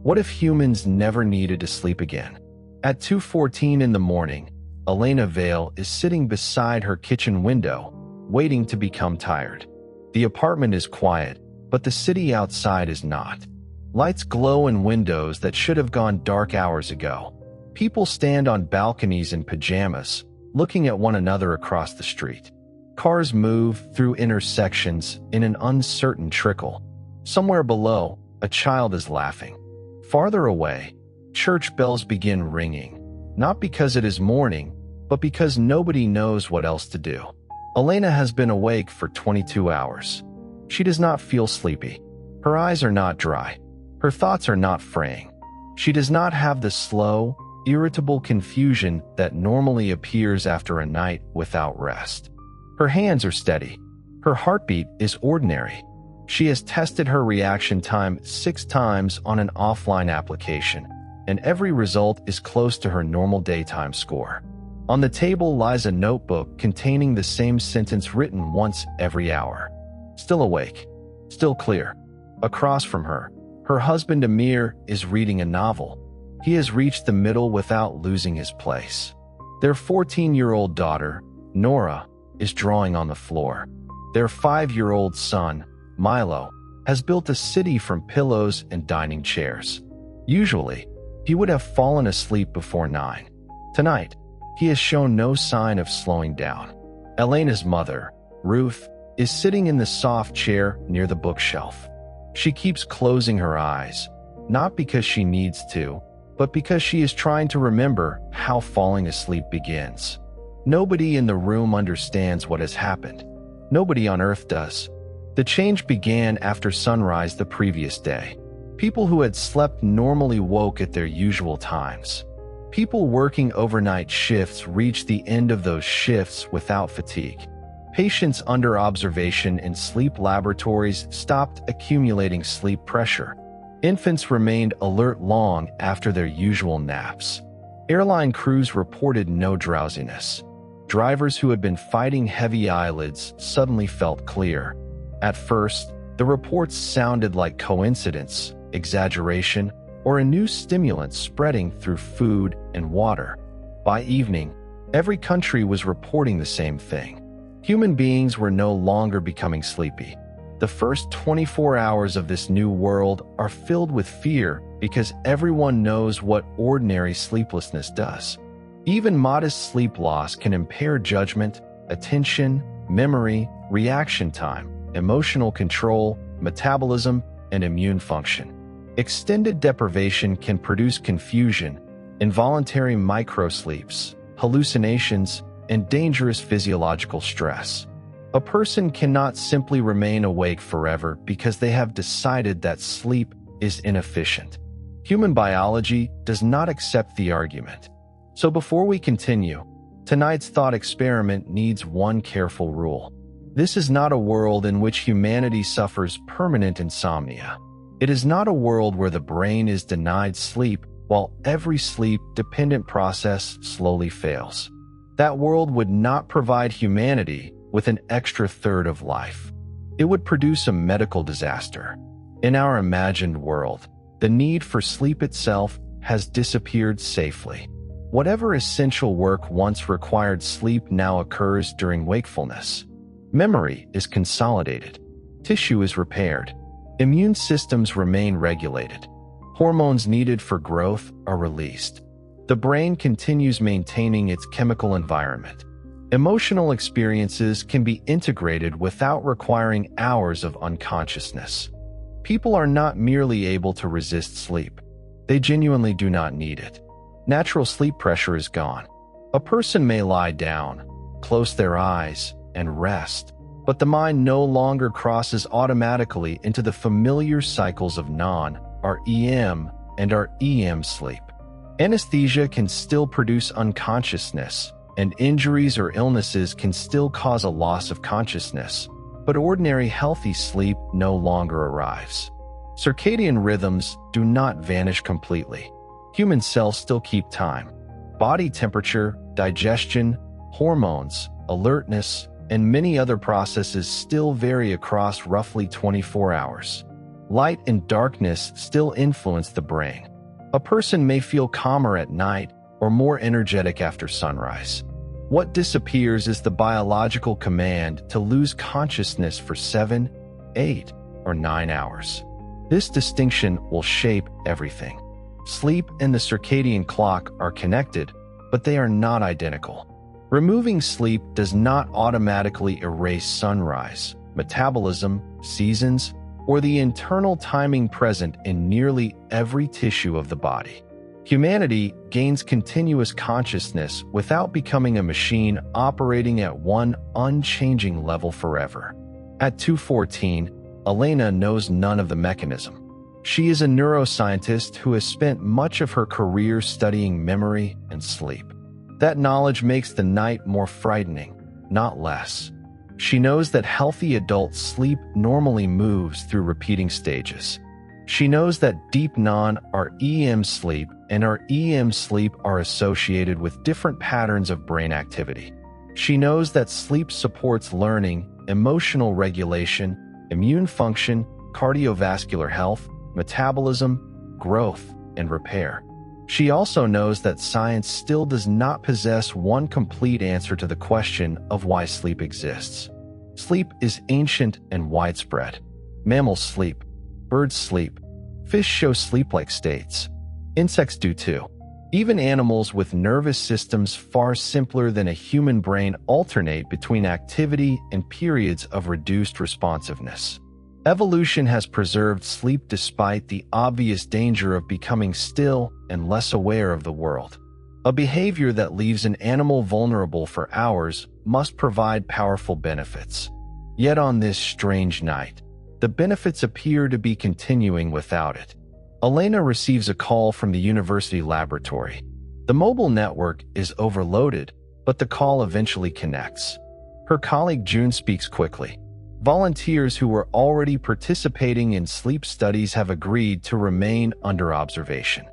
What if humans never needed to sleep again? At 2:14 in the morning, Elena Vale is sitting beside her kitchen window, waiting to become tired. The apartment is quiet, but the city outside is not. Lights glow in windows that should have gone dark hours ago. People stand on balconies in pajamas, looking at one another across the street. Cars move through intersections in an uncertain trickle. Somewhere below, a child is laughing. Farther away, church bells begin ringing, not because it is morning, but because nobody knows what else to do. Elena has been awake for 22 hours. She does not feel sleepy. Her eyes are not dry. Her thoughts are not fraying. She does not have the slow, irritable confusion that normally appears after a night without rest. Her hands are steady. Her heartbeat is ordinary. She has tested her reaction time 6 times on an offline application, and every result is close to her normal daytime score. On the table lies a notebook containing the same sentence written once every hour. Still awake. Still clear. Across from her, her husband Amir is reading a novel. He has reached the middle without losing his place. Their 14-year-old daughter, Nora, is drawing on the floor. Their 5-year-old son, Milo, has built a city from pillows and dining chairs. Usually, he would have fallen asleep before 9. Tonight, he has shown no sign of slowing down. Elena's mother, Ruth, is sitting in the soft chair near the bookshelf. She keeps closing her eyes, not because she needs to, but because she is trying to remember how falling asleep begins. Nobody in the room understands what has happened. Nobody on earth does. The change began after sunrise the previous day. People who had slept normally woke at their usual times. People working overnight shifts reached the end of those shifts without fatigue. Patients under observation in sleep laboratories stopped accumulating sleep pressure. Infants remained alert long after their usual naps. Airline crews reported no drowsiness. Drivers who had been fighting heavy eyelids suddenly felt clear. At first, the reports sounded like coincidence, exaggeration, or a new stimulant spreading through food and water. By evening, every country was reporting the same thing. Human beings were no longer becoming sleepy. The first 24 hours of this new world are filled with fear because everyone knows what ordinary sleeplessness does. Even modest sleep loss can impair judgment, attention, memory, reaction time, emotional control, metabolism, and immune function. Extended deprivation can produce confusion, involuntary microsleeps, hallucinations, and dangerous physiological stress. A person cannot simply remain awake forever because they have decided that sleep is inefficient. Human biology does not accept the argument. So before we continue, tonight's thought experiment needs one careful rule. This is not a world in which humanity suffers permanent insomnia. It is not a world where the brain is denied sleep while every sleep-dependent process slowly fails. That world would not provide humanity with an extra third of life. It would produce a medical disaster. In our imagined world, the need for sleep itself has disappeared safely. Whatever essential work once required sleep now occurs during wakefulness. Memory is consolidated. Tissue is repaired. Immune systems remain regulated. Hormones needed for growth are released. The brain continues maintaining its chemical environment. Emotional experiences can be integrated without requiring hours of unconsciousness. People are not merely able to resist sleep. They genuinely do not need it. Natural sleep pressure is gone. A person may lie down, close their eyes, and rest, but the mind no longer crosses automatically into the familiar cycles of non-REM and REM sleep. Anesthesia can still produce unconsciousness, and injuries or illnesses can still cause a loss of consciousness, but ordinary healthy sleep no longer arrives. Circadian rhythms do not vanish completely. Human cells still keep time. Body temperature, digestion, hormones, alertness, and many other processes still vary across roughly 24 hours. Light and darkness still influence the brain. A person may feel calmer at night or more energetic after sunrise. What disappears is the biological command to lose consciousness for 7, 8, or 9 hours. This distinction will shape everything. Sleep and the circadian clock are connected, but they are not identical. Removing sleep does not automatically erase sunrise, metabolism, seasons, or the internal timing present in nearly every tissue of the body. Humanity gains continuous consciousness without becoming a machine operating at one unchanging level forever. At 2:14, Elena knows none of the mechanism. She is a neuroscientist who has spent much of her career studying memory and sleep. That knowledge makes the night more frightening, not less. She knows that healthy adult sleep normally moves through repeating stages. She knows that deep non-REM sleep and REM sleep are associated with different patterns of brain activity. She knows that sleep supports learning, emotional regulation, immune function, cardiovascular health, metabolism, growth, and repair. She also knows that science still does not possess one complete answer to the question of why sleep exists. Sleep is ancient and widespread. Mammals sleep. Birds sleep. Fish show sleep-like states. Insects do too. Even animals with nervous systems far simpler than a human brain alternate between activity and periods of reduced responsiveness. Evolution has preserved sleep despite the obvious danger of becoming still and less aware of the world. A behavior that leaves an animal vulnerable for hours must provide powerful benefits. Yet on this strange night, the benefits appear to be continuing without it. Elena receives a call from the university laboratory. The mobile network is overloaded, but the call eventually connects. Her colleague June speaks quickly. Volunteers who were already participating in sleep studies have agreed to remain under observation.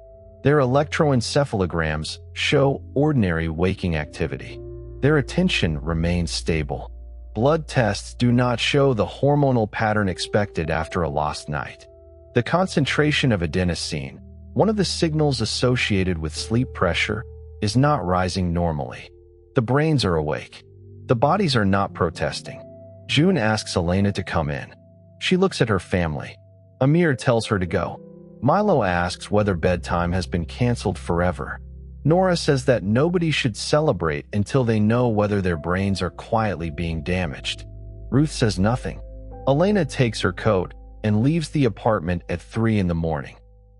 Their electroencephalograms show ordinary waking activity. Their attention remains stable. Blood tests do not show the hormonal pattern expected after a lost night. The concentration of adenosine, one of the signals associated with sleep pressure, is not rising normally. The brains are awake. The bodies are not protesting. June asks Elena to come in. She looks at her family. Amir tells her to go. Milo asks whether bedtime has been canceled forever. Nora says that nobody should celebrate until they know whether their brains are quietly being damaged. Ruth says nothing. Elena takes her coat and leaves the apartment at 3 in the morning.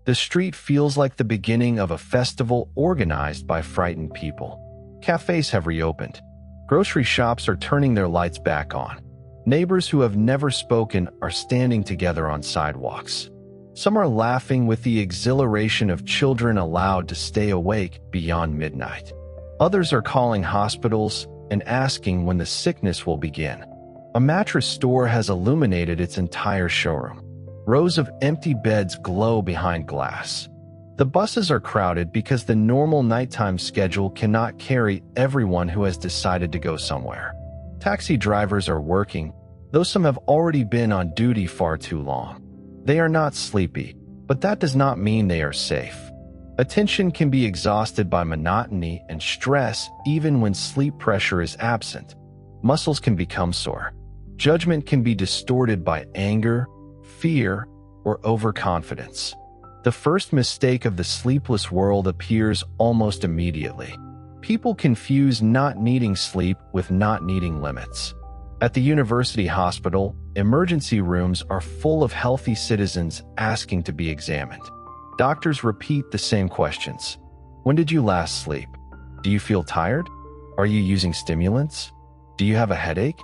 The street feels like the beginning of a festival organized by frightened people. Cafes have reopened. Grocery shops are turning their lights back on. Neighbors who have never spoken are standing together on sidewalks. Some are laughing with the exhilaration of children allowed to stay awake beyond midnight. Others are calling hospitals and asking when the sickness will begin. A mattress store has illuminated its entire showroom. Rows of empty beds glow behind glass. The buses are crowded because the normal nighttime schedule cannot carry everyone who has decided to go somewhere. Taxi drivers are working, though some have already been on duty far too long. They are not sleepy, but that does not mean they are safe. Attention can be exhausted by monotony and stress even when sleep pressure is absent. Muscles can become sore. Judgment can be distorted by anger, fear, or overconfidence. The first mistake of the sleepless world appears almost immediately. People confuse not needing sleep with not needing limits. At the university hospital, emergency rooms are full of healthy citizens asking to be examined. Doctors repeat the same questions. When did you last sleep? Do you feel tired? Are you using stimulants? Do you have a headache?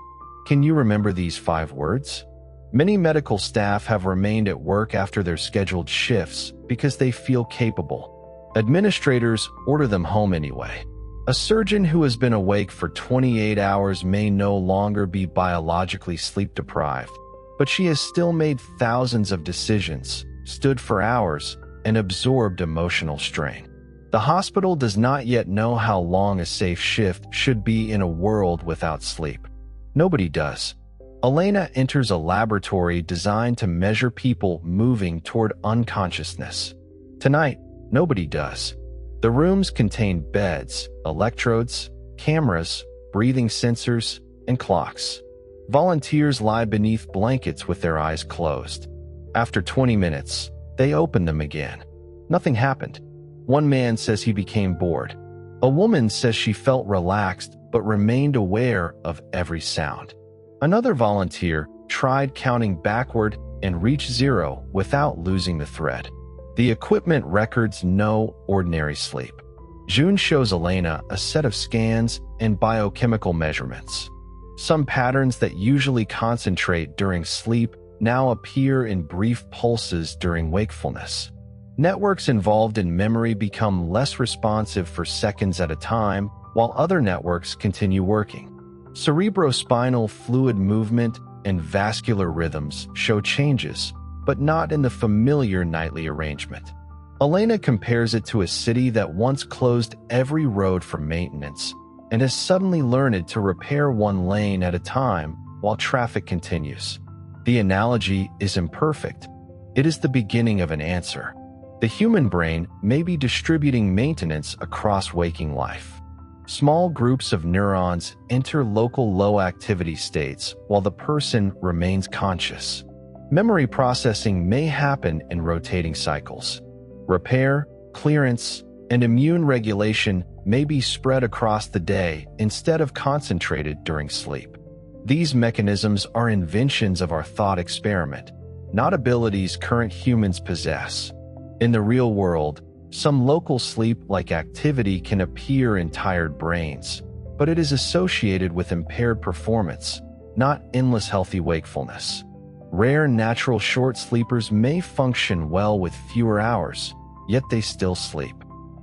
Can you remember these 5 words? Many medical staff have remained at work after their scheduled shifts because they feel capable. Administrators order them home anyway. A surgeon who has been awake for 28 hours may no longer be biologically sleep-deprived, but she has still made thousands of decisions, stood for hours, and absorbed emotional strain. The hospital does not yet know how long a safe shift should be in a world without sleep. Nobody does. Elena enters a laboratory designed to measure people moving toward unconsciousness. Tonight, nobody does. The rooms contain beds, electrodes, cameras, breathing sensors, and clocks. Volunteers lie beneath blankets with their eyes closed. After 20 minutes, they open them again. Nothing happened. One man says he became bored. A woman says she felt relaxed but remained aware of every sound. Another volunteer tried counting backward and reached 0 without losing the thread. The equipment records no ordinary sleep. June shows Elena a set of scans and biochemical measurements. Some patterns that usually concentrate during sleep now appear in brief pulses during wakefulness. Networks involved in memory become less responsive for seconds at a time, while other networks continue working. Cerebrospinal fluid movement and vascular rhythms show changes, but not in the familiar nightly arrangement. Elena compares it to a city that once closed every road for maintenance and has suddenly learned to repair one lane at a time while traffic continues. The analogy is imperfect. It is the beginning of an answer. The human brain may be distributing maintenance across waking life. Small groups of neurons enter local low-activity states while the person remains conscious. Memory processing may happen in rotating cycles. Repair, clearance, and immune regulation may be spread across the day instead of concentrated during sleep. These mechanisms are inventions of our thought experiment, not abilities current humans possess. In the real world, some local sleep-like activity can appear in tired brains, but it is associated with impaired performance, not endless healthy wakefulness. Rare natural short sleepers may function well with fewer hours, yet they still sleep.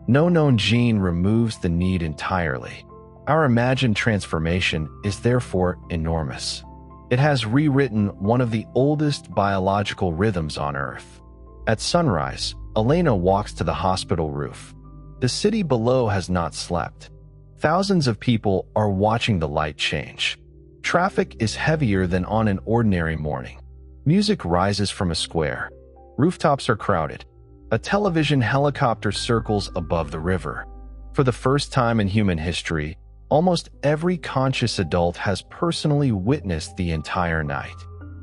No known gene removes the need entirely. Our imagined transformation is therefore enormous. It has rewritten one of the oldest biological rhythms on Earth. At sunrise, Elena walks to the hospital roof. The city below has not slept. Thousands of people are watching the light change. Traffic is heavier than on an ordinary morning. Music rises from a square. Rooftops are crowded. A television helicopter circles above the river. For the first time in human history, almost every conscious adult has personally witnessed the entire night.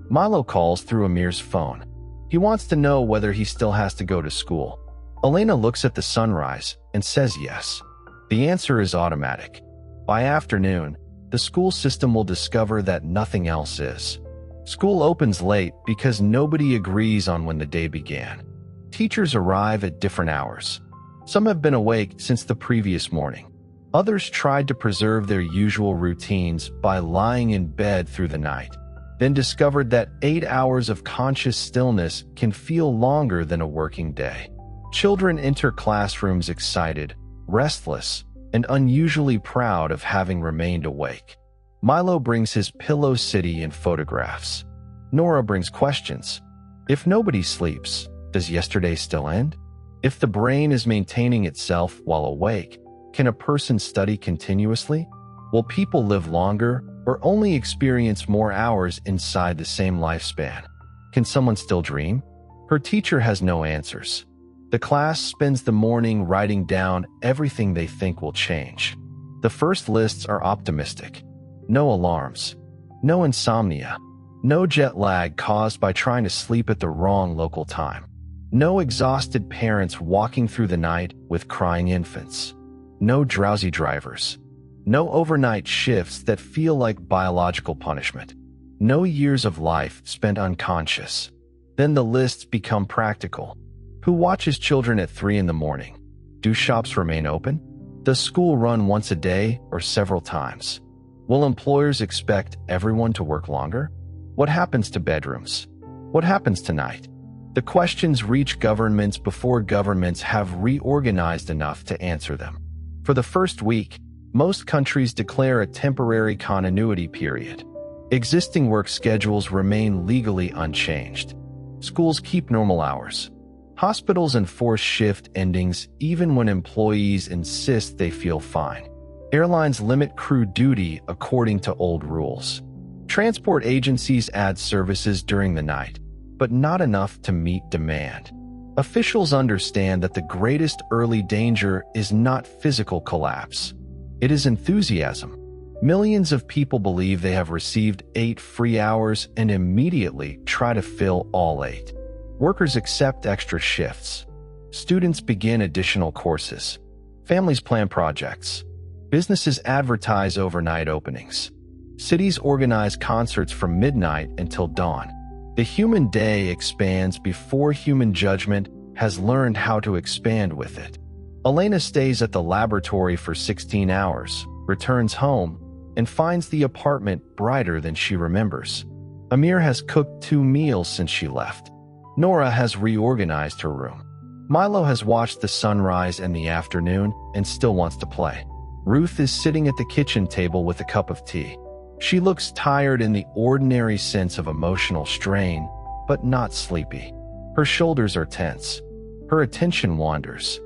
Milo calls through Amir's phone. He wants to know whether he still has to go to school. Elena looks at the sunrise and says yes. The answer is automatic. By afternoon, the school system will discover that nothing else is. School opens late because nobody agrees on when the day began. Teachers arrive at different hours. Some have been awake since the previous morning. Others tried to preserve their usual routines by lying in bed through the night, then discovered that 8 hours of conscious stillness can feel longer than a working day. Children enter classrooms excited, restless, and unusually proud of having remained awake. Milo brings his pillow city and photographs. Nora brings questions. If nobody sleeps, does yesterday still end? If the brain is maintaining itself while awake, can a person study continuously? Will people live longer or only experience more hours inside the same lifespan? Can someone still dream? Her teacher has no answers. The class spends the morning writing down everything they think will change. The first lists are optimistic. No alarms. No insomnia. No jet lag caused by trying to sleep at the wrong local time. No exhausted parents walking through the night with crying infants. No drowsy drivers. No overnight shifts that feel like biological punishment. No years of life spent unconscious. Then the lists become practical. Who watches children at 3 in the morning? Do shops remain open? Does school run once a day or several times? Will employers expect everyone to work longer? What happens to bedrooms? What happens tonight? The questions reach governments before governments have reorganized enough to answer them. For the first week, most countries declare a temporary continuity period. Existing work schedules remain legally unchanged. Schools keep normal hours. Hospitals enforce shift endings even when employees insist they feel fine. Airlines limit crew duty according to old rules. Transport agencies add services during the night, but not enough to meet demand. Officials understand that the greatest early danger is not physical collapse. It is enthusiasm. Millions of people believe they have received 8 free hours and immediately try to fill all 8. Workers accept extra shifts. Students begin additional courses. Families plan projects. Businesses advertise overnight openings. Cities organize concerts from midnight until dawn. The human day expands before human judgment has learned how to expand with it. Elena stays at the laboratory for 16 hours, returns home, and finds the apartment brighter than she remembers. Amir has cooked 2 meals since she left. Nora has reorganized her room. Milo has watched the sunrise in the afternoon and still wants to play. Ruth is sitting at the kitchen table with a cup of tea. She looks tired in the ordinary sense of emotional strain, but not sleepy. Her shoulders are tense. Her attention wanders.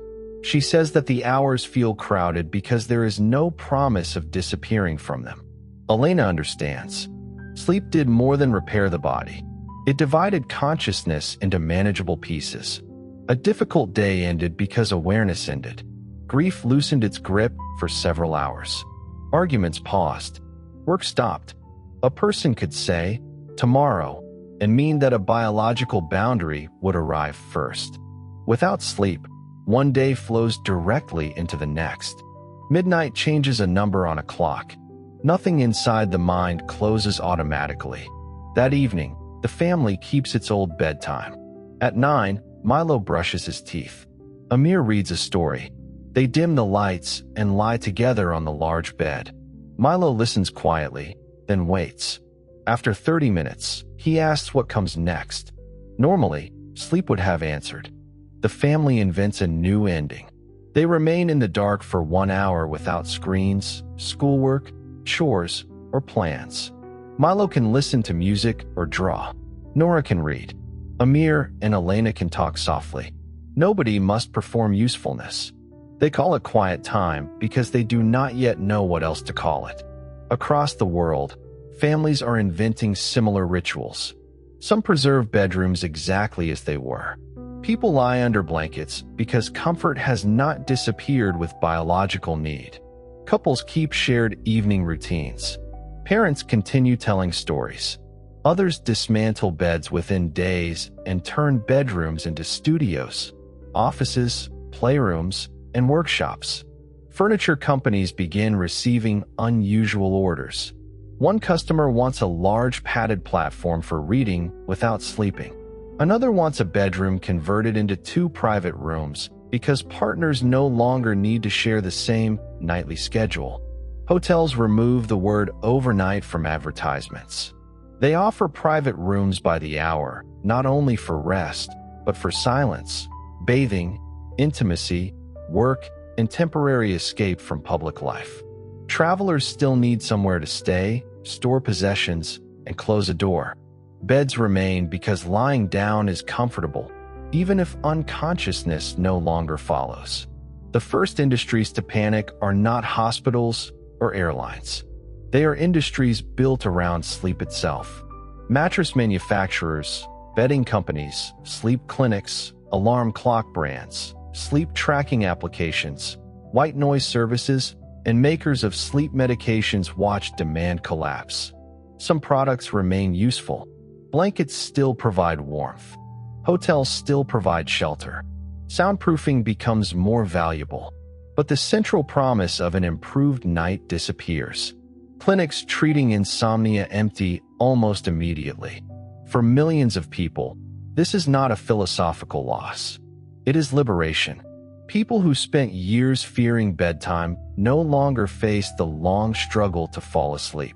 She says that the hours feel crowded because there is no promise of disappearing from them. Elena understands. Sleep did more than repair the body. It divided consciousness into manageable pieces. A difficult day ended because awareness ended. Grief loosened its grip for several hours. Arguments paused. Work stopped. A person could say, tomorrow, and mean that a biological boundary would arrive first. Without sleep, one day flows directly into the next. Midnight changes a number on a clock. Nothing inside the mind closes automatically. That evening, the family keeps its old bedtime. At 9, Milo brushes his teeth. Amir reads a story. They dim the lights and lie together on the large bed. Milo listens quietly, then waits. After 30 minutes, he asks what comes next. Normally, sleep would have answered. The family invents a new ending. They remain in the dark for 1 hour without screens, schoolwork, chores, or plans. Milo can listen to music or draw. Nora can read. Amir and Elena can talk softly. Nobody must perform usefulness. They call it quiet time because they do not yet know what else to call it. Across the world, families are inventing similar rituals. Some preserve bedrooms exactly as they were. People lie under blankets because comfort has not disappeared with biological need. Couples keep shared evening routines. Parents continue telling stories. Others dismantle beds within days and turn bedrooms into studios, offices, playrooms, and workshops. Furniture companies begin receiving unusual orders. One customer wants a large padded platform for reading without sleeping. Another wants a bedroom converted into 2 private rooms because partners no longer need to share the same nightly schedule. Hotels remove the word overnight from advertisements. They offer private rooms by the hour, not only for rest, but for silence, bathing, intimacy, work, and temporary escape from public life. Travelers still need somewhere to stay, store possessions, and close a door. Beds remain because lying down is comfortable, even if unconsciousness no longer follows. The first industries to panic are not hospitals or airlines. They are industries built around sleep itself. Mattress manufacturers, bedding companies, sleep clinics, alarm clock brands, sleep tracking applications, white noise services, and makers of sleep medications watch demand collapse. Some products remain useful. Blankets still provide warmth. Hotels still provide shelter. Soundproofing becomes more valuable. But the central promise of an improved night disappears. Clinics treating insomnia empty almost immediately. For millions of people, this is not a philosophical loss. It is liberation. People who spent years fearing bedtime no longer face the long struggle to fall asleep.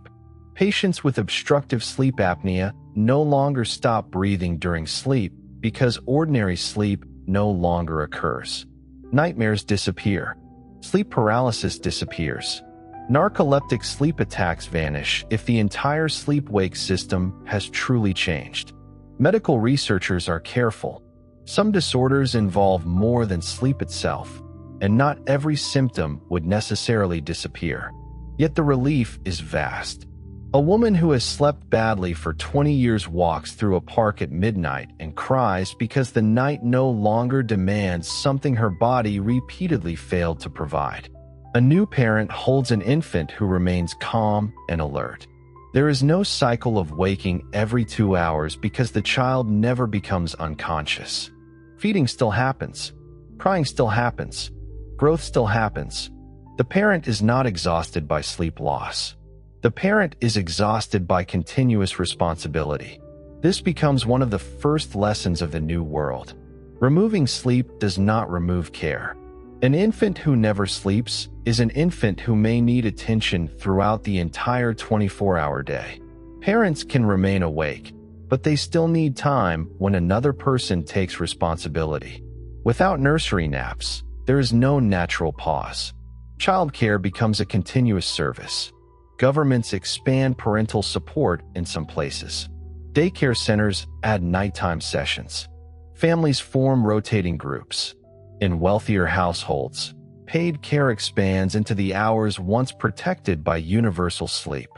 Patients with obstructive sleep apnea no longer stop breathing during sleep because ordinary sleep no longer occurs. Nightmares disappear. Sleep paralysis disappears. Narcoleptic sleep attacks vanish if the entire sleep-wake system has truly changed. Medical researchers are careful. Some disorders involve more than sleep itself, and not every symptom would necessarily disappear. Yet the relief is vast. A woman who has slept badly for 20 years walks through a park at midnight and cries because the night no longer demands something her body repeatedly failed to provide. A new parent holds an infant who remains calm and alert. There is no cycle of waking every 2 hours because the child never becomes unconscious. Feeding still happens. Crying still happens. Growth still happens. The parent is not exhausted by sleep loss. The parent is exhausted by continuous responsibility. This becomes one of the first lessons of the new world. Removing sleep does not remove care. An infant who never sleeps is an infant who may need attention throughout the entire 24-hour day. Parents can remain awake, but they still need time when another person takes responsibility. Without nursery naps, there is no natural pause. Childcare becomes a continuous service. Governments expand parental support in some places. Daycare centers add nighttime sessions. Families form rotating groups. In wealthier households, paid care expands into the hours once protected by universal sleep.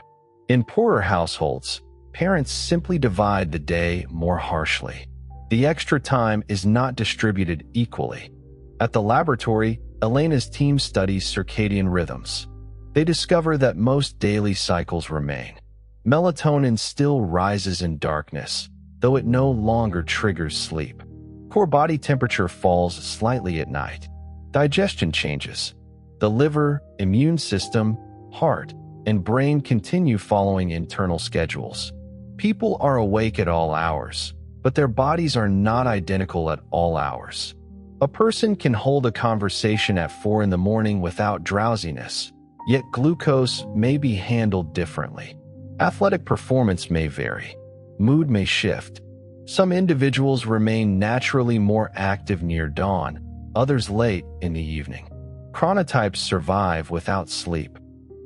In poorer households, parents simply divide the day more harshly. The extra time is not distributed equally. At the laboratory, Elena's team studies circadian rhythms. They discover that most daily cycles remain. Melatonin still rises in darkness, though it no longer triggers sleep. Core body temperature falls slightly at night. Digestion changes. The liver, immune system, heart, and brain continue following internal schedules. People are awake at all hours, but their bodies are not identical at all hours. A person can hold a conversation at 4 in the morning without drowsiness, yet glucose may be handled differently. Athletic performance may vary. Mood may shift. Some individuals remain naturally more active near dawn, others late in the evening. Chronotypes survive without sleep.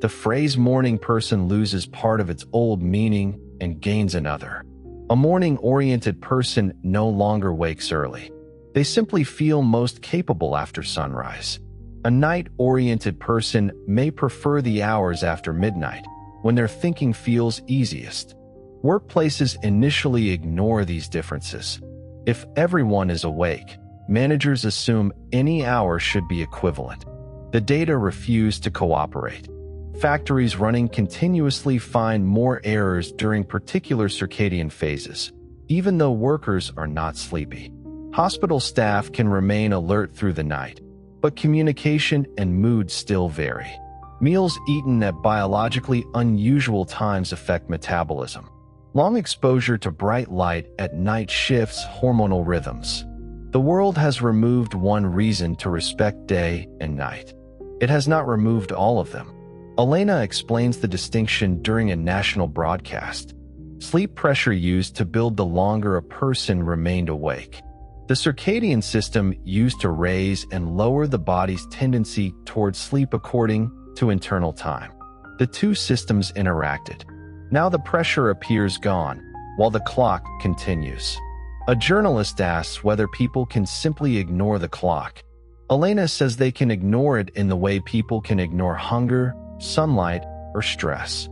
The phrase morning person loses part of its old meaning and gains another. A morning-oriented person no longer wakes early. They simply feel most capable after sunrise. A night-oriented person may prefer the hours after midnight, when their thinking feels easiest. Workplaces initially ignore these differences. If everyone is awake, managers assume any hour should be equivalent. The data refuse to cooperate. Factories running continuously find more errors during particular circadian phases, even though workers are not sleepy. Hospital staff can remain alert through the night, but communication and mood still vary. Meals eaten at biologically unusual times affect metabolism. Long exposure to bright light at night shifts hormonal rhythms. The world has removed one reason to respect day and night. It has not removed all of them. Elena explains the distinction during a national broadcast. Sleep pressure used to build the longer a person remained awake. The circadian system used to raise and lower the body's tendency towards sleep according to internal time. The two systems interacted. Now the pressure appears gone, while the clock continues. A journalist asks whether people can simply ignore the clock. Elena says they can ignore it in the way people can ignore hunger, sunlight, or stress.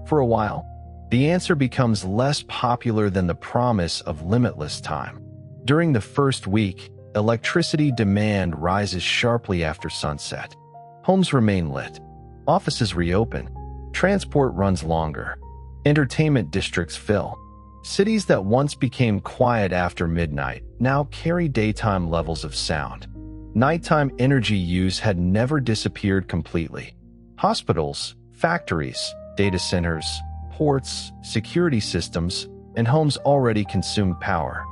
For a while, the answer becomes less popular than the promise of limitless time. During the first week, electricity demand rises sharply after sunset. Homes remain lit. Offices reopen. Transport runs longer. Entertainment districts fill. Cities that once became quiet after midnight now carry daytime levels of sound. Nighttime energy use had never disappeared completely. Hospitals, factories, data centers, ports, security systems, and homes already consume power.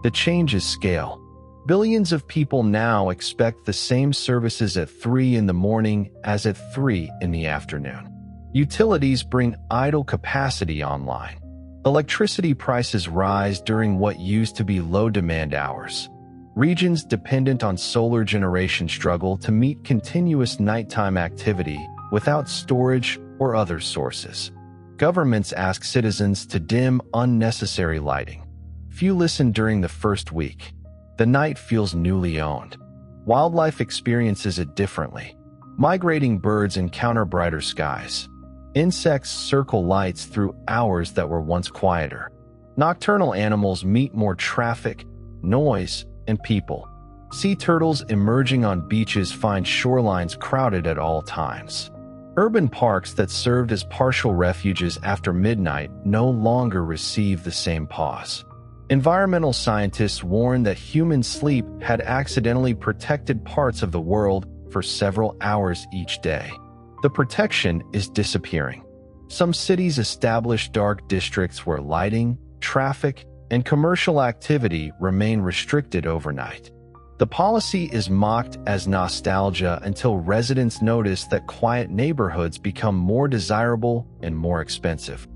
The change is scale. Billions of people now expect the same services at 3 in the morning as at 3 in the afternoon. Utilities bring idle capacity online. Electricity prices rise during what used to be low-demand hours. Regions dependent on solar generation struggle to meet continuous nighttime activity without storage or other sources. Governments ask citizens to dim unnecessary lighting. Few listen during the first week. The night feels newly owned. Wildlife experiences it differently. Migrating birds encounter brighter skies. Insects circle lights through hours that were once quieter. Nocturnal animals meet more traffic, noise, and people. Sea turtles emerging on beaches find shorelines crowded at all times. Urban parks that served as partial refuges after midnight no longer receive the same pause. Environmental scientists warn that human sleep had accidentally protected parts of the world for several hours each day. The protection is disappearing. Some cities established dark districts where lighting, traffic, and commercial activity remain restricted overnight. The policy is mocked as nostalgia until residents notice that quiet neighborhoods become more desirable and more expensive.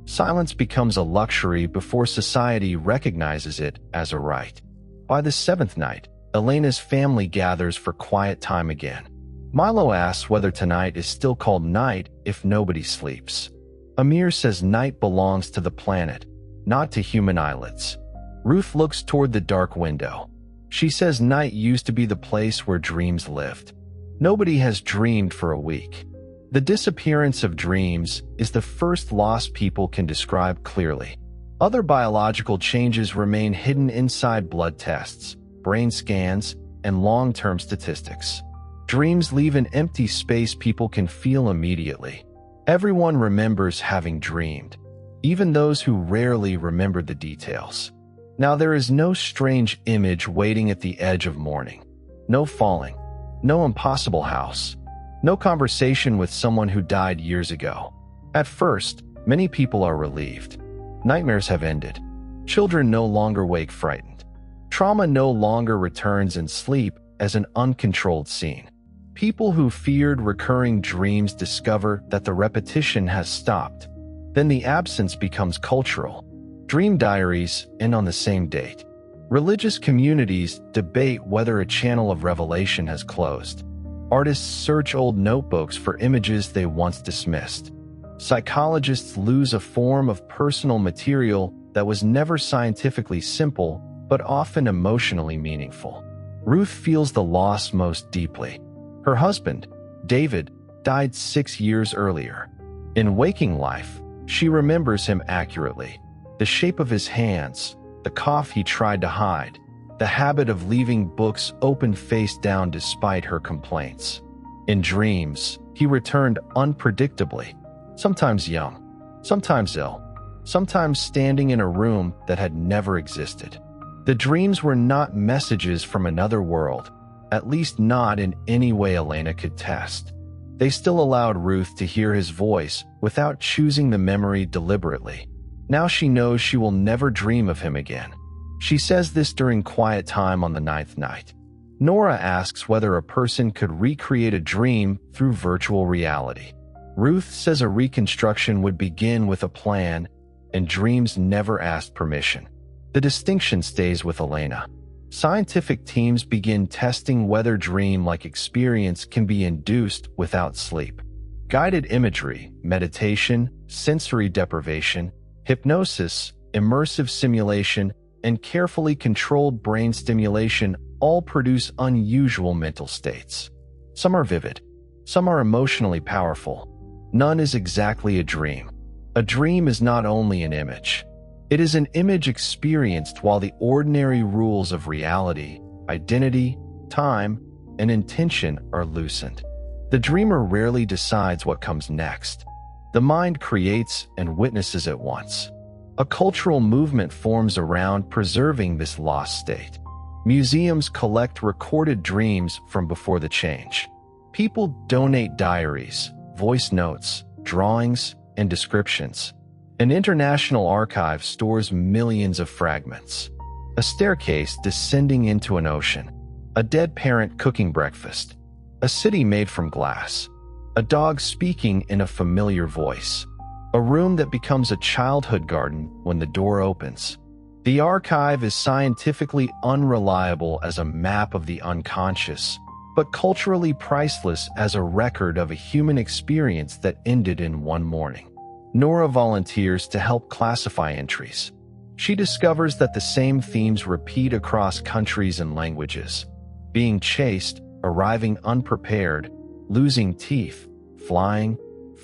Silence becomes a luxury before society recognizes it as a right. By the seventh night, Elena's family gathers for quiet time again. Milo asks whether tonight is still called night if nobody sleeps. Amir says night belongs to the planet, not to human eyelids. Ruth looks toward the dark window. She says night used to be the place where dreams lived. Nobody has dreamed for a week. The disappearance of dreams is the first loss people can describe clearly. Other biological changes remain hidden inside blood tests, brain scans, and long-term statistics. Dreams leave an empty space people can feel immediately. Everyone remembers having dreamed, even those who rarely remember the details. Now there is no strange image waiting at the edge of morning. No falling. No impossible house. No conversation with someone who died years ago. At first, many people are relieved. Nightmares have ended. Children no longer wake frightened. Trauma no longer returns in sleep as an uncontrolled scene. People who feared recurring dreams discover that the repetition has stopped. Then the absence becomes cultural. Dream diaries end on the same date. Religious communities debate whether a channel of revelation has closed. Artists search old notebooks for images they once dismissed. Psychologists lose a form of personal material that was never scientifically simple, but often emotionally meaningful. Ruth feels the loss most deeply. Her husband, David, died 6 years earlier. In waking life, she remembers him accurately. The shape of his hands, the cough he tried to hide, the habit of leaving books open face down despite her complaints. In dreams, he returned unpredictably, sometimes young, sometimes ill, sometimes standing in a room that had never existed. The dreams were not messages from another world, at least not in any way Elena could test. They still allowed Ruth to hear his voice without choosing the memory deliberately. Now she knows she will never dream of him again. She says this during quiet time on the 9th night. Nora asks whether a person could recreate a dream through virtual reality. Ruth says a reconstruction would begin with a plan, and dreams never asked permission. The distinction stays with Elena. Scientific teams begin testing whether dream-like experience can be induced without sleep. Guided imagery, meditation, sensory deprivation, hypnosis, immersive simulation, and carefully controlled brain stimulation all produce unusual mental states. Some are vivid. Some are emotionally powerful. None is exactly a dream. A dream is not only an image. It is an image experienced while the ordinary rules of reality, identity, time, and intention are loosened. The dreamer rarely decides what comes next. The mind creates and witnesses at once. A cultural movement forms around preserving this lost state. Museums collect recorded dreams from before the change. People donate diaries, voice notes, drawings, and descriptions. An international archive stores millions of fragments. A staircase descending into an ocean. A dead parent cooking breakfast. A city made from glass. A dog speaking in a familiar voice. A room that becomes a childhood garden when the door opens. The archive is scientifically unreliable as a map of the unconscious, but culturally priceless as a record of a human experience that ended in one morning. Nora volunteers to help classify entries. She discovers that the same themes repeat across countries and languages. Being chased, arriving unprepared, losing teeth, flying,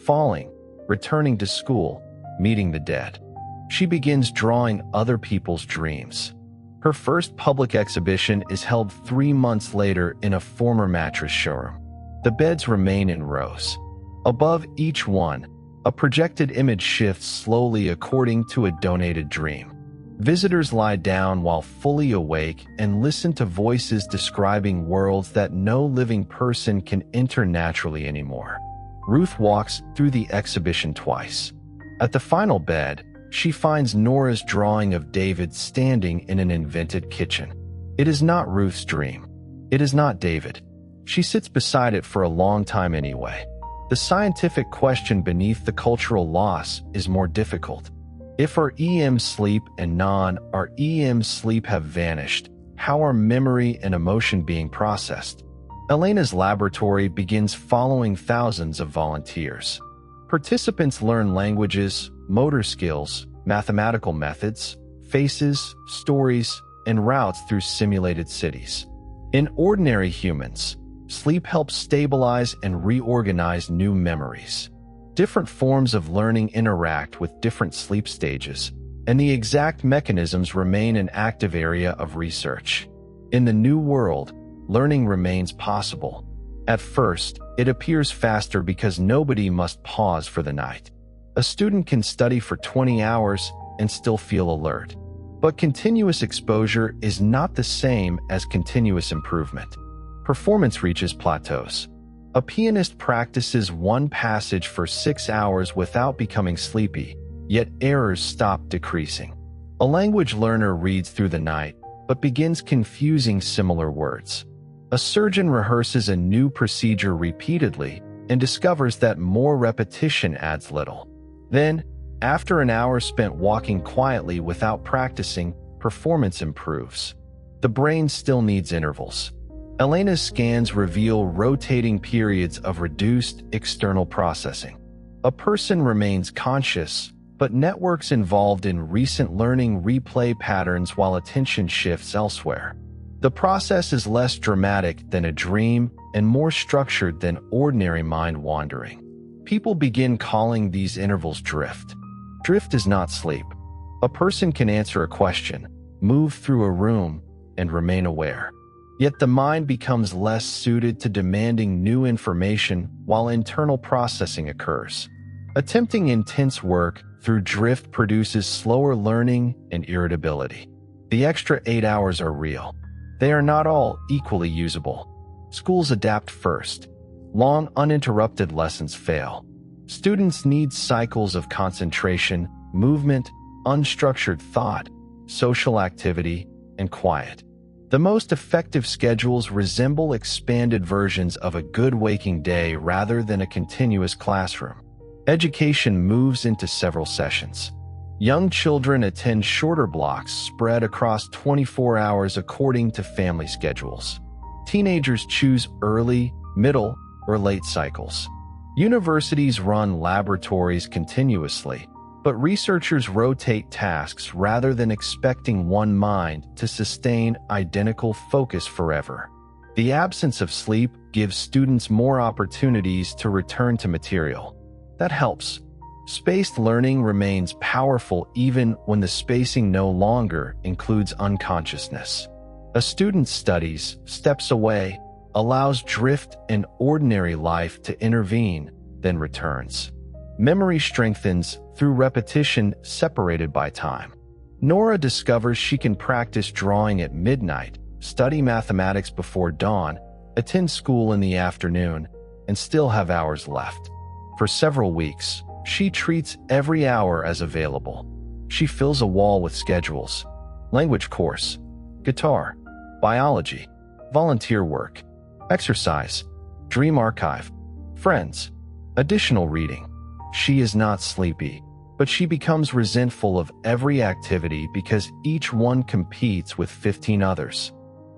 falling, returning to school, meeting the dead. She begins drawing other people's dreams. Her first public exhibition is held 3 months later in a former mattress showroom. The beds remain in rows. Above each one, a projected image shifts slowly according to a donated dream. Visitors lie down while fully awake and listen to voices describing worlds that no living person can enter naturally anymore. Ruth walks through the exhibition twice. At the final bed, she finds Nora's drawing of David standing in an invented kitchen. It is not Ruth's dream. It is not David. She sits beside it for a long time anyway. The scientific question beneath the cultural loss is more difficult. If our EM sleep and non-REM sleep have vanished, how are memory and emotion being processed? Elena's laboratory begins following thousands of volunteers. Participants learn languages, motor skills, mathematical methods, faces, stories, and routes through simulated cities. In ordinary humans, sleep helps stabilize and reorganize new memories. Different forms of learning interact with different sleep stages, and the exact mechanisms remain an active area of research. In the new world, learning remains possible. At first, it appears faster because nobody must pause for the night. A student can study for 20 hours and still feel alert. But continuous exposure is not the same as continuous improvement. Performance reaches plateaus. A pianist practices one passage for 6 hours without becoming sleepy, yet errors stop decreasing. A language learner reads through the night, but begins confusing similar words. A surgeon rehearses a new procedure repeatedly and discovers that more repetition adds little. Then, after an hour spent walking quietly without practicing, performance improves. The brain still needs intervals. Elena's scans reveal rotating periods of reduced external processing. A person remains conscious, but networks involved in recent learning replay patterns while attention shifts elsewhere. The process is less dramatic than a dream and more structured than ordinary mind wandering. People begin calling these intervals drift. Drift is not sleep. A person can answer a question, move through a room, and remain aware. Yet the mind becomes less suited to demanding new information while internal processing occurs. Attempting intense work through drift produces slower learning and irritability. The extra 8 hours are real. They are not all equally usable. Schools adapt first. Long, uninterrupted lessons fail. Students need cycles of concentration, movement, unstructured thought, social activity, and quiet. The most effective schedules resemble expanded versions of a good waking day rather than a continuous classroom. Education moves into several sessions. Young children attend shorter blocks spread across 24 hours according to family schedules. Teenagers choose early, middle, or late cycles. Universities run laboratories continuously, but researchers rotate tasks rather than expecting one mind to sustain identical focus forever. The absence of sleep gives students more opportunities to return to material. That helps. Spaced learning remains powerful even when the spacing no longer includes unconsciousness. A student studies, steps away, allows drift and ordinary life to intervene, then returns. Memory strengthens through repetition separated by time. Nora discovers she can practice drawing at midnight, study mathematics before dawn, attend school in the afternoon, and still have hours left. For several weeks, she treats every hour as available. She fills a wall with schedules: language course, guitar, biology, volunteer work, exercise, dream archive, friends, additional reading. She is not sleepy, but she becomes resentful of every activity because each one competes with 15 others.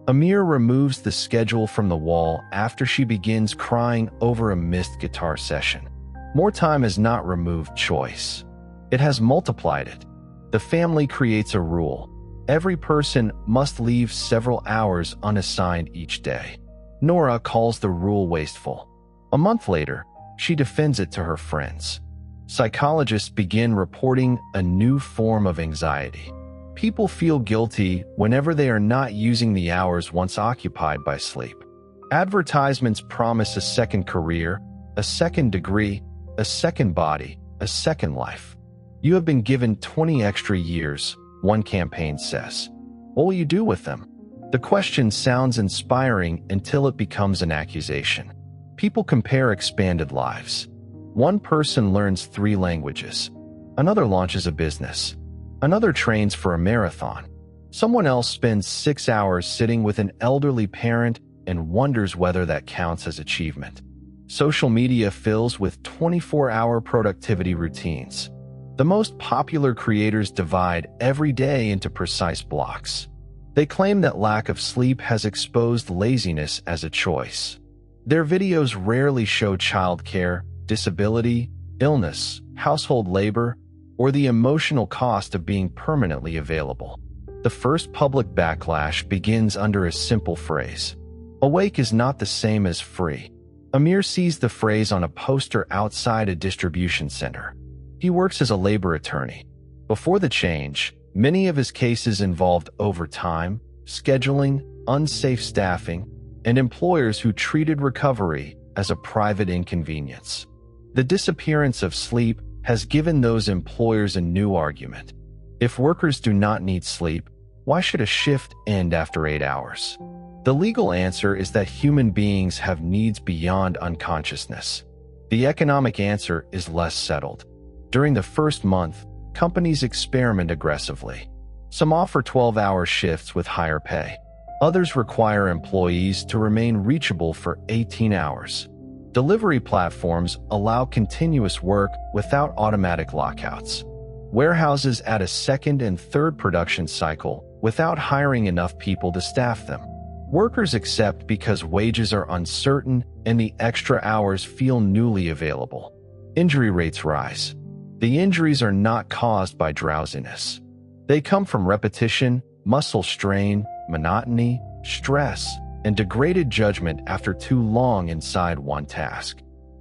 Amir removes the schedule from the wall after she begins crying over a missed guitar session. More time has not removed choice. It has multiplied it. The family creates a rule. Every person must leave several hours unassigned each day. Nora calls the rule wasteful. A month later, she defends it to her friends. psychologists begin reporting a new form of anxiety. People feel guilty whenever they are not using the hours once occupied by sleep. Advertisements promise a second career, a second degree, a second body, a second life. You have been given 20 extra years, one campaign says. What will you do with them? The question sounds inspiring until it becomes an accusation. People compare expanded lives. One person learns 3 languages. Another launches a business. Another trains for a marathon. Someone else spends 6 hours sitting with an elderly parent and wonders whether that counts as achievement. Social media fills with 24-hour productivity routines. The most popular creators divide every day into precise blocks. They claim that lack of sleep has exposed laziness as a choice. Their videos rarely show childcare, disability, illness, household labor, or the emotional cost of being permanently available. The first public backlash begins under a simple phrase. Awake is not the same as free. Amir sees the phrase on a poster outside a distribution center. He works as a labor attorney. Before the change, many of his cases involved overtime, scheduling, unsafe staffing, and employers who treated recovery as a private inconvenience. The disappearance of sleep has given those employers a new argument. If workers do not need sleep, why should a shift end after 8 hours? The legal answer is that human beings have needs beyond unconsciousness. The economic answer is less settled. During the first month, companies experiment aggressively. Some offer 12-hour shifts with higher pay. Others require employees to remain reachable for 18 hours. Delivery platforms allow continuous work without automatic lockouts. Warehouses add a second and third production cycle without hiring enough people to staff them. Workers accept because wages are uncertain and the extra hours feel newly available. Injury rates rise. The injuries are not caused by drowsiness. They come from repetition, muscle strain, monotony, stress, and degraded judgment after too long inside one task.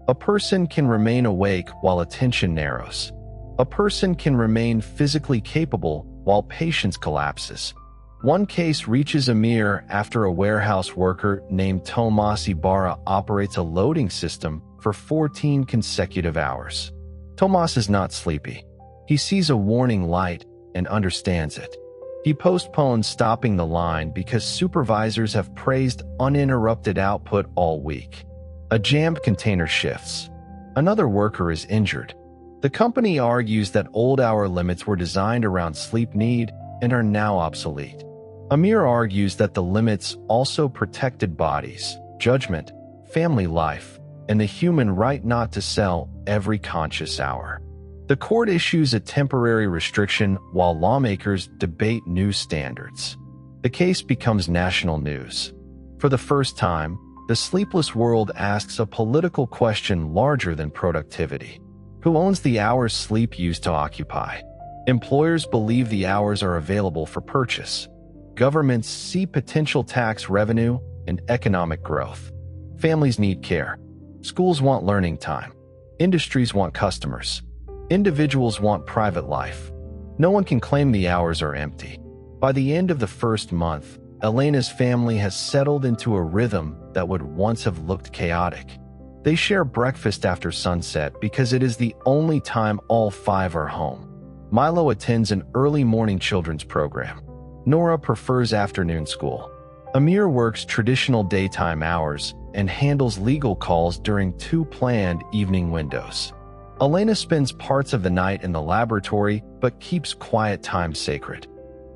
A person can remain awake while attention narrows. A person can remain physically capable while patience collapses. One case reaches Amir after a warehouse worker named Tomas Ibarra operates a loading system for 14 consecutive hours. Tomas is not sleepy. He sees a warning light and understands it. He postpones stopping the line because supervisors have praised uninterrupted output all week. A jammed container shifts. Another worker is injured. The company argues that old hour limits were designed around sleep need and are now obsolete. Amir argues that the limits also protected bodies, judgment, family life, and the human right not to sell every conscious hour. The court issues a temporary restriction while lawmakers debate new standards. The case becomes national news. For the first time, the sleepless world asks a political question larger than productivity. Who owns the hours sleep used to occupy? Employers believe the hours are available for purchase. Governments see potential tax revenue and economic growth. Families need care. Schools want learning time. Industries want customers. Individuals want private life. No one can claim the hours are empty. By the end of the first month, Elena's family has settled into a rhythm that would once have looked chaotic. They share breakfast after sunset because it is the only time all 5 are home. Milo attends an early morning children's program. Nora prefers afternoon school. Amir works traditional daytime hours and handles legal calls during 2 planned evening windows. Elena spends parts of the night in the laboratory but keeps quiet time sacred.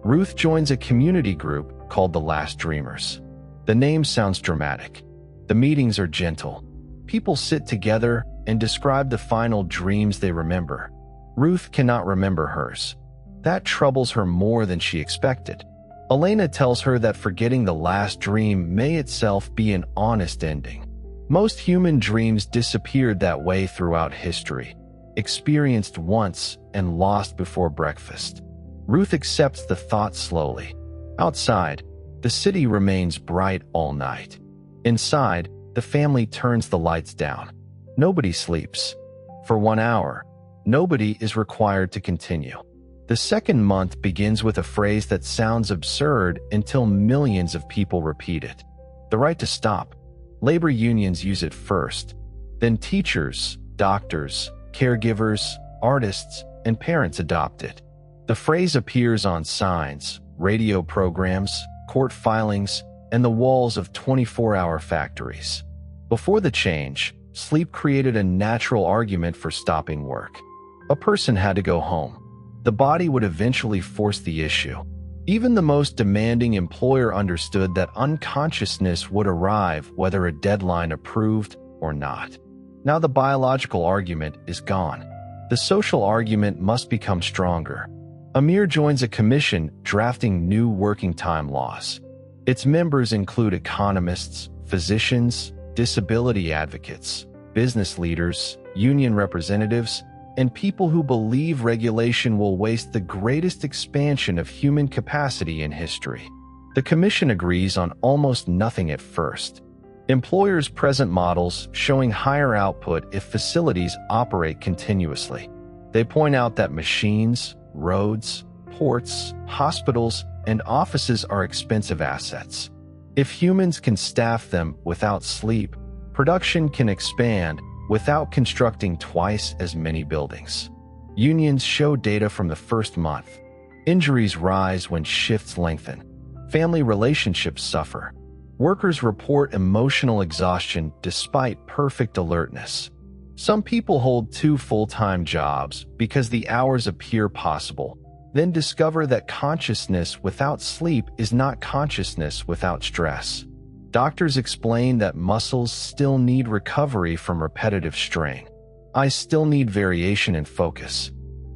Ruth joins a community group called the Last Dreamers. The name sounds dramatic. The meetings are gentle. People sit together and describe the final dreams they remember. Ruth cannot remember hers. That troubles her more than she expected. Elena tells her that forgetting the last dream may itself be an honest ending. Most human dreams disappeared that way throughout history, experienced once and lost before breakfast. Ruth accepts the thought slowly. Outside, the city remains bright all night. Inside, the family turns the lights down. Nobody sleeps. For 1 hour, Nobody is required to continue. The second month begins with a phrase that sounds absurd until millions of people repeat it. The right to stop. Labor unions use it first. Then teachers, doctors, caregivers, artists, and parents adopt it. The phrase appears on signs, radio programs, court filings, and the walls of 24-hour factories. Before the change, sleep created a natural argument for stopping work. A person had to go home. The body would eventually force the issue. Even the most demanding employer understood that unconsciousness would arrive whether a deadline approved or not. Now the biological argument is gone. The social argument must become stronger. Amir joins a commission drafting new working time laws. Its members include economists, physicians, disability advocates, business leaders, union representatives, and people who believe regulation will waste the greatest expansion of human capacity in history. The commission agrees on almost nothing at first. Employers present models showing higher output if facilities operate continuously. They point out that machines, roads, ports, hospitals, and offices are expensive assets. If humans can staff them without sleep, production can expand without constructing twice as many buildings. Unions show data from the first month. Injuries rise when shifts lengthen. Family relationships suffer. Workers report emotional exhaustion despite perfect alertness. Some people hold 2 full-time jobs because the hours appear possible, then discover that consciousness without sleep is not consciousness without stress. Doctors explain that muscles still need recovery from repetitive strain. Eyes still need variation and focus.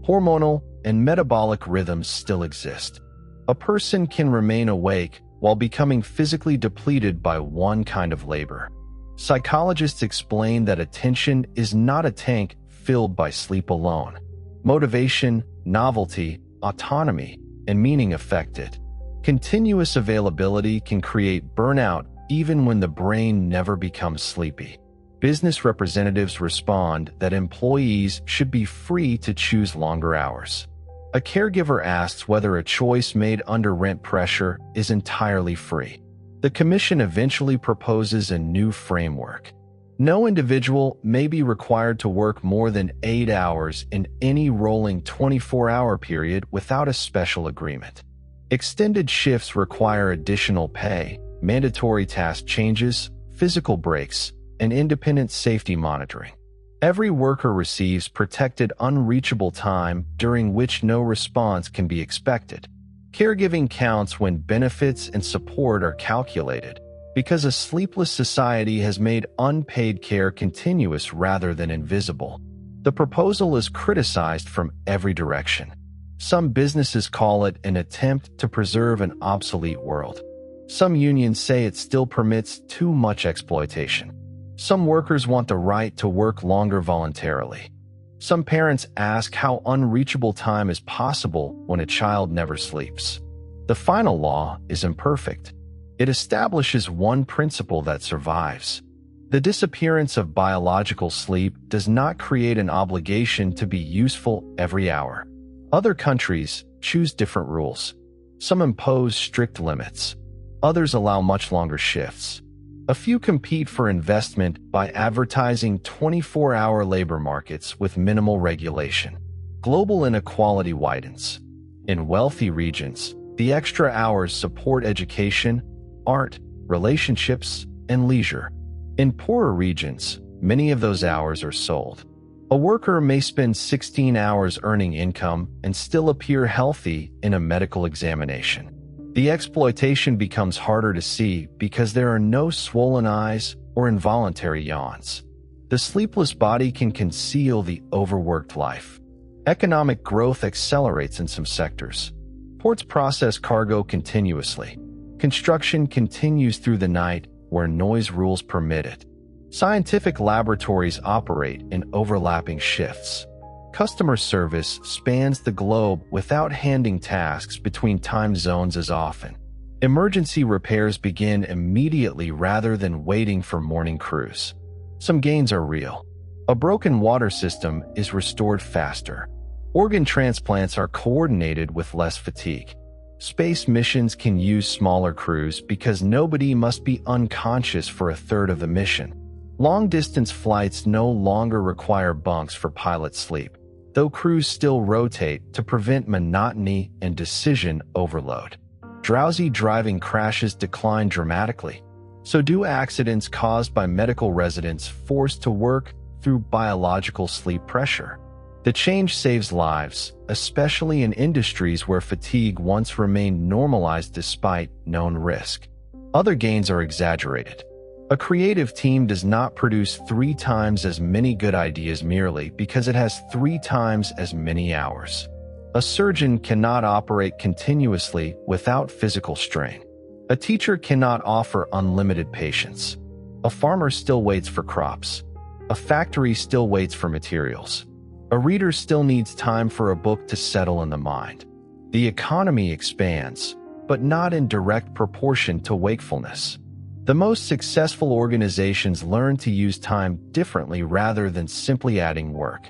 Hormonal and metabolic rhythms still exist. A person can remain awake while becoming physically depleted by one kind of labor. Psychologists explain that attention is not a tank filled by sleep alone. Motivation, novelty, autonomy, and meaning affect it. Continuous availability can create burnout even when the brain never becomes sleepy. Business representatives respond that employees should be free to choose longer hours. A caregiver asks whether a choice made under rent pressure is entirely free. The commission eventually proposes a new framework. No individual may be required to work more than 8 hours in any rolling 24-hour period without a special agreement. Extended shifts require additional pay, mandatory task changes, physical breaks, and independent safety monitoring. Every worker receives protected unreachable time during which no response can be expected. Caregiving counts when benefits and support are calculated, because a sleepless society has made unpaid care continuous rather than invisible. The proposal is criticized from every direction. Some businesses call it an attempt to preserve an obsolete world. Some unions say it still permits too much exploitation. Some workers want the right to work longer voluntarily. Some parents ask how unreachable time is possible when a child never sleeps. The final law is imperfect. It establishes one principle that survives. The disappearance of biological sleep does not create an obligation to be useful every hour. Other countries choose different rules. Some impose strict limits. Others allow much longer shifts. A few compete for investment by advertising 24-hour labor markets with minimal regulation. Global inequality widens. In wealthy regions, the extra hours support education, art, relationships, and leisure. In poorer regions, many of those hours are sold. A worker may spend 16 hours earning income and still appear healthy in a medical examination. The exploitation becomes harder to see because there are no swollen eyes or involuntary yawns. The sleepless body can conceal the overworked life. Economic growth accelerates in some sectors. Ports process cargo continuously. Construction continues through the night where noise rules permit it. Scientific laboratories operate in overlapping shifts. Customer service spans the globe without handing tasks between time zones as often. Emergency repairs begin immediately rather than waiting for morning crews. Some gains are real. A broken water system is restored faster. Organ transplants are coordinated with less fatigue. Space missions can use smaller crews because nobody must be unconscious for a third of the mission. Long-distance flights no longer require bunks for pilot sleep, though crews still rotate to prevent monotony and decision overload. Drowsy driving crashes decline dramatically. So do accidents caused by medical residents forced to work through biological sleep pressure. The change saves lives, especially in industries where fatigue once remained normalized despite known risk. Other gains are exaggerated. A creative team does not produce 3 times as many good ideas merely because it has 3 times as many hours. A surgeon cannot operate continuously without physical strain. A teacher cannot offer unlimited patience. A farmer still waits for crops. A factory still waits for materials. A reader still needs time for a book to settle in the mind. The economy expands, but not in direct proportion to wakefulness. The most successful organizations learn to use time differently rather than simply adding work.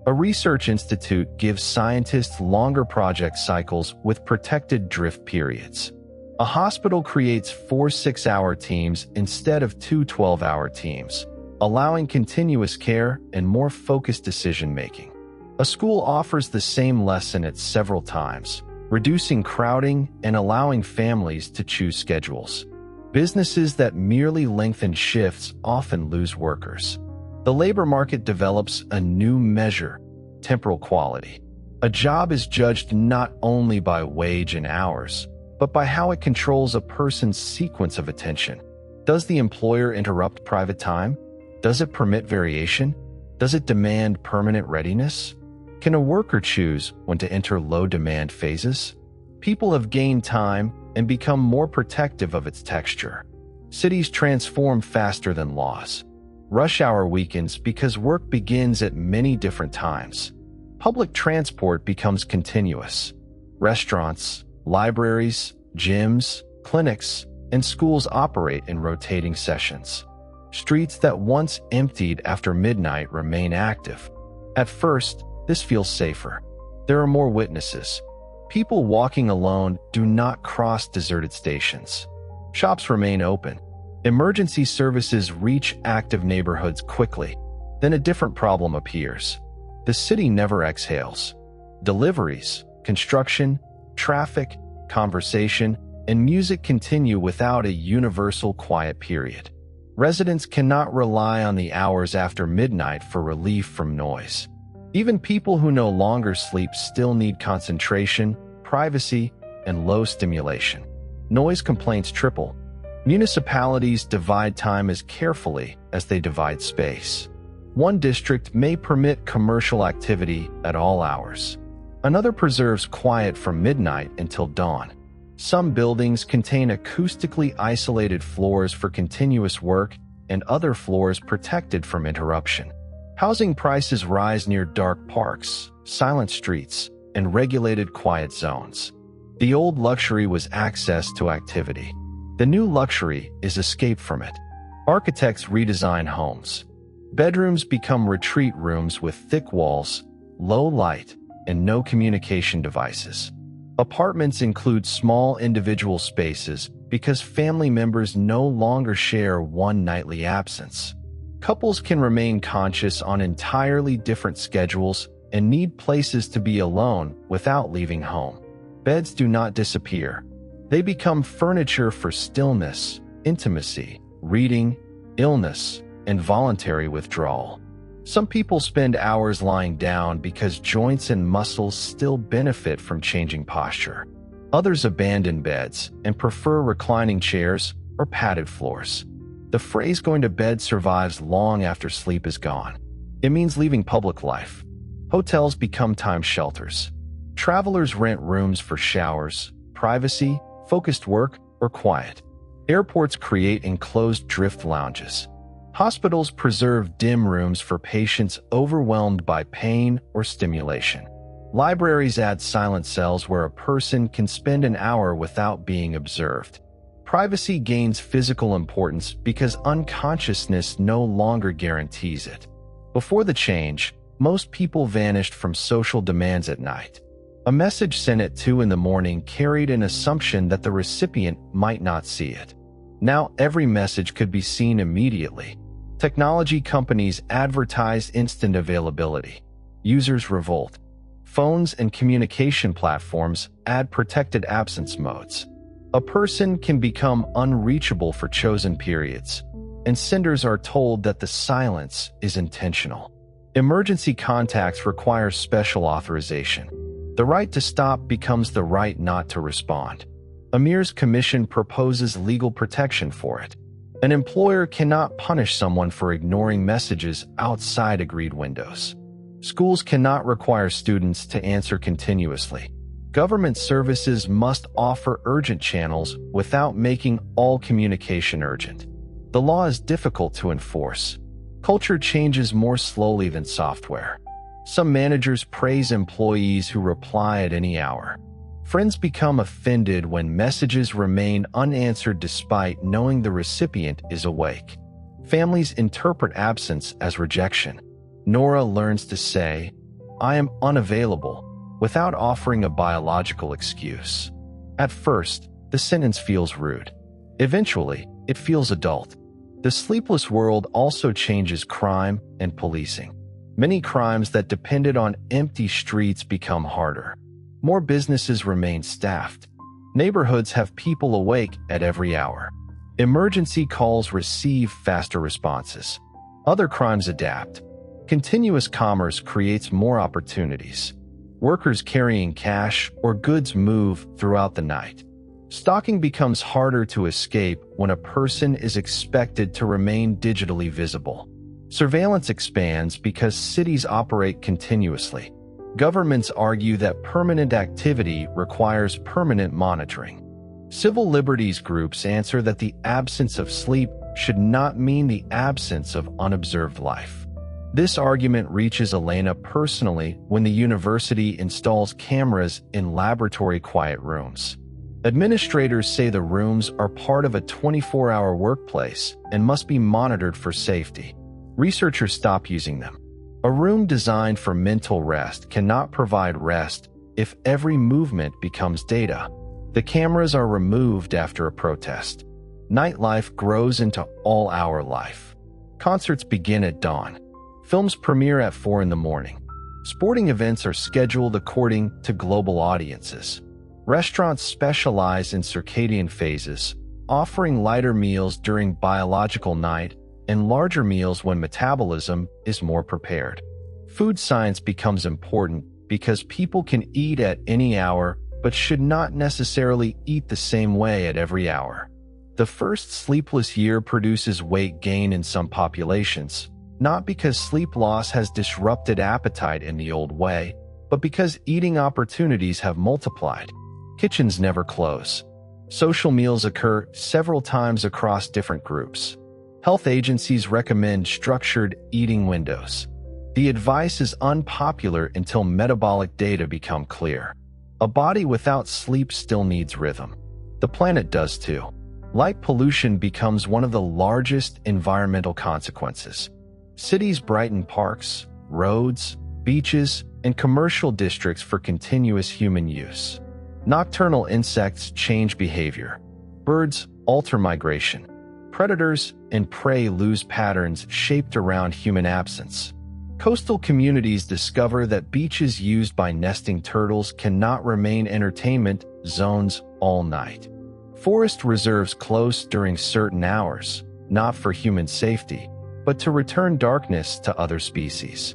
A research institute gives scientists longer project cycles with protected drift periods. A hospital creates 4 6-hour teams instead of 2 12-hour teams, allowing continuous care and more focused decision-making. A school offers the same lesson at several times, reducing crowding and allowing families to choose schedules. Businesses that merely lengthen shifts often lose workers. The labor market develops a new measure, temporal quality. A job is judged not only by wage and hours, but by how it controls a person's sequence of attention. Does the employer interrupt private time? Does it permit variation? Does it demand permanent readiness? Can a worker choose when to enter low-demand phases? People have gained time and become more protective of its texture. Cities transform faster than laws. Rush hour weakens because work begins at many different times. Public transport becomes continuous. Restaurants, libraries, gyms, clinics, and schools operate in rotating sessions. Streets that once emptied after midnight remain active. At first, this feels safer. There are more witnesses. People walking alone do not cross deserted stations. Shops remain open. Emergency services reach active neighborhoods quickly. Then a different problem appears. The city never exhales. Deliveries, construction, traffic, conversation, and music continue without a universal quiet period. Residents cannot rely on the hours after midnight for relief from noise. Even people who no longer sleep still need concentration, privacy, and low stimulation. Noise complaints triple. Municipalities divide time as carefully as they divide space. One district may permit commercial activity at all hours. Another preserves quiet from midnight until dawn. Some buildings contain acoustically isolated floors for continuous work and other floors protected from interruption. Housing prices rise near dark parks, silent streets, and regulated quiet zones. The old luxury was access to activity. The new luxury is escape from it. Architects redesign homes. Bedrooms become retreat rooms with thick walls, low light, and no communication devices. Apartments include small individual spaces because family members no longer share one nightly absence. Couples can remain conscious on entirely different schedules and need places to be alone without leaving home. Beds do not disappear. They become furniture for stillness, intimacy, reading, illness, and voluntary withdrawal. Some people spend hours lying down because joints and muscles still benefit from changing posture. Others abandon beds and prefer reclining chairs or padded floors. The phrase "going to bed" survives long after sleep is gone. It means leaving public life. Hotels become time shelters. Travelers rent rooms for showers, privacy, focused work, or quiet. Airports create enclosed drift lounges. Hospitals preserve dim rooms for patients overwhelmed by pain or stimulation. Libraries add silent cells where a person can spend an hour without being observed. Privacy gains physical importance because unconsciousness no longer guarantees it. Before the change, most people vanished from social demands at night. A message sent at 2 in the morning carried an assumption that the recipient might not see it. Now every message could be seen immediately. Technology companies advertise instant availability. Users revolt. Phones and communication platforms add protected absence modes. A person can become unreachable for chosen periods, and senders are told that the silence is intentional. Emergency contacts require special authorization. The right to stop becomes the right not to respond. Amir's commission proposes legal protection for it. An employer cannot punish someone for ignoring messages outside agreed windows. Schools cannot require students to answer continuously. Government services must offer urgent channels without making all communication urgent. The law is difficult to enforce. Culture changes more slowly than software. Some managers praise employees who reply at any hour. Friends become offended when messages remain unanswered despite knowing the recipient is awake. Families interpret absence as rejection. Nora learns to say, "I am unavailable," without offering a biological excuse. At first, the sentence feels rude. Eventually, it feels adult. The sleepless world also changes crime and policing. Many crimes that depended on empty streets become harder. More businesses remain staffed. Neighborhoods have people awake at every hour. Emergency calls receive faster responses. Other crimes adapt. Continuous commerce creates more opportunities. Workers carrying cash or goods move throughout the night. Stalking becomes harder to escape when a person is expected to remain digitally visible. Surveillance expands because cities operate continuously. Governments argue that permanent activity requires permanent monitoring. Civil liberties groups answer that the absence of sleep should not mean the absence of unobserved life. This argument reaches Elena personally when the university installs cameras in laboratory quiet rooms. Administrators say the rooms are part of a 24-hour workplace and must be monitored for safety. Researchers stop using them. A room designed for mental rest cannot provide rest if every movement becomes data. The cameras are removed after a protest. Nightlife grows into all-hour life. Concerts begin at dawn. Films premiere at 4 in the morning. Sporting events are scheduled according to global audiences. Restaurants specialize in circadian phases, offering lighter meals during biological night and larger meals when metabolism is more prepared. Food science becomes important because people can eat at any hour but should not necessarily eat the same way at every hour. The first sleepless year produces weight gain in some populations, not because sleep loss has disrupted appetite in the old way, but because eating opportunities have multiplied. Kitchens never close. Social meals occur several times across different groups. Health agencies recommend structured eating windows. The advice is unpopular until metabolic data become clear. A body without sleep still needs rhythm. The planet does too. Light pollution becomes one of the largest environmental consequences. Cities brighten parks, roads, beaches, and commercial districts for continuous human use. Nocturnal insects change behavior. Birds alter migration. Predators and prey lose patterns shaped around human absence. Coastal communities discover that beaches used by nesting turtles cannot remain entertainment zones all night. Forest reserves close during certain hours, not for human safety, but to return darkness to other species.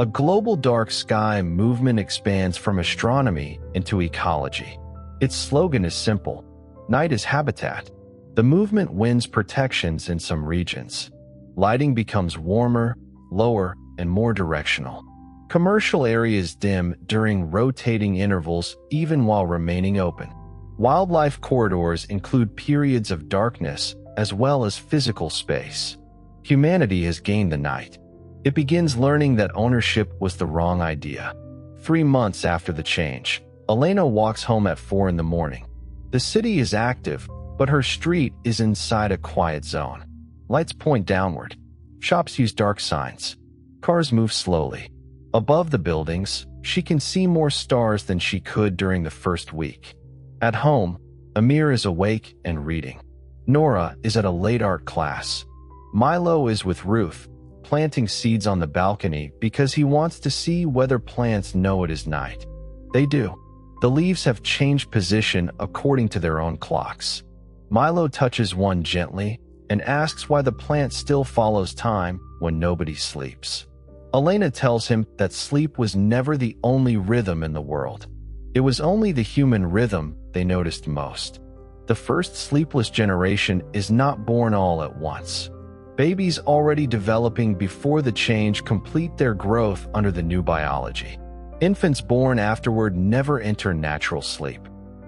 A global dark sky movement expands from astronomy into ecology. Its slogan is simple: night is habitat. The movement wins protections in some regions. Lighting becomes warmer, lower, and more directional. Commercial areas dim during rotating intervals even while remaining open. Wildlife corridors include periods of darkness as well as physical space. Humanity has gained the night. It begins learning that ownership was the wrong idea. 3 months after the change, Elena walks home at 4 in the morning. The city is active, but her street is inside a quiet zone. Lights point downward. Shops use dark signs. Cars move slowly. Above the buildings, she can see more stars than she could during the first week. At home, Amir is awake and reading. Nora is at a late art class. Milo is with Ruth, planting seeds on the balcony because he wants to see whether plants know it is night. They do. The leaves have changed position according to their own clocks. Milo touches one gently and asks why the plant still follows time when nobody sleeps. Elena tells him that sleep was never the only rhythm in the world. It was only the human rhythm they noticed most. The first sleepless generation is not born all at once. Babies already developing before the change complete their growth under the new biology. Infants born afterward never enter natural sleep.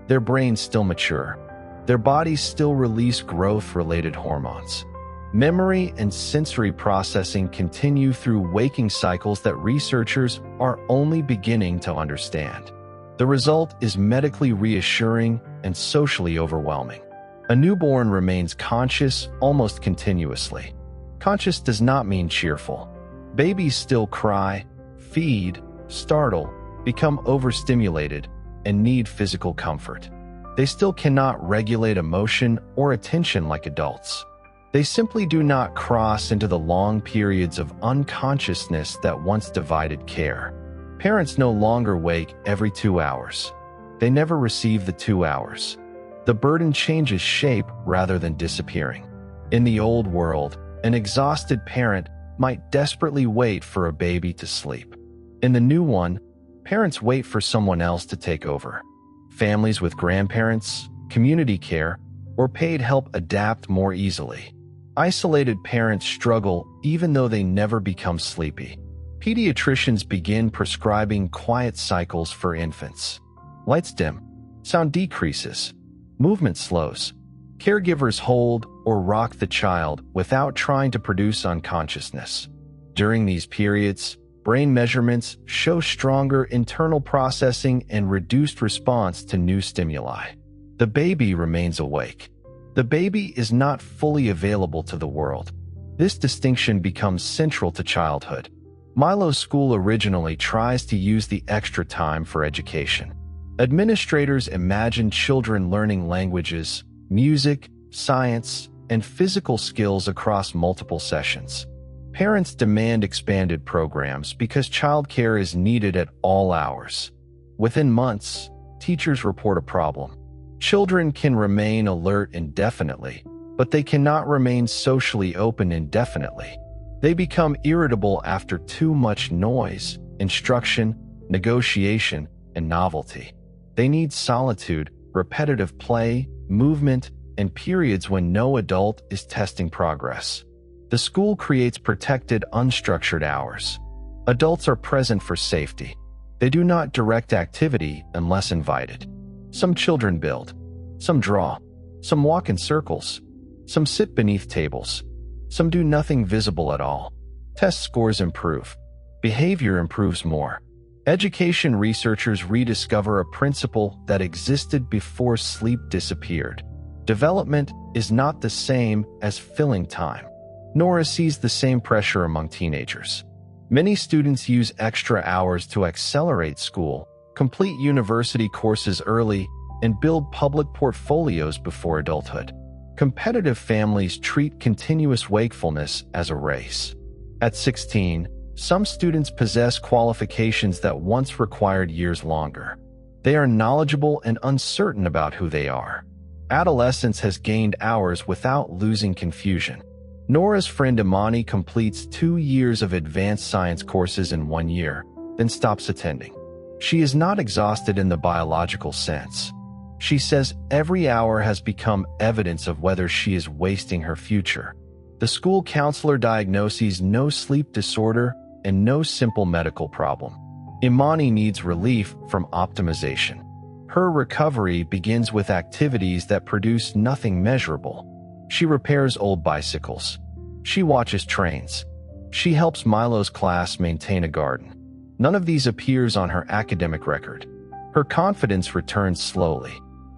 Their brains still mature. Their bodies still release growth-related hormones. Memory and sensory processing continue through waking cycles that researchers are only beginning to understand. The result is medically reassuring and socially overwhelming. A newborn remains conscious almost continuously. Conscious does not mean cheerful. Babies still cry, feed, startle, become overstimulated, and need physical comfort. They still cannot regulate emotion or attention like adults. They simply do not cross into the long periods of unconsciousness that once divided care. Parents no longer wake every 2 hours. They never receive the 2 hours. The burden changes shape rather than disappearing. In the old world, an exhausted parent might desperately wait for a baby to sleep. In the new one, parents wait for someone else to take over. Families with grandparents, community care, or paid help adapt more easily. Isolated parents struggle even though they never become sleepy. Pediatricians begin prescribing quiet cycles for infants. Lights dim, sound decreases, movement slows. Caregivers hold or rock the child without trying to produce unconsciousness. During these periods, brain measurements show stronger internal processing and reduced response to new stimuli. The baby remains awake. The baby is not fully available to the world. This distinction becomes central to childhood. Milo's school originally tries to use the extra time for education. Administrators imagine children learning languages, music, science, and physical skills across multiple sessions. Parents demand expanded programs because childcare is needed at all hours. Within months, teachers report a problem. Children can remain alert indefinitely, but they cannot remain socially open indefinitely. They become irritable after too much noise, instruction, negotiation, and novelty. They need solitude, repetitive play, movement, and periods when no adult is testing progress. The school creates protected, unstructured hours. Adults are present for safety. They do not direct activity unless invited. Some children build. Some draw. Some walk in circles. Some sit beneath tables. Some do nothing visible at all. Test scores improve. Behavior improves more. Education researchers rediscover a principle that existed before sleep disappeared. Development is not the same as filling time. Nora sees the same pressure among teenagers. Many students use extra hours to accelerate school, complete university courses early, and build public portfolios before adulthood. Competitive families treat continuous wakefulness as a race. At 16, some students possess qualifications that once required years longer. They are knowledgeable and uncertain about who they are. Adolescence has gained hours without losing confusion. Nora's friend Imani completes 2 years of advanced science courses in 1 year, then stops attending. She is not exhausted in the biological sense. She says every hour has become evidence of whether she is wasting her future. The school counselor diagnoses no sleep disorder and no simple medical problem. Imani needs relief from optimization. Her recovery begins with activities that produce nothing measurable. She repairs old bicycles. She watches trains. She helps Milo's class maintain a garden. None of these appears on her academic record. Her confidence returns slowly.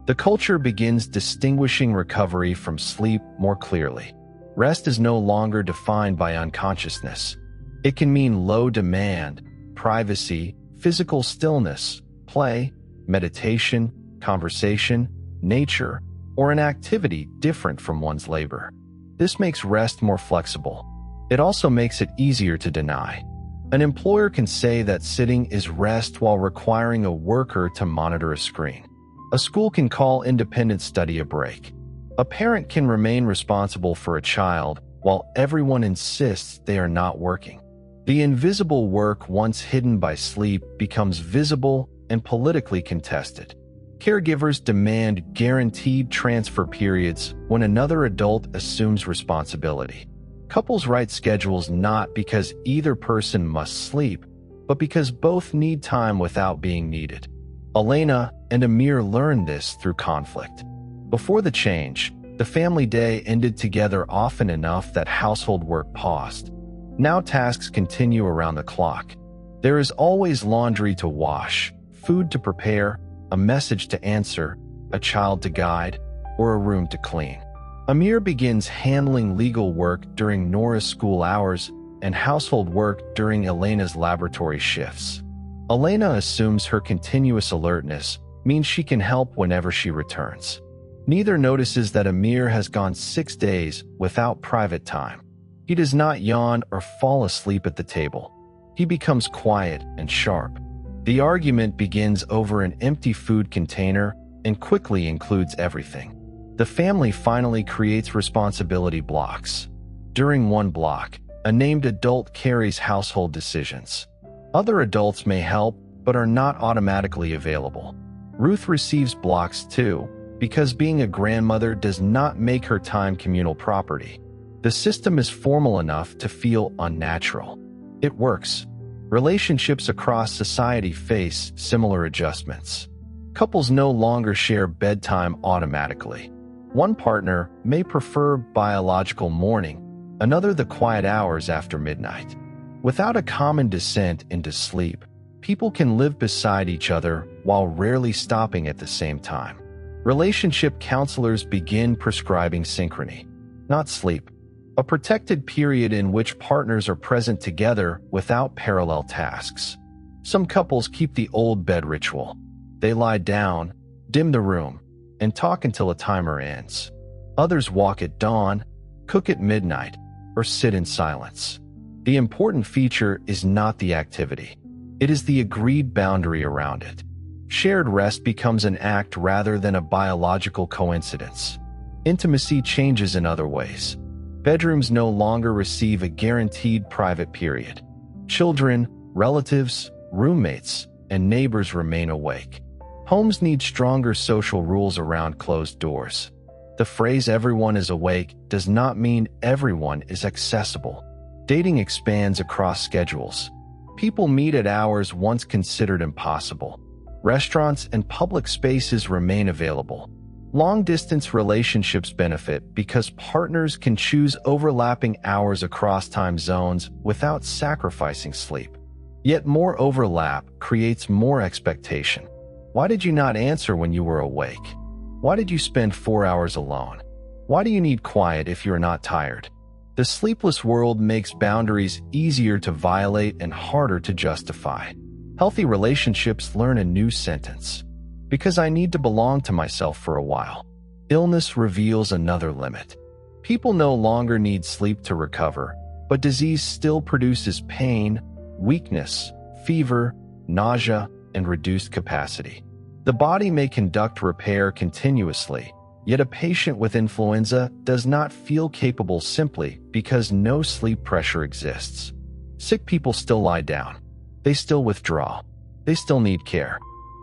The culture begins distinguishing recovery from sleep more clearly. Rest is no longer defined by unconsciousness. It can mean low demand, privacy, physical stillness, play, meditation, conversation, nature, or an activity different from one's labor. This makes rest more flexible. It also makes it easier to deny. An employer can say that sitting is rest while requiring a worker to monitor a screen. A school can call independent study a break. A parent can remain responsible for a child while everyone insists they are not working. The invisible work once hidden by sleep becomes visible and politically contested. Caregivers demand guaranteed transfer periods when another adult assumes responsibility. Couples write schedules not because either person must sleep, but because both need time without being needed. Elena and Amir learned this through conflict. Before the change, the family day ended together often enough that household work paused. Now tasks continue around the clock. There is always laundry to wash, food to prepare, a message to answer, a child to guide, or a room to clean. Amir begins handling legal work during Nora's school hours and household work during Elena's laboratory shifts. Elena assumes her continuous alertness means she can help whenever she returns. Neither notices that Amir has gone 6 days without private time. He does not yawn or fall asleep at the table. He becomes quiet and sharp. The argument begins over an empty food container and quickly includes everything. The family finally creates responsibility blocks. During one block, a named adult carries household decisions. Other adults may help, but are not automatically available. Ruth receives blocks too, because being a grandmother does not make her time communal property. The system is formal enough to feel unnatural. It works. Relationships across society face similar adjustments. Couples no longer share bedtime automatically. One partner may prefer biological morning, another the quiet hours after midnight. Without a common descent into sleep, people can live beside each other while rarely stopping at the same time. Relationship counselors begin prescribing synchrony, not sleep, a protected period in which partners are present together without parallel tasks. Some couples keep the old bed ritual. They lie down, dim the room, and talk until a timer ends. Others walk at dawn, cook at midnight, or sit in silence. The important feature is not the activity. It is the agreed boundary around it. Shared rest becomes an act rather than a biological coincidence. Intimacy changes in other ways. Bedrooms no longer receive a guaranteed private period. Children, relatives, roommates, and neighbors remain awake. Homes need stronger social rules around closed doors. The phrase "everyone is awake" does not mean everyone is accessible. Dating expands across schedules. People meet at hours once considered impossible. Restaurants and public spaces remain available. Long-distance relationships benefit because partners can choose overlapping hours across time zones without sacrificing sleep. Yet more overlap creates more expectation. Why did you not answer when you were awake? Why did you spend 4 hours alone? Why do you need quiet if you're not tired? The sleepless world makes boundaries easier to violate and harder to justify. Healthy relationships learn a new sentence. Because I need to belong to myself for a while. Illness reveals another limit. People no longer need sleep to recover, but disease still produces pain, weakness, fever, nausea, and reduced capacity. The body may conduct repair continuously, yet a patient with influenza does not feel capable simply because no sleep pressure exists. Sick people still lie down. They still withdraw. They still need care.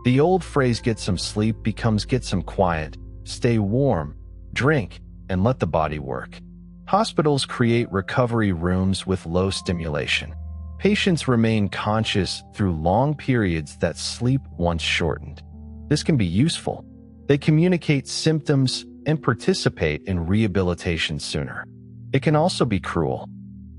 The old phrase "get some sleep" becomes "get some quiet, stay warm, drink, and let the body work." Hospitals create recovery rooms with low stimulation. Patients remain conscious through long periods that sleep once shortened. This can be useful. They communicate symptoms and participate in rehabilitation sooner. It can also be cruel.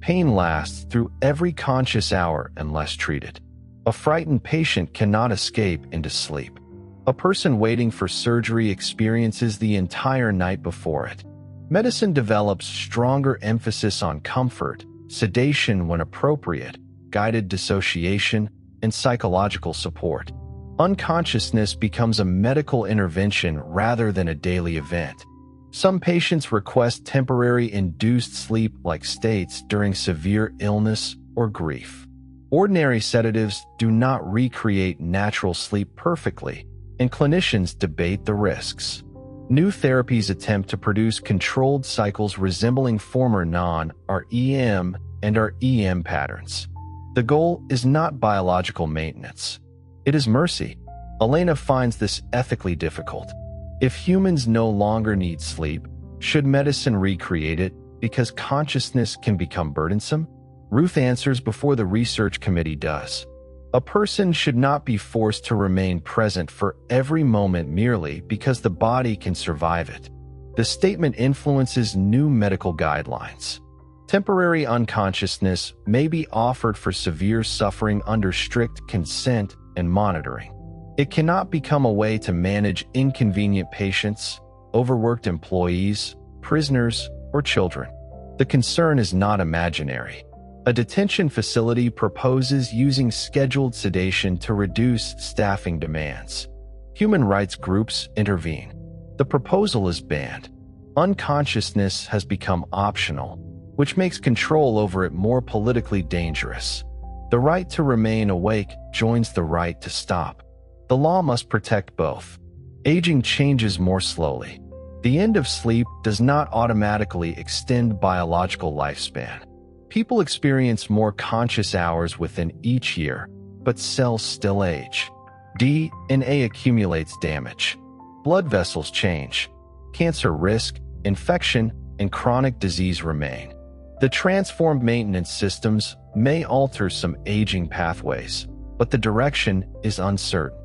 Pain lasts through every conscious hour unless treated. A frightened patient cannot escape into sleep. A person waiting for surgery experiences the entire night before it. Medicine develops stronger emphasis on comfort, sedation when appropriate, guided dissociation, and psychological support. Unconsciousness becomes a medical intervention rather than a daily event. Some patients request temporary induced sleep-like states during severe illness or grief. Ordinary sedatives do not recreate natural sleep perfectly, and clinicians debate the risks. New therapies attempt to produce controlled cycles resembling former non-REM and REM patterns. The goal is not biological maintenance. It is mercy. Elena finds this ethically difficult. If humans no longer need sleep, should medicine recreate it because consciousness can become burdensome? Ruth answers before the research committee does. A person should not be forced to remain present for every moment merely because the body can survive it. The statement influences new medical guidelines. Temporary unconsciousness may be offered for severe suffering under strict consent and monitoring. It cannot become a way to manage inconvenient patients, overworked employees, prisoners, or children. The concern is not imaginary. A detention facility proposes using scheduled sedation to reduce staffing demands. Human rights groups intervene. The proposal is banned. Unconsciousness has become optional, which makes control over it more politically dangerous. The right to remain awake joins the right to stop. The law must protect both. Aging changes more slowly. The end of sleep does not automatically extend biological lifespan. People experience more conscious hours within each year, but cells still age. DNA accumulates damage. Blood vessels change. Cancer risk, infection, and chronic disease remain. The transformed maintenance systems may alter some aging pathways, but the direction is uncertain.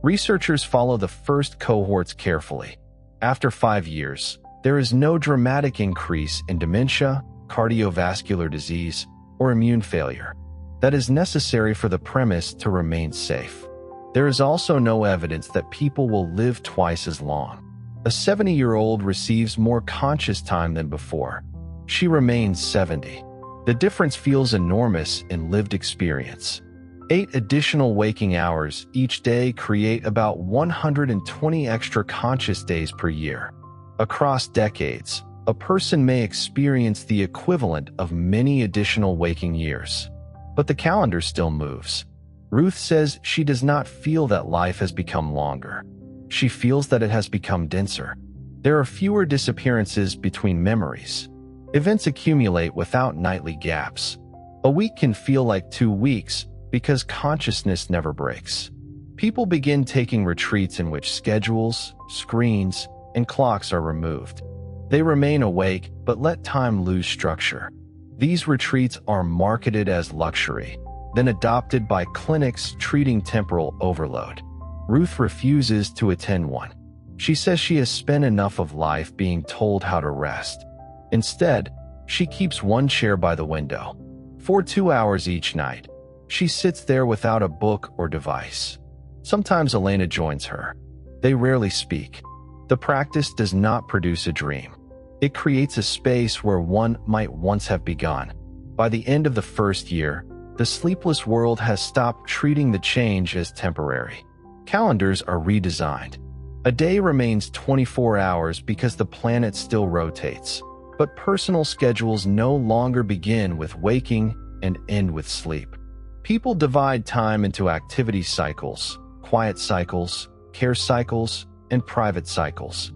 Researchers follow the first cohorts carefully. After 5 years, there is no dramatic increase in dementia, cardiovascular disease, or immune failure. That is necessary for the premise to remain safe. There is also no evidence that people will live twice as long. A 70-year-old receives more conscious time than before. She remains 70. The difference feels enormous in lived experience. 8 additional waking hours each day create about 120 extra conscious days per year. Across decades, a person may experience the equivalent of many additional waking years. But the calendar still moves. Ruth says she does not feel that life has become longer. She feels that it has become denser. There are fewer disappearances between memories. Events accumulate without nightly gaps. A week can feel like 2 weeks because consciousness never breaks. People begin taking retreats in which schedules, screens, and clocks are removed. They remain awake but let time lose structure. These retreats are marketed as luxury, then adopted by clinics treating temporal overload. Ruth refuses to attend one. She says she has spent enough of life being told how to rest. Instead, she keeps one chair by the window. For 2 hours each night, she sits there without a book or device. Sometimes Elena joins her. They rarely speak. The practice does not produce a dream. It creates a space where one might once have begun. By the end of the first year, the sleepless world has stopped treating the change as temporary. Calendars are redesigned. A day remains 24 hours because the planet still rotates, but personal schedules no longer begin with waking and end with sleep. People divide time into activity cycles, quiet cycles, care cycles, and private cycles.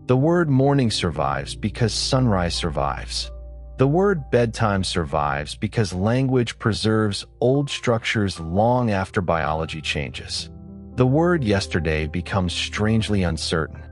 The word morning survives because sunrise survives. The word bedtime survives because language preserves old structures long after biology changes. The word yesterday becomes strangely uncertain.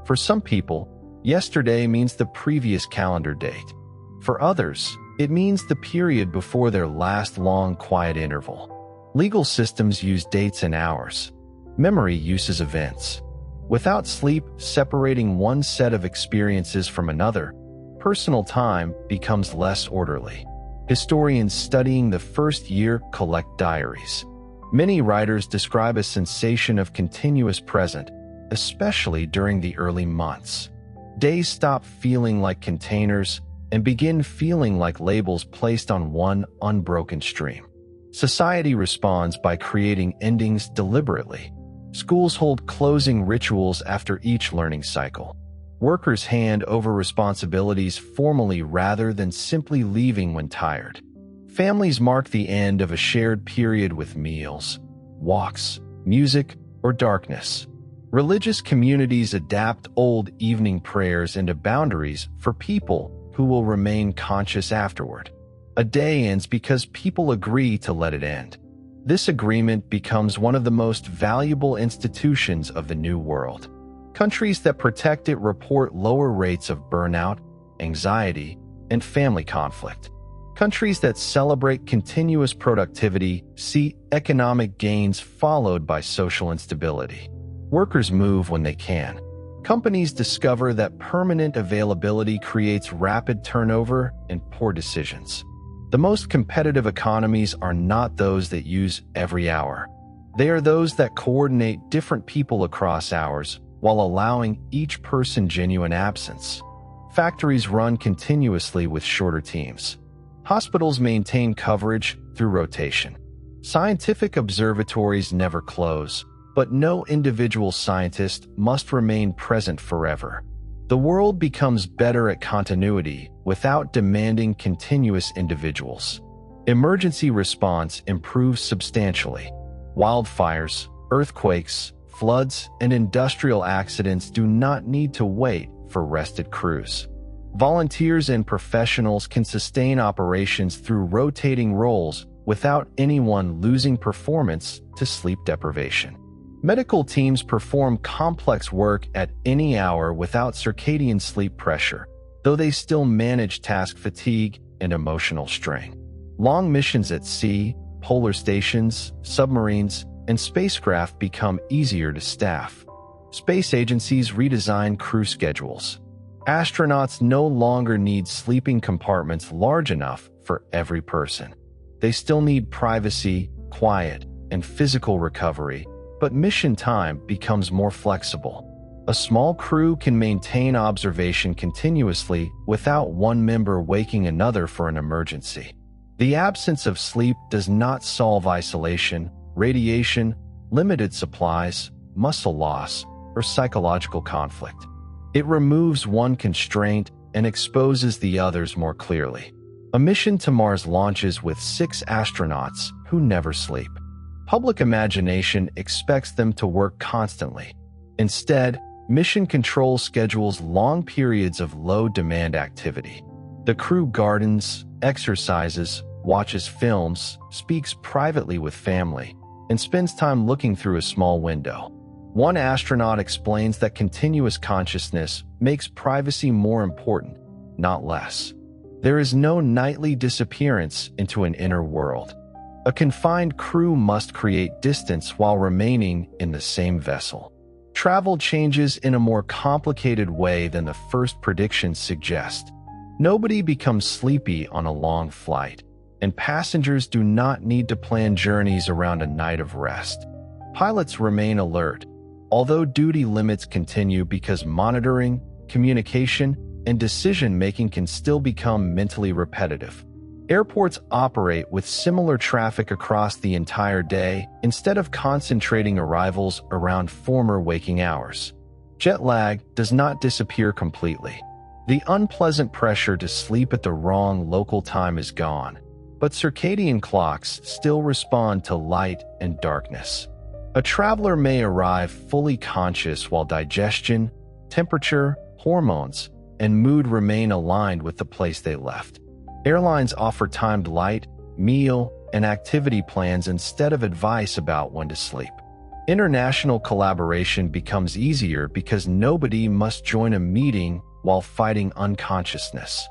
For some people, yesterday means the previous calendar date. For others, it means the period before their last long quiet interval. Legal systems use dates and hours. Memory uses events. Without sleep separating one set of experiences from another, personal time becomes less orderly. Historians studying the first year collect diaries. Many writers describe a sensation of continuous present, especially during the early months. Days stop feeling like containers and begin feeling like labels placed on one unbroken stream. Society responds by creating endings deliberately. Schools hold closing rituals after each learning cycle. Workers hand over responsibilities formally rather than simply leaving when tired. Families mark the end of a shared period with meals, walks, music, or darkness. Religious communities adapt old evening prayers into boundaries for people who will remain conscious afterward. A day ends because people agree to let it end. This agreement becomes one of the most valuable institutions of the New World. Countries that protect it report lower rates of burnout, anxiety, and family conflict. Countries that celebrate continuous productivity see economic gains followed by social instability. Workers move when they can. Companies discover that permanent availability creates rapid turnover and poor decisions. The most competitive economies are not those that use every hour. They are those that coordinate different people across hours while allowing each person genuine absence. Factories run continuously with shorter teams. Hospitals maintain coverage through rotation. Scientific observatories never close, but no individual scientist must remain present forever. The world becomes better at continuity without demanding continuous individuals. Emergency response improves substantially. Wildfires, earthquakes, floods, and industrial accidents do not need to wait for rested crews. Volunteers and professionals can sustain operations through rotating roles without anyone losing performance to sleep deprivation. Medical teams perform complex work at any hour without circadian sleep pressure, though they still manage task fatigue and emotional strain. Long missions at sea, polar stations, submarines, and spacecraft become easier to staff. Space agencies redesign crew schedules. Astronauts no longer need sleeping compartments large enough for every person. They still need privacy, quiet, and physical recovery, but mission time becomes more flexible. A small crew can maintain observation continuously without one member waking another for an emergency. The absence of sleep does not solve isolation, radiation, limited supplies, muscle loss, or psychological conflict. It removes one constraint and exposes the others more clearly. A mission to Mars launches with 6 astronauts who never sleep. Public imagination expects them to work constantly. Instead, mission control schedules long periods of low-demand activity. The crew gardens, exercises, watches films, speaks privately with family, and spends time looking through a small window. One astronaut explains that continuous consciousness makes privacy more important, not less. There is no nightly disappearance into an inner world. A confined crew must create distance while remaining in the same vessel. Travel changes in a more complicated way than the first predictions suggest. Nobody becomes sleepy on a long flight, and passengers do not need to plan journeys around a night of rest. Pilots remain alert, although duty limits continue because monitoring, communication, and decision-making can still become mentally repetitive. Airports operate with similar traffic across the entire day instead of concentrating arrivals around former waking hours. Jet lag does not disappear completely. The unpleasant pressure to sleep at the wrong local time is gone, but circadian clocks still respond to light and darkness. A traveler may arrive fully conscious while digestion, temperature, hormones, and mood remain aligned with the place they left. Airlines offer timed light, meal, and activity plans instead of advice about when to sleep. International collaboration becomes easier because nobody must join a meeting while fighting unconsciousness.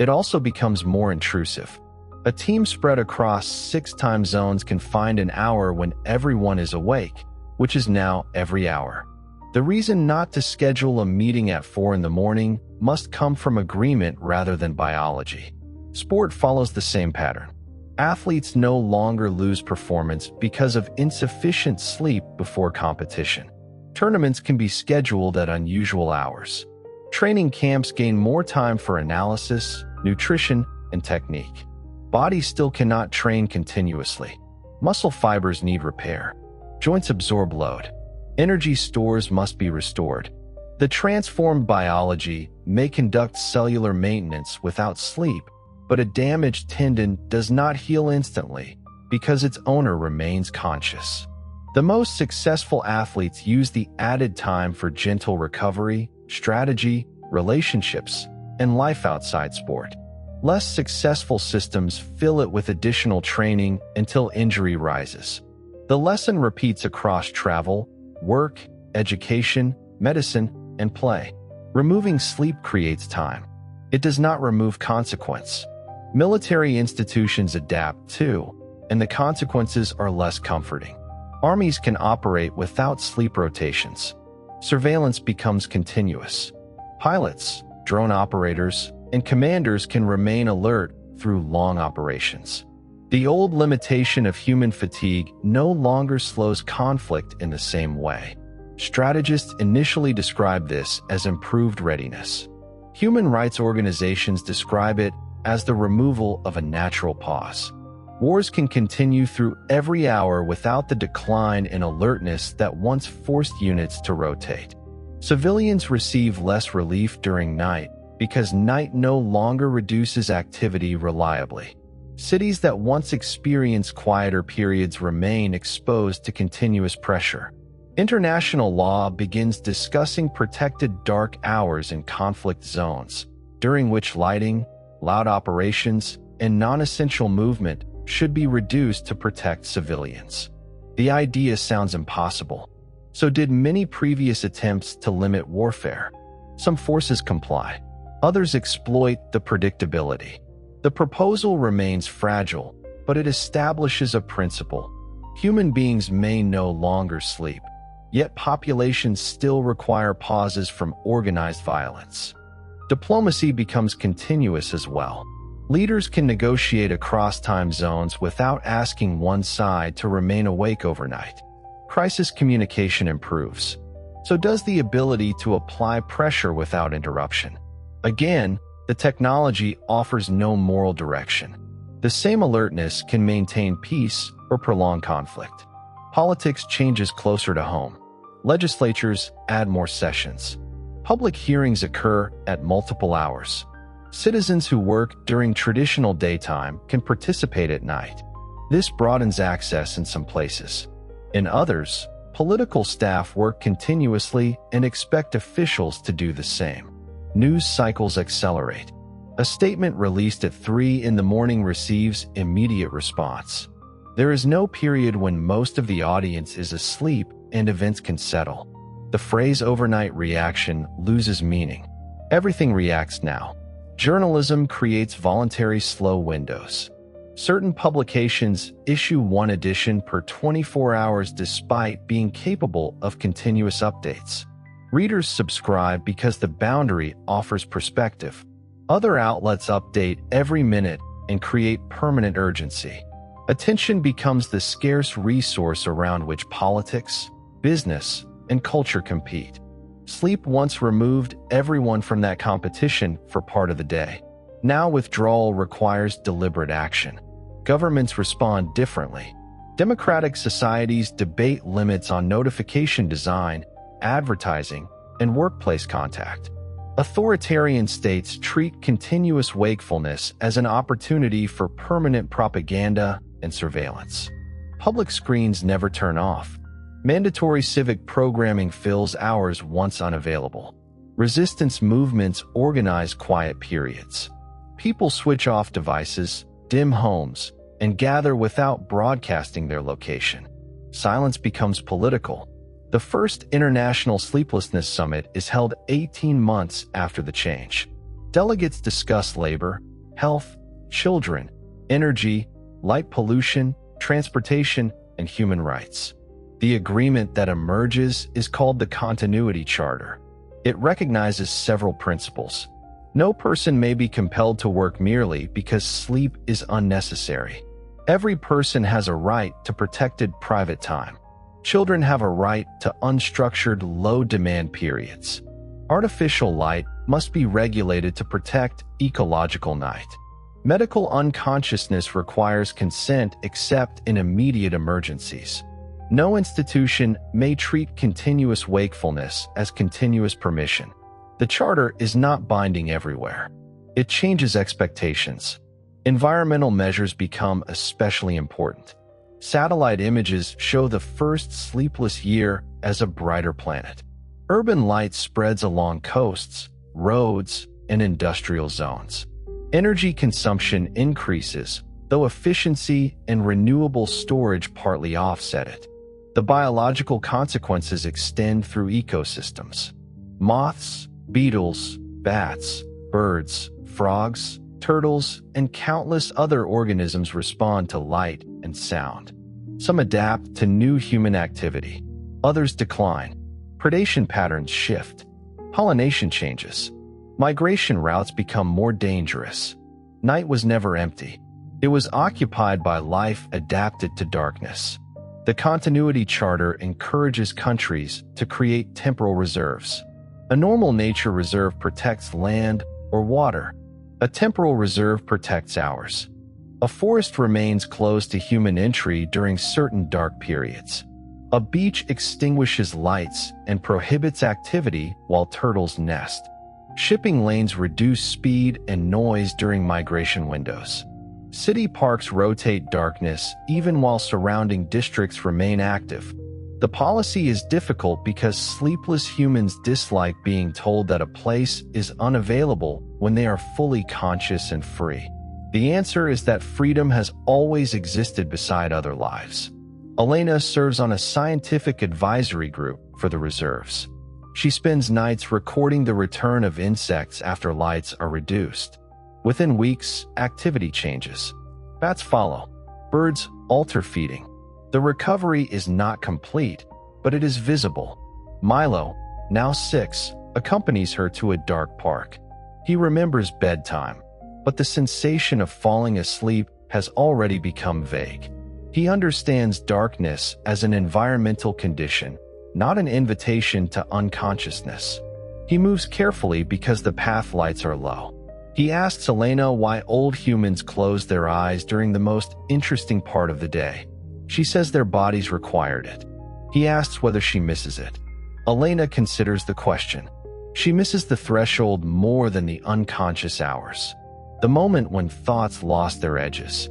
It also becomes more intrusive. A team spread across 6 time zones can find an hour when everyone is awake, which is now every hour. The reason not to schedule a meeting at 4 in the morning must come from agreement rather than biology. Sport follows the same pattern. Athletes no longer lose performance because of insufficient sleep before competition. Tournaments can be scheduled at unusual hours. Training camps gain more time for analysis, nutrition, and technique. Body still cannot train continuously. Muscle fibers need repair. Joints absorb load. Energy stores must be restored. The transformed biology may conduct cellular maintenance without sleep, but a damaged tendon does not heal instantly because its owner remains conscious. The most successful athletes use the added time for gentle recovery, strategy, relationships, and life outside sport. Less successful systems fill it with additional training until injury rises. The lesson repeats across travel, work, education, medicine, and play. Removing sleep creates time. It does not remove consequence. Military institutions adapt too, and the consequences are less comforting. Armies can operate without sleep rotations. Surveillance becomes continuous. Pilots, drone operators, and commanders can remain alert through long operations. The old limitation of human fatigue no longer slows conflict in the same way. Strategists initially describe this as improved readiness. Human rights organizations describe it as the removal of a natural pause. Wars can continue through every hour without the decline in alertness that once forced units to rotate. Civilians receive less relief during night because night no longer reduces activity reliably. Cities that once experienced quieter periods remain exposed to continuous pressure. International law begins discussing protected dark hours in conflict zones, during which lighting, loud operations, and non-essential movement should be reduced to protect civilians. The idea sounds impossible. So did many previous attempts to limit warfare. Some forces comply. Others exploit the predictability. The proposal remains fragile, but it establishes a principle. Human beings may no longer sleep, yet populations still require pauses from organized violence. Diplomacy becomes continuous as well. Leaders can negotiate across time zones without asking one side to remain awake overnight. Crisis communication improves. So does the ability to apply pressure without interruption. Again, the technology offers no moral direction. The same alertness can maintain peace or prolong conflict. Politics changes closer to home. Legislatures add more sessions. Public hearings occur at multiple hours. Citizens who work during traditional daytime can participate at night. This broadens access in some places. In others, political staff work continuously and expect officials to do the same. News cycles accelerate. A statement released at 3 in the morning receives immediate response. There is no period when most of the audience is asleep and events can settle. The phrase overnight reaction loses meaning. Everything reacts now. Journalism creates voluntary slow windows. Certain publications issue one edition per 24 hours despite being capable of continuous updates. Readers subscribe because the boundary offers perspective. Other outlets update every minute and create permanent urgency. Attention becomes the scarce resource around which politics, business, and culture compete. Sleep once removed everyone from that competition for part of the day. Now withdrawal requires deliberate action. Governments respond differently. Democratic societies debate limits on notification design, advertising, and workplace contact. Authoritarian states treat continuous wakefulness as an opportunity for permanent propaganda and surveillance. Public screens never turn off. Mandatory civic programming fills hours once unavailable. Resistance movements organize quiet periods. People switch off devices, dim homes, and gather without broadcasting their location. Silence becomes political. The first International Sleeplessness Summit is held 18 months after the change. Delegates discuss labor, health, children, energy, light pollution, transportation, and human rights. The agreement that emerges is called the Continuity Charter. It recognizes several principles. No person may be compelled to work merely because sleep is unnecessary. Every person has a right to protected private time. Children have a right to unstructured, low-demand periods. Artificial light must be regulated to protect ecological night. Medical unconsciousness requires consent except in immediate emergencies. No institution may treat continuous wakefulness as continuous permission. The charter is not binding everywhere. It changes expectations. Environmental measures become especially important. Satellite images show the first sleepless year as a brighter planet. Urban light spreads along coasts, roads, and industrial zones. Energy consumption increases, though efficiency and renewable storage partly offset it. The biological consequences extend through ecosystems. Moths, beetles, bats, birds, frogs, turtles, and countless other organisms respond to light and sound. Some adapt to new human activity. Others decline. Predation patterns shift. Pollination changes. Migration routes become more dangerous. Night was never empty. It was occupied by life adapted to darkness. The Continuity Charter encourages countries to create temporal reserves. A normal nature reserve protects land or water. A temporal reserve protects hours. A forest remains closed to human entry during certain dark periods. A beach extinguishes lights and prohibits activity while turtles nest. Shipping lanes reduce speed and noise during migration windows. City parks rotate darkness even while surrounding districts remain active. The policy is difficult because sleepless humans dislike being told that a place is unavailable when they are fully conscious and free. The answer is that freedom has always existed beside other lives. Elena serves on a scientific advisory group for the reserves. She spends nights recording the return of insects after lights are reduced. Within weeks, activity changes. Bats follow. Birds alter feeding. The recovery is not complete, but it is visible. Milo, now 6, accompanies her to a dark park. He remembers bedtime, but the sensation of falling asleep has already become vague. He understands darkness as an environmental condition, not an invitation to unconsciousness. He moves carefully because the path lights are low. He asks Elena why old humans close their eyes during the most interesting part of the day. She says their bodies required it. He asks whether she misses it. Elena considers the question. She misses the threshold more than the unconscious hours. The moment when thoughts lost their edges.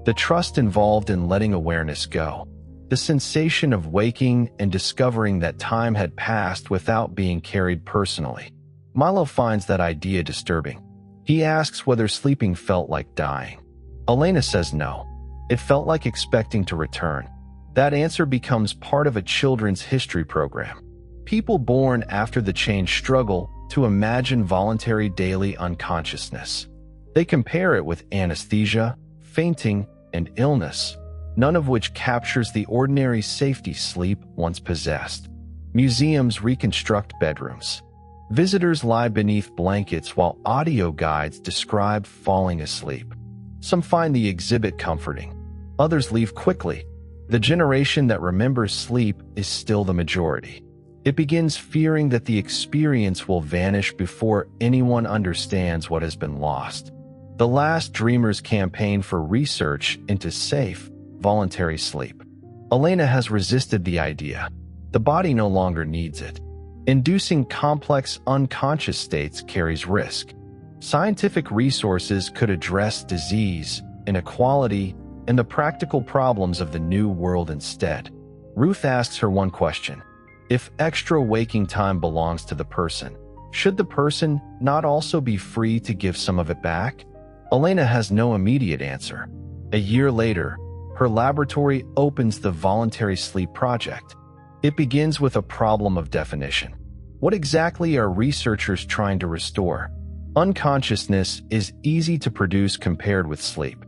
The trust involved in letting awareness go. The sensation of waking and discovering that time had passed without being carried personally. Milo finds that idea disturbing. He asks whether sleeping felt like dying. Elena says no. It felt like expecting to return. That answer becomes part of a children's history program. People born after the change struggle to imagine voluntary daily unconsciousness. They compare it with anesthesia, fainting, and illness, none of which captures the ordinary safety sleep once possessed. Museums reconstruct bedrooms. Visitors lie beneath blankets while audio guides describe falling asleep. Some find the exhibit comforting. Others leave quickly. The generation that remembers sleep is still the majority. It begins fearing that the experience will vanish before anyone understands what has been lost. The Last Dreamers campaign for research into safe, voluntary sleep. Elena has resisted the idea. The body no longer needs it. Inducing complex unconscious states carries risk. Scientific resources could address disease, inequality, and the practical problems of the new world instead. Ruth asks her one question. If extra waking time belongs to the person, should the person not also be free to give some of it back? Elena has no immediate answer. A year later, her laboratory opens the Voluntary Sleep Project. It begins with a problem of definition. What exactly are researchers trying to restore? Unconsciousness is easy to produce compared with sleep.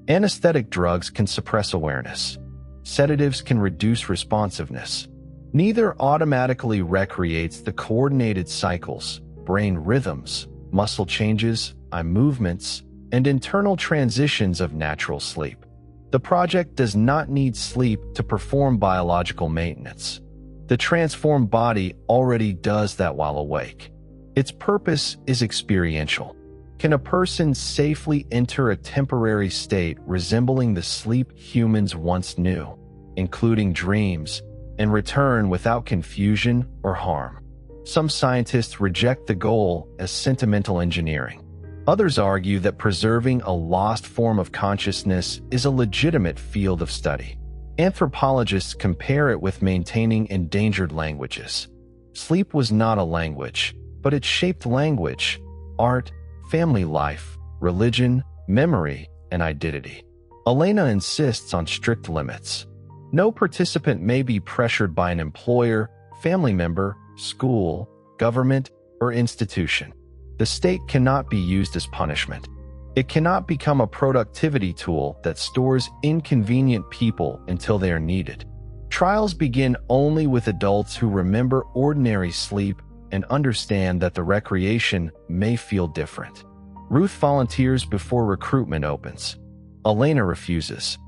Anesthetic drugs can suppress awareness. Sedatives can reduce responsiveness. Neither automatically recreates the coordinated cycles, brain rhythms, muscle changes, eye movements, and internal transitions of natural sleep. The project does not need sleep to perform biological maintenance. The transformed body already does that while awake. Its purpose is experiential. Can a person safely enter a temporary state resembling the sleep humans once knew, including dreams, and return without confusion or harm? Some scientists reject the goal as sentimental engineering. Others argue that preserving a lost form of consciousness is a legitimate field of study. Anthropologists compare it with maintaining endangered languages. Sleep was not a language, but it shaped language, art, family life, religion, memory, and identity. Elena insists on strict limits. No participant may be pressured by an employer, family member, school, government, or institution. The state cannot be used as punishment. It cannot become a productivity tool that stores inconvenient people until they are needed. Trials begin only with adults who remember ordinary sleep and understand that the recreation may feel different. Ruth volunteers before recruitment opens. Elena refuses.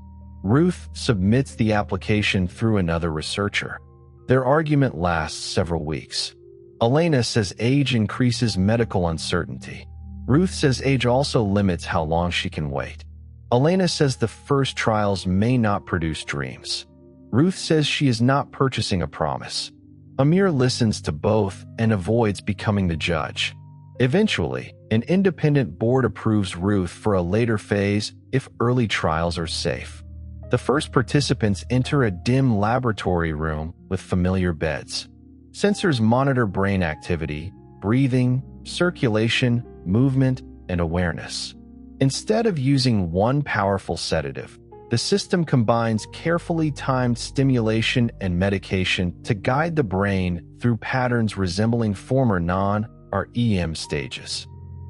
Ruth submits the application through another researcher. Their argument lasts several weeks. Elena says age increases medical uncertainty. Ruth says age also limits how long she can wait. Elena says the first trials may not produce dreams. Ruth says she is not purchasing a promise. Amir listens to both and avoids becoming the judge. Eventually, an independent board approves Ruth for a later phase if early trials are safe. The first participants enter a dim laboratory room with familiar beds. Sensors monitor brain activity, breathing, circulation, movement, and awareness. Instead of using one powerful sedative, the system combines carefully timed stimulation and medication to guide the brain through patterns resembling former non-REM stages.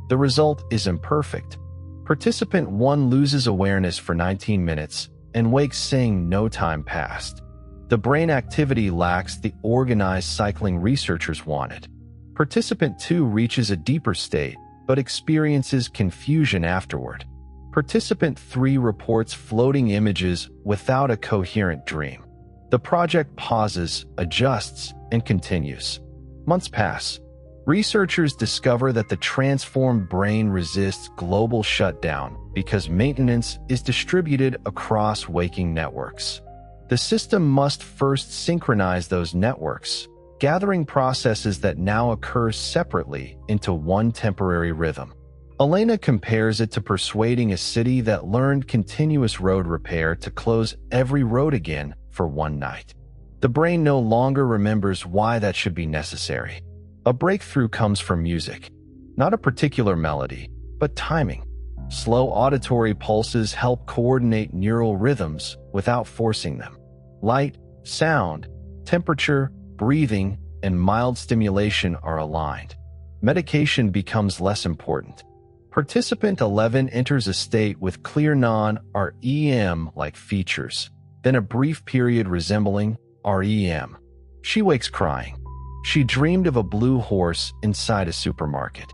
The result is imperfect. Participant 1 loses awareness for 19 minutes and wakes saying no time passed. The brain activity lacks the organized cycling researchers wanted. Participant 2 reaches a deeper state, but experiences confusion afterward. Participant 3 reports floating images without a coherent dream. The project pauses, adjusts, and continues. Months pass. Researchers discover that the transformed brain resists global shutdown because maintenance is distributed across waking networks. The system must first synchronize those networks, gathering processes that now occur separately into one temporary rhythm. Elena compares it to persuading a city that learned continuous road repair to close every road again for one night. The brain no longer remembers why that should be necessary. A breakthrough comes from music, not a particular melody, but timing. Slow auditory pulses help coordinate neural rhythms without forcing them. Light, sound, temperature, breathing, and mild stimulation are aligned. Medication becomes less important. Participant 11 enters a state with clear non-REM-like features, then a brief period resembling REM. She wakes crying. She dreamed of a blue horse inside a supermarket.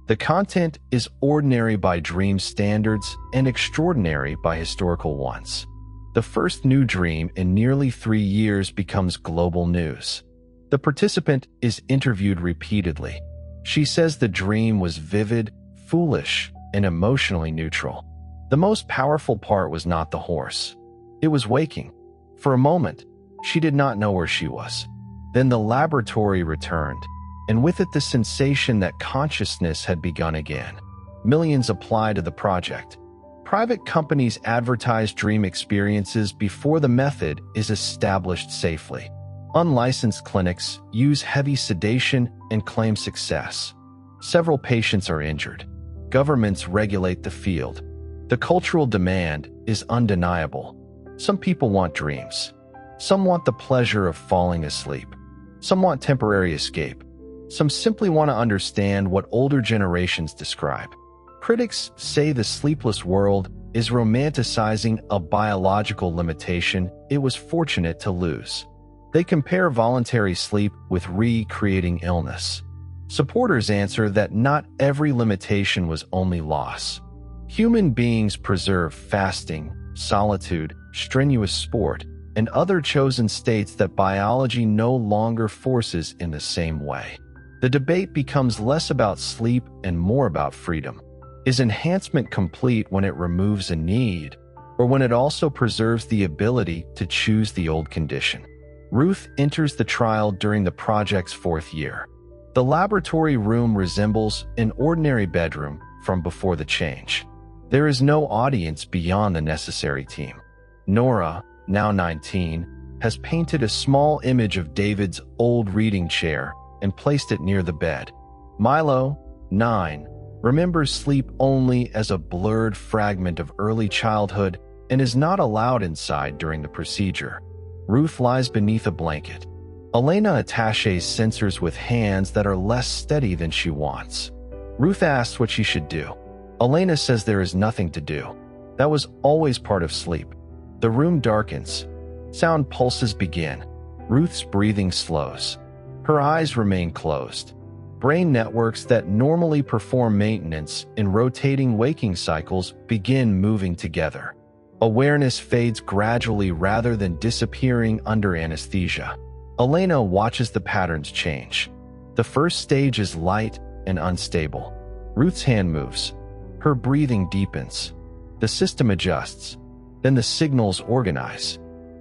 The content is ordinary by dream standards and extraordinary by historical ones. The first new dream in nearly 3 years becomes global news. The participant is interviewed repeatedly. She says the dream was vivid, foolish, and emotionally neutral. The most powerful part was not the horse. It was waking. For a moment, she did not know where she was. Then the laboratory returned, and with it the sensation that consciousness had begun again. Millions apply to the project. Private companies advertise dream experiences before the method is established safely. Unlicensed clinics use heavy sedation and claim success. Several patients are injured. Governments regulate the field. The cultural demand is undeniable. Some people want dreams. Some want the pleasure of falling asleep. Some want temporary escape. Some simply want to understand what older generations describe. Critics say the sleepless world is romanticizing a biological limitation it was fortunate to lose. They compare voluntary sleep with recreating illness. Supporters answer that not every limitation was only loss. Human beings preserve fasting, solitude, strenuous sport, and other chosen states that biology no longer forces in the same way. The debate becomes less about sleep and more about freedom. Is enhancement complete when it removes a need, or when it also preserves the ability to choose the old condition? Ruth enters the trial during the project's 4th year. The laboratory room resembles an ordinary bedroom from before the change. There is no audience beyond the necessary team. Nora, now 19, has painted a small image of David's old reading chair and placed it near the bed. Milo, 9, remembers sleep only as a blurred fragment of early childhood and is not allowed inside during the procedure. Ruth lies beneath a blanket. Elena attaches sensors with hands that are less steady than she wants. Ruth asks what she should do. Elena says there is nothing to do. That was always part of sleep. The room darkens. Sound pulses begin. Ruth's breathing slows. Her eyes remain closed. Brain networks that normally perform maintenance in rotating waking cycles begin moving together. Awareness fades gradually rather than disappearing under anesthesia. Elena watches the patterns change. The first stage is light and unstable. Ruth's hand moves. Her breathing deepens. The system adjusts. Then the signals organize.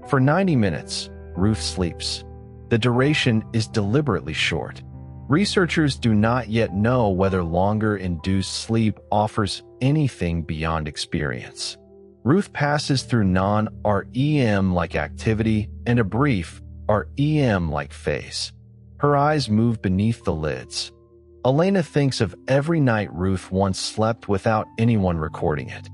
For 90 minutes, Ruth sleeps. The duration is deliberately short. Researchers do not yet know whether longer induced sleep offers anything beyond experience. Ruth passes through non-REM-like activity and a brief REM-like phase. Her eyes move beneath the lids. Elena thinks of every night Ruth once slept without anyone recording it.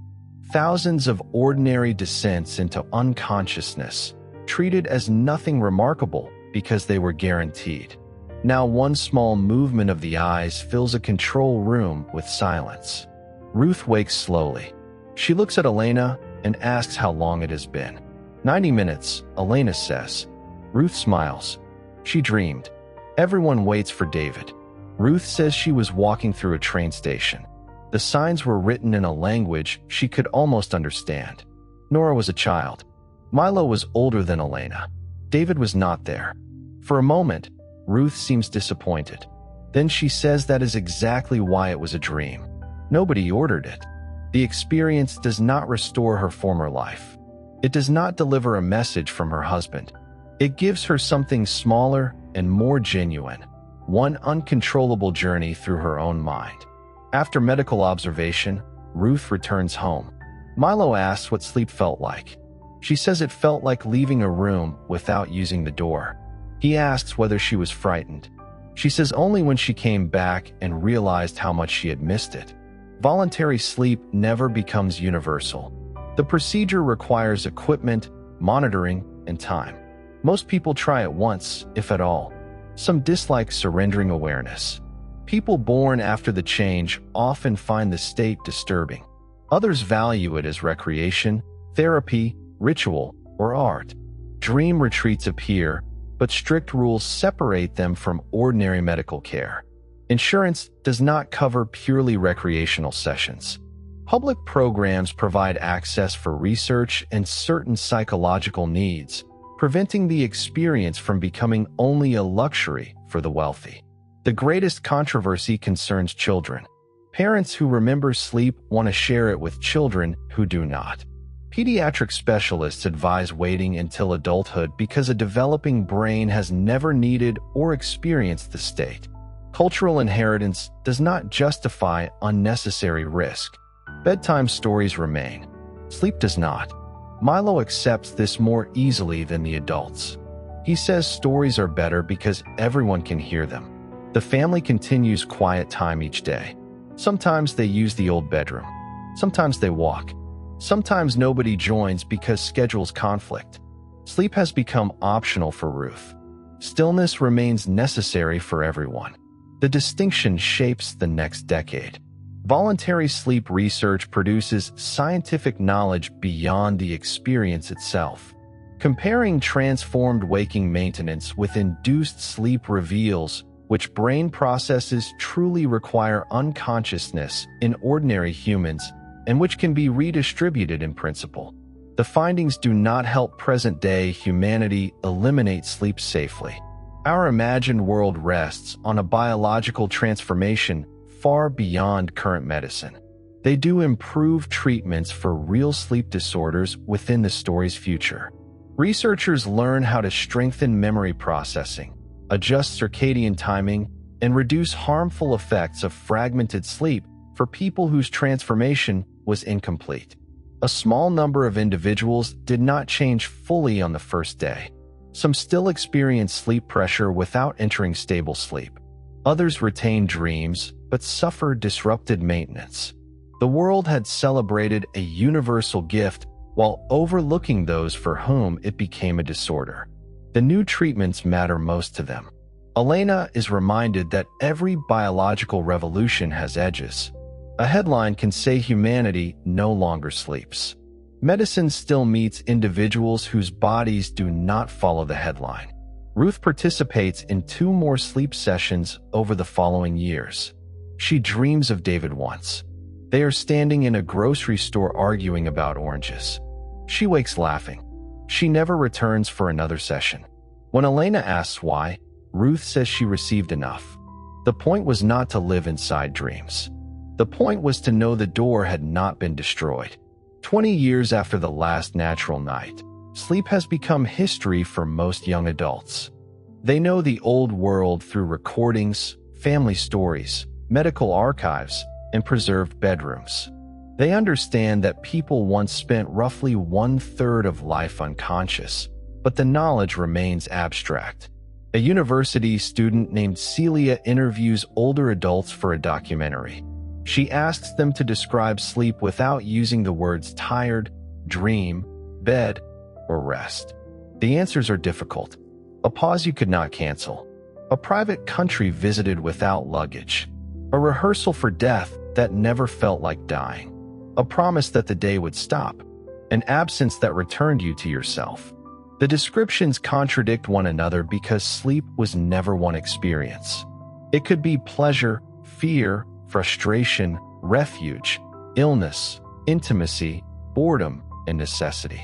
Thousands of ordinary descents into unconsciousness, treated as nothing remarkable because they were guaranteed. Now one small movement of the eyes fills a control room with silence. Ruth wakes slowly. She looks at Elena and asks how long it has been. 90 minutes, Elena says. Ruth smiles. She dreamed. Everyone waits for David. Ruth says she was walking through a train station. The signs were written in a language she could almost understand. Nora was a child. Milo was older than Elena. David was not there. For a moment, Ruth seems disappointed. Then she says that is exactly why it was a dream. Nobody ordered it. The experience does not restore her former life. It does not deliver a message from her husband. It gives her something smaller and more genuine, one uncontrollable journey through her own mind. After medical observation, Ruth returns home. Milo asks what sleep felt like. She says it felt like leaving a room without using the door. He asks whether she was frightened. She says only when she came back and realized how much she had missed it. Voluntary sleep never becomes universal. The procedure requires equipment, monitoring, and time. Most people try it once, if at all. Some dislike surrendering awareness. People born after the change often find the state disturbing. Others value it as recreation, therapy, ritual, or art. Dream retreats appear, but strict rules separate them from ordinary medical care. Insurance does not cover purely recreational sessions. Public programs provide access for research and certain psychological needs, preventing the experience from becoming only a luxury for the wealthy. The greatest controversy concerns children. Parents who remember sleep want to share it with children who do not. Pediatric specialists advise waiting until adulthood because a developing brain has never needed or experienced the state. Cultural inheritance does not justify unnecessary risk. Bedtime stories remain. Sleep does not. Milo accepts this more easily than the adults. He says stories are better because everyone can hear them. The family continues quiet time each day. Sometimes they use the old bedroom. Sometimes they walk. Sometimes nobody joins because schedules conflict. Sleep has become optional for Ruth. Stillness remains necessary for everyone. The distinction shapes the next decade. Voluntary sleep research produces scientific knowledge beyond the experience itself. Comparing transformed waking maintenance with induced sleep reveals which brain processes truly require unconsciousness in ordinary humans and which can be redistributed in principle. The findings do not help present-day humanity eliminate sleep safely. Our imagined world rests on a biological transformation far beyond current medicine. They do improve treatments for real sleep disorders within the story's future. Researchers learn how to strengthen memory processing, adjust circadian timing, and reduce harmful effects of fragmented sleep for people whose transformation was incomplete. A small number of individuals did not change fully on the first day. Some still experience sleep pressure without entering stable sleep. Others retain dreams but suffer disrupted maintenance. The world had celebrated a universal gift while overlooking those for whom it became a disorder. The new treatments matter most to them. Elena is reminded that every biological revolution has edges. A headline can say humanity no longer sleeps. Medicine still meets individuals whose bodies do not follow the headline. Ruth participates in 2 more sleep sessions over the following years. She dreams of David once. They are standing in a grocery store arguing about oranges. She wakes laughing. She never returns for another session. When Elena asks why, Ruth says she received enough. The point was not to live inside dreams. The point was to know the door had not been destroyed. 20 years after the last natural night, sleep has become history for most young adults. They know the old world through recordings, family stories, medical archives, and preserved bedrooms. They understand that people once spent roughly 1/3 of life unconscious, but the knowledge remains abstract. A university student named Celia interviews older adults for a documentary. She asks them to describe sleep without using the words tired, dream, bed, or rest. The answers are difficult. A pause you could not cancel. A private country visited without luggage. A rehearsal for death that never felt like dying. A promise that the day would stop. An absence that returned you to yourself. The descriptions contradict one another because sleep was never one experience. It could be pleasure, fear, frustration, refuge, illness, intimacy, boredom, and necessity.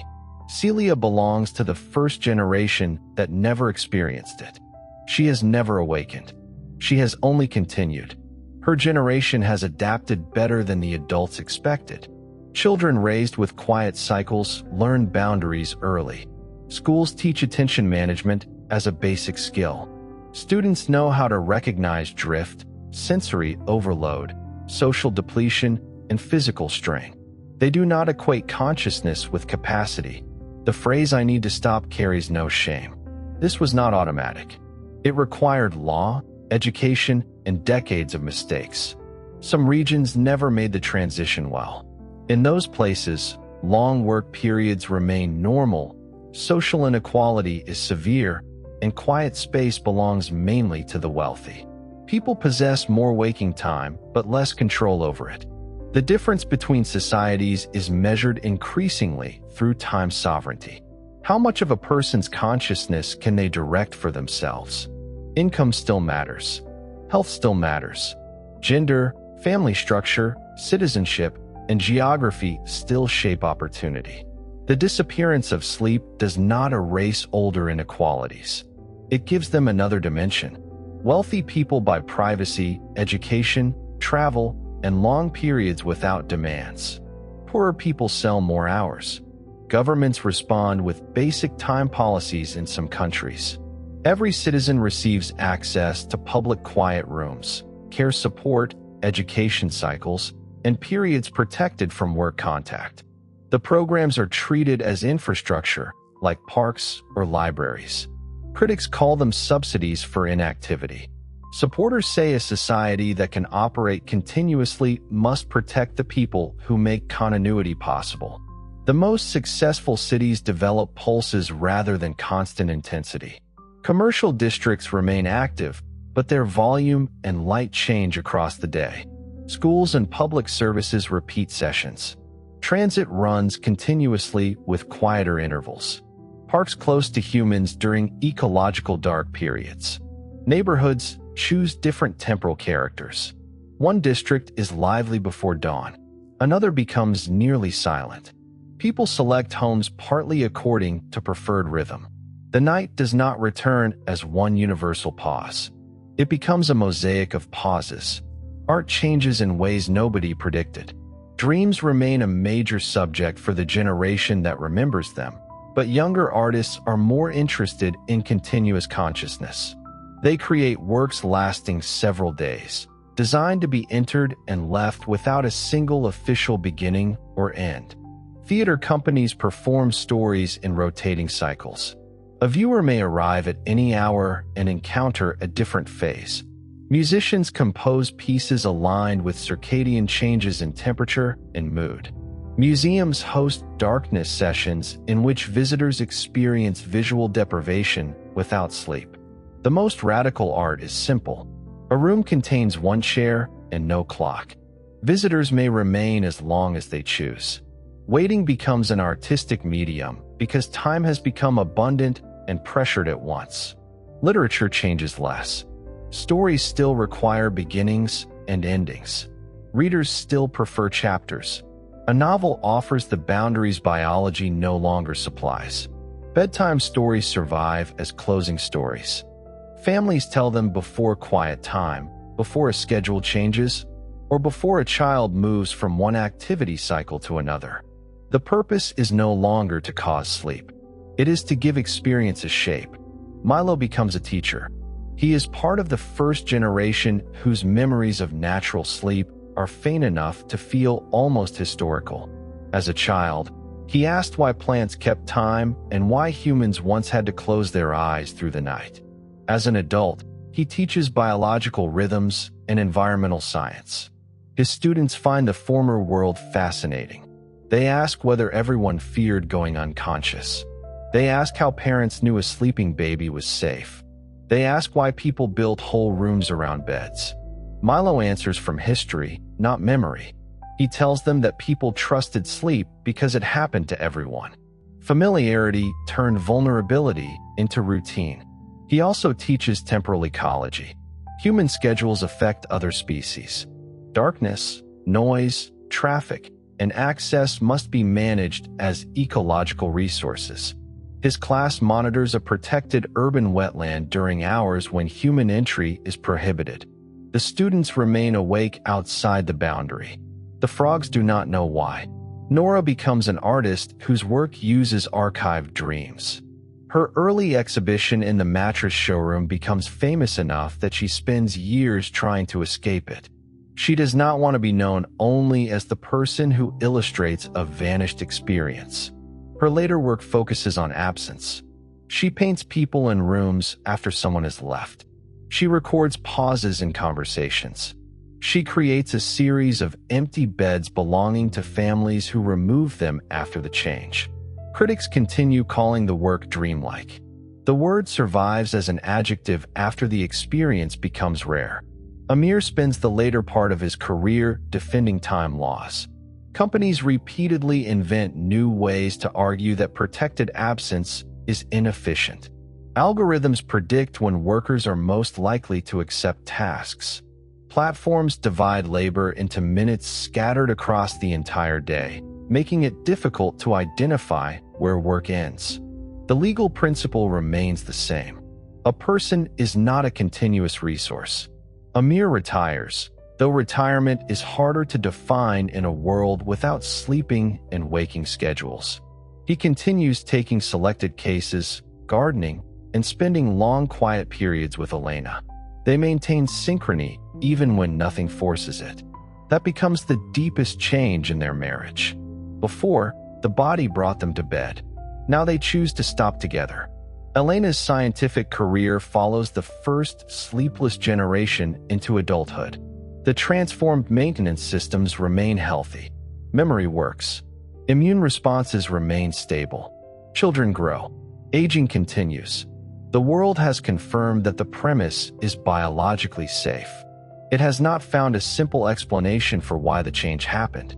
Celia belongs to the first generation that never experienced it. She has never awakened. She has only continued. Her generation has adapted better than the adults expected. Children raised with quiet cycles learn boundaries early. Schools teach attention management as a basic skill. Students know how to recognize drift, sensory overload, social depletion, and physical strain. They do not equate consciousness with capacity. The phrase "I need to stop" carries no shame. This was not automatic. It required law, education, and decades of mistakes. Some regions never made the transition well. In those places, long work periods remain normal, social inequality is severe, and quiet space belongs mainly to the wealthy. People possess more waking time, but less control over it. The difference between societies is measured increasingly through time sovereignty. How much of a person's consciousness can they direct for themselves? Income still matters. Health still matters. Gender, family structure, citizenship, and geography still shape opportunity. The disappearance of sleep does not erase older inequalities. It gives them another dimension. Wealthy people buy privacy, education, travel, and long periods without demands. Poorer people sell more hours. Governments respond with basic time policies in some countries. Every citizen receives access to public quiet rooms, care support, education cycles, and periods protected from work contact. The programs are treated as infrastructure, like parks or libraries. Critics call them subsidies for inactivity. Supporters say a society that can operate continuously must protect the people who make continuity possible. The most successful cities develop pulses rather than constant intensity. Commercial districts remain active, but their volume and light change across the day. Schools and public services repeat sessions. Transit runs continuously with quieter intervals. Parks close to humans during ecological dark periods. Neighborhoods choose different temporal characters. One district is lively before dawn. Another becomes nearly silent. People select homes partly according to preferred rhythm. The night does not return as one universal pause. It becomes a mosaic of pauses. Art changes in ways nobody predicted. Dreams remain a major subject for the generation that remembers them, but younger artists are more interested in continuous consciousness. They create works lasting several days, designed to be entered and left without a single official beginning or end. Theater companies perform stories in rotating cycles. A viewer may arrive at any hour and encounter a different phase. Musicians compose pieces aligned with circadian changes in temperature and mood. Museums host darkness sessions in which visitors experience visual deprivation without sleep. The most radical art is simple. A room contains one chair and no clock. Visitors may remain as long as they choose. Waiting becomes an artistic medium because time has become abundant and pressured at once. Literature changes less. Stories still require beginnings and endings. Readers still prefer chapters. A novel offers the boundaries biology no longer supplies. Bedtime stories survive as closing stories. Families tell them before quiet time, before a schedule changes, or before a child moves from one activity cycle to another. The purpose is no longer to cause sleep. It is to give experience a shape. Milo becomes a teacher. He is part of the first generation whose memories of natural sleep are faint enough to feel almost historical. As a child, he asked why plants kept time and why humans once had to close their eyes through the night. As an adult, he teaches biological rhythms and environmental science. His students find the former world fascinating. They ask whether everyone feared going unconscious. They ask how parents knew a sleeping baby was safe. They ask why people built whole rooms around beds. Milo answers from history, not memory. He tells them that people trusted sleep because it happened to everyone. Familiarity turned vulnerability into routine. He also teaches temporal ecology. Human schedules affect other species. Darkness, noise, traffic, and access must be managed as ecological resources. His class monitors a protected urban wetland during hours when human entry is prohibited. The students remain awake outside the boundary. The frogs do not know why. Nora becomes an artist whose work uses archived dreams. Her early exhibition in the mattress showroom becomes famous enough that she spends years trying to escape it. She does not want to be known only as the person who illustrates a vanished experience. Her later work focuses on absence. She paints people in rooms after someone has left. She records pauses in conversations. She creates a series of empty beds belonging to families who remove them after the change. Critics continue calling the work dreamlike. The word survives as an adjective after the experience becomes rare. Amir spends the later part of his career defending time laws. Companies repeatedly invent new ways to argue that protected absence is inefficient. Algorithms predict when workers are most likely to accept tasks. Platforms divide labor into minutes scattered across the entire day, making it difficult to identify where work ends. The legal principle remains the same. A person is not a continuous resource. Amir retires, though retirement is harder to define in a world without sleeping and waking schedules. He continues taking selected cases, gardening, and spending long quiet periods with Elena. They maintain synchrony even when nothing forces it. That becomes the deepest change in their marriage. Before, the body brought them to bed. Now they choose to stop together. Elena's scientific career follows the first sleepless generation into adulthood. The transformed maintenance systems remain healthy. Memory works. Immune responses remain stable. Children grow. Aging continues. The world has confirmed that the premise is biologically safe. It has not found a simple explanation for why the change happened.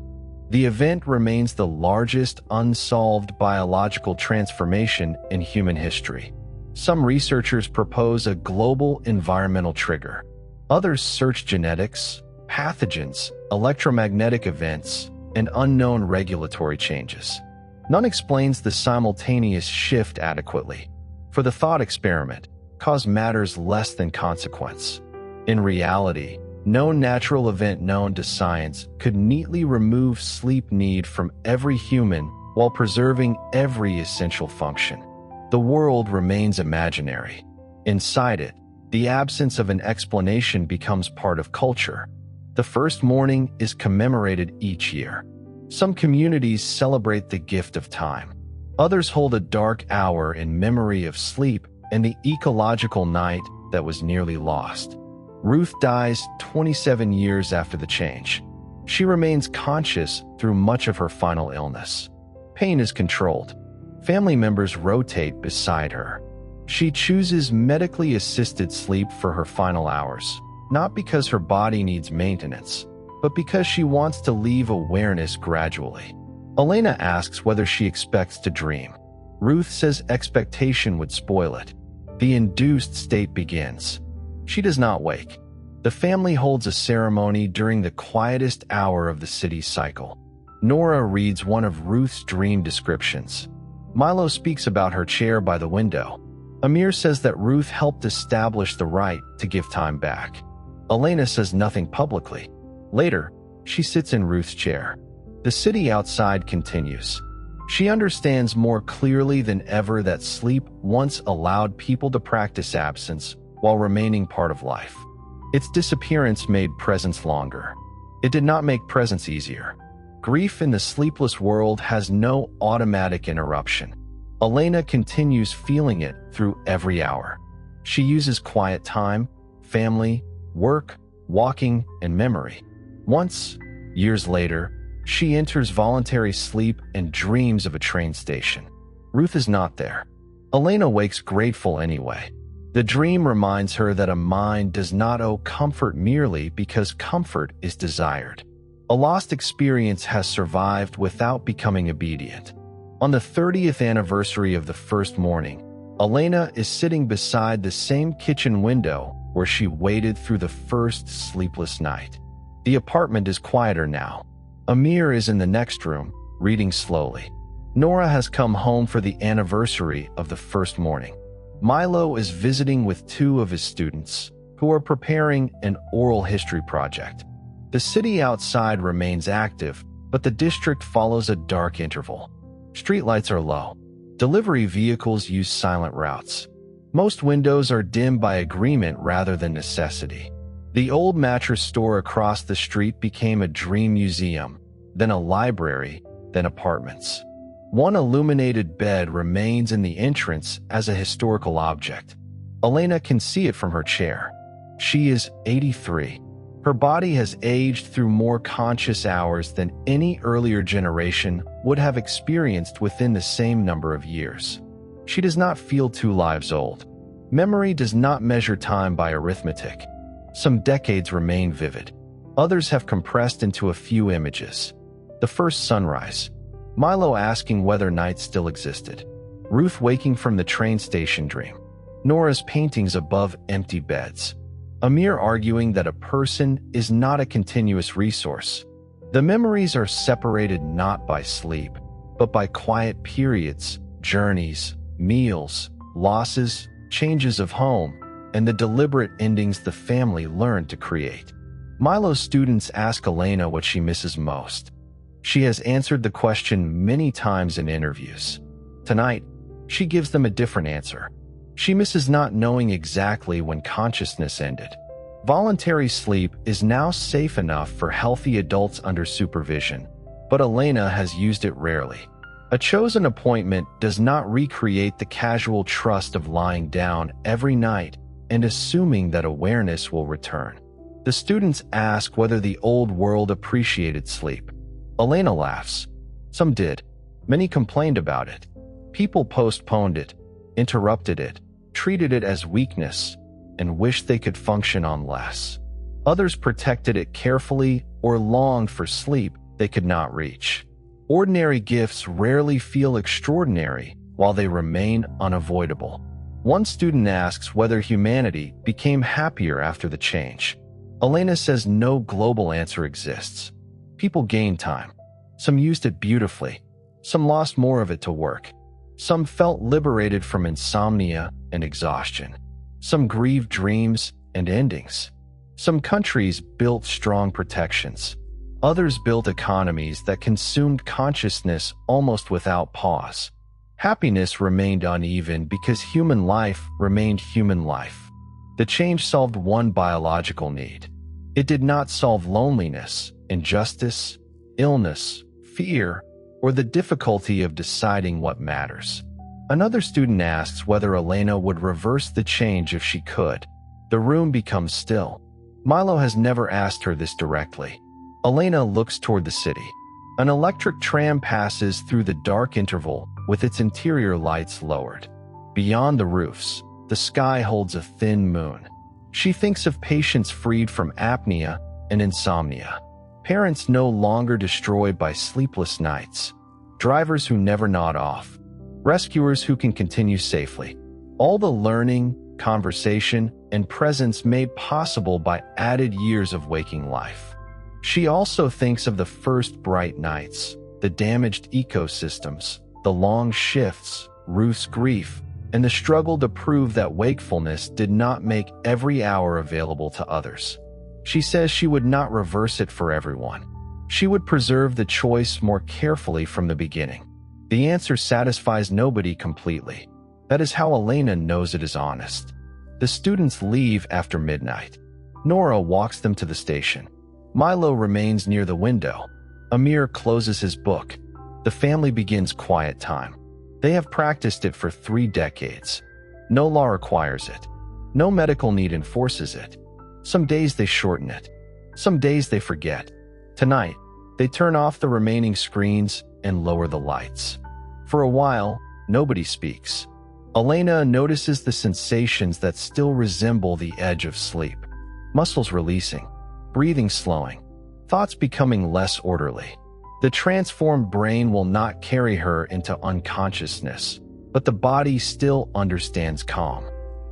The event remains the largest unsolved biological transformation in human history. Some researchers propose a global environmental trigger. Others search genetics, pathogens, electromagnetic events, and unknown regulatory changes. None explains the simultaneous shift adequately. for the thought experiment, cause matters less than consequence. In reality, no natural event known to science could neatly remove sleep need from every human while preserving every essential function. The world remains imaginary. Inside it, the absence of an explanation becomes part of culture. The first morning is commemorated each year. Some communities celebrate the gift of time. Others hold a dark hour in memory of sleep and the ecological night that was nearly lost. Ruth dies 27 years after the change. She remains conscious through much of her final illness. Pain is controlled. Family members rotate beside her. She chooses medically assisted sleep for her final hours, not because her body needs maintenance, but because she wants to leave awareness gradually. Elena asks whether she expects to dream. Ruth says expectation would spoil it. The induced state begins. She does not wake. The family holds a ceremony during the quietest hour of the city's cycle. Nora reads one of Ruth's dream descriptions. Milo speaks about her chair by the window. Amir says that Ruth helped establish the right to give time back. Elena says nothing publicly. Later, she sits in Ruth's chair. The city outside continues. She understands more clearly than ever that sleep once allowed people to practice absence while remaining part of life. Its disappearance made presence longer. It did not make presence easier. Grief in the sleepless world has no automatic interruption. Elena continues feeling it through every hour. She uses quiet time, family, work, walking, and memory. Once, years later, she enters voluntary sleep and dreams of a train station. Ruth is not there. Elena wakes grateful anyway. The dream reminds her that a mind does not owe comfort merely because comfort is desired. A lost experience has survived without becoming obedient. On the 30th anniversary of the first morning, Elena is sitting beside the same kitchen window where she waited through the first sleepless night. The apartment is quieter now. Amir is in the next room, reading slowly. Nora has come home for the anniversary of the first morning. Milo is visiting with two of his students, who are preparing an oral history project. The city outside remains active, but the district follows a dark interval. Streetlights are low. Delivery vehicles use silent routes. Most windows are dim by agreement rather than necessity. The old mattress store across the street became a dream museum, then a library, then apartments. One illuminated bed remains in the entrance as a historical object. Elena can see it from her chair. She is 83. Her body has aged through more conscious hours than any earlier generation would have experienced within the same number of years. She does not feel 2 lives old. Memory does not measure time by arithmetic. Some decades remain vivid. Others have compressed into a few images. The first sunrise. Milo asking whether night still existed. Ruth waking from the train station dream. Nora's paintings above empty beds. Amir arguing that a person is not a continuous resource. The memories are separated not by sleep, but by quiet periods, journeys, meals, losses, changes of home, and the deliberate endings the family learned to create. Milo's students ask Elena what she misses most. She has answered the question many times in interviews. Tonight, she gives them a different answer. She misses not knowing exactly when consciousness ended. Voluntary sleep is now safe enough for healthy adults under supervision, but Elena has used it rarely. A chosen appointment does not recreate the casual trust of lying down every night and assuming that awareness will return. The students ask whether the old world appreciated sleep. Elena laughs. Some did. Many complained about it. People postponed it, interrupted it, treated it as weakness, and wished they could function on less. Others protected it carefully or longed for sleep they could not reach. Ordinary gifts rarely feel extraordinary while they remain unavoidable. One student asks whether humanity became happier after the change. Elena says no global answer exists. People gained time. Some used it beautifully. Some lost more of it to work. Some felt liberated from insomnia and exhaustion. Some grieved dreams and endings. Some countries built strong protections. Others built economies that consumed consciousness almost without pause. Happiness remained uneven because human life remained human life. The change solved one biological need. It did not solve loneliness, injustice, illness, fear, or the difficulty of deciding what matters. Another student asks whether Elena would reverse the change if she could. The room becomes still. Milo has never asked her this directly. Elena looks toward the city. An electric tram passes through the dark interval with its interior lights lowered. Beyond the roofs, the sky holds a thin moon. She thinks of patients freed from apnea and insomnia. Parents no longer destroyed by sleepless nights. Drivers who never nod off. Rescuers who can continue safely. All the learning, conversation, and presence made possible by added years of waking life. She also thinks of the first bright nights, the damaged ecosystems, the long shifts, Ruth's grief, and the struggle to prove that wakefulness did not make every hour available to others. She says she would not reverse it for everyone. She would preserve the choice more carefully from the beginning. The answer satisfies nobody completely. That is how Elena knows it is honest. The students leave after midnight. Nora walks them to the station. Milo remains near the window. Amir closes his book. The family begins quiet time. They have practiced it for 3 decades. No law requires it. No medical need enforces it. Some days they shorten it. Some days they forget. Tonight, they turn off the remaining screens and lower the lights. For a while, nobody speaks. Elena notices the sensations that still resemble the edge of sleep. Muscles releasing, breathing slowing, thoughts becoming less orderly. The transformed brain will not carry her into unconsciousness, but the body still understands calm.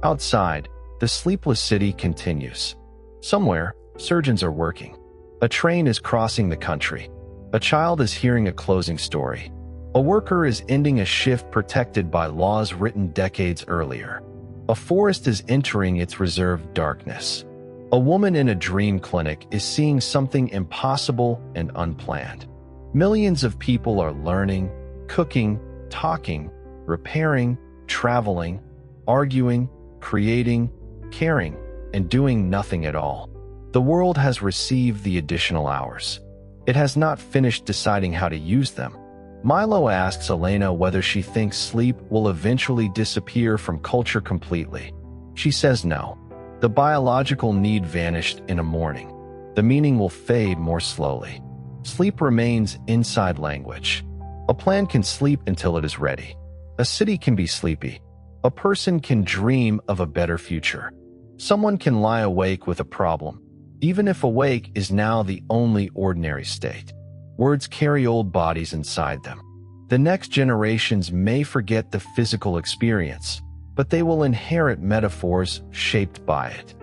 Outside, the sleepless city continues. Somewhere, surgeons are working. A train is crossing the country. A child is hearing a closing story. A worker is ending a shift protected by laws written decades earlier. A forest is entering its reserved darkness. A woman in a dream clinic is seeing something impossible and unplanned. Millions of people are learning, cooking, talking, repairing, traveling, arguing, creating, caring, and doing nothing at all. The world has received the additional hours. It has not finished deciding how to use them. Milo asks Elena whether she thinks sleep will eventually disappear from culture completely. She says no. The biological need vanished in a morning. The meaning will fade more slowly. Sleep remains inside language. A plan can sleep until it is ready. A city can be sleepy. A person can dream of a better future. Someone can lie awake with a problem, even if awake is now the only ordinary state. Words carry old bodies inside them. The next generations may forget the physical experience, but they will inherit metaphors shaped by it.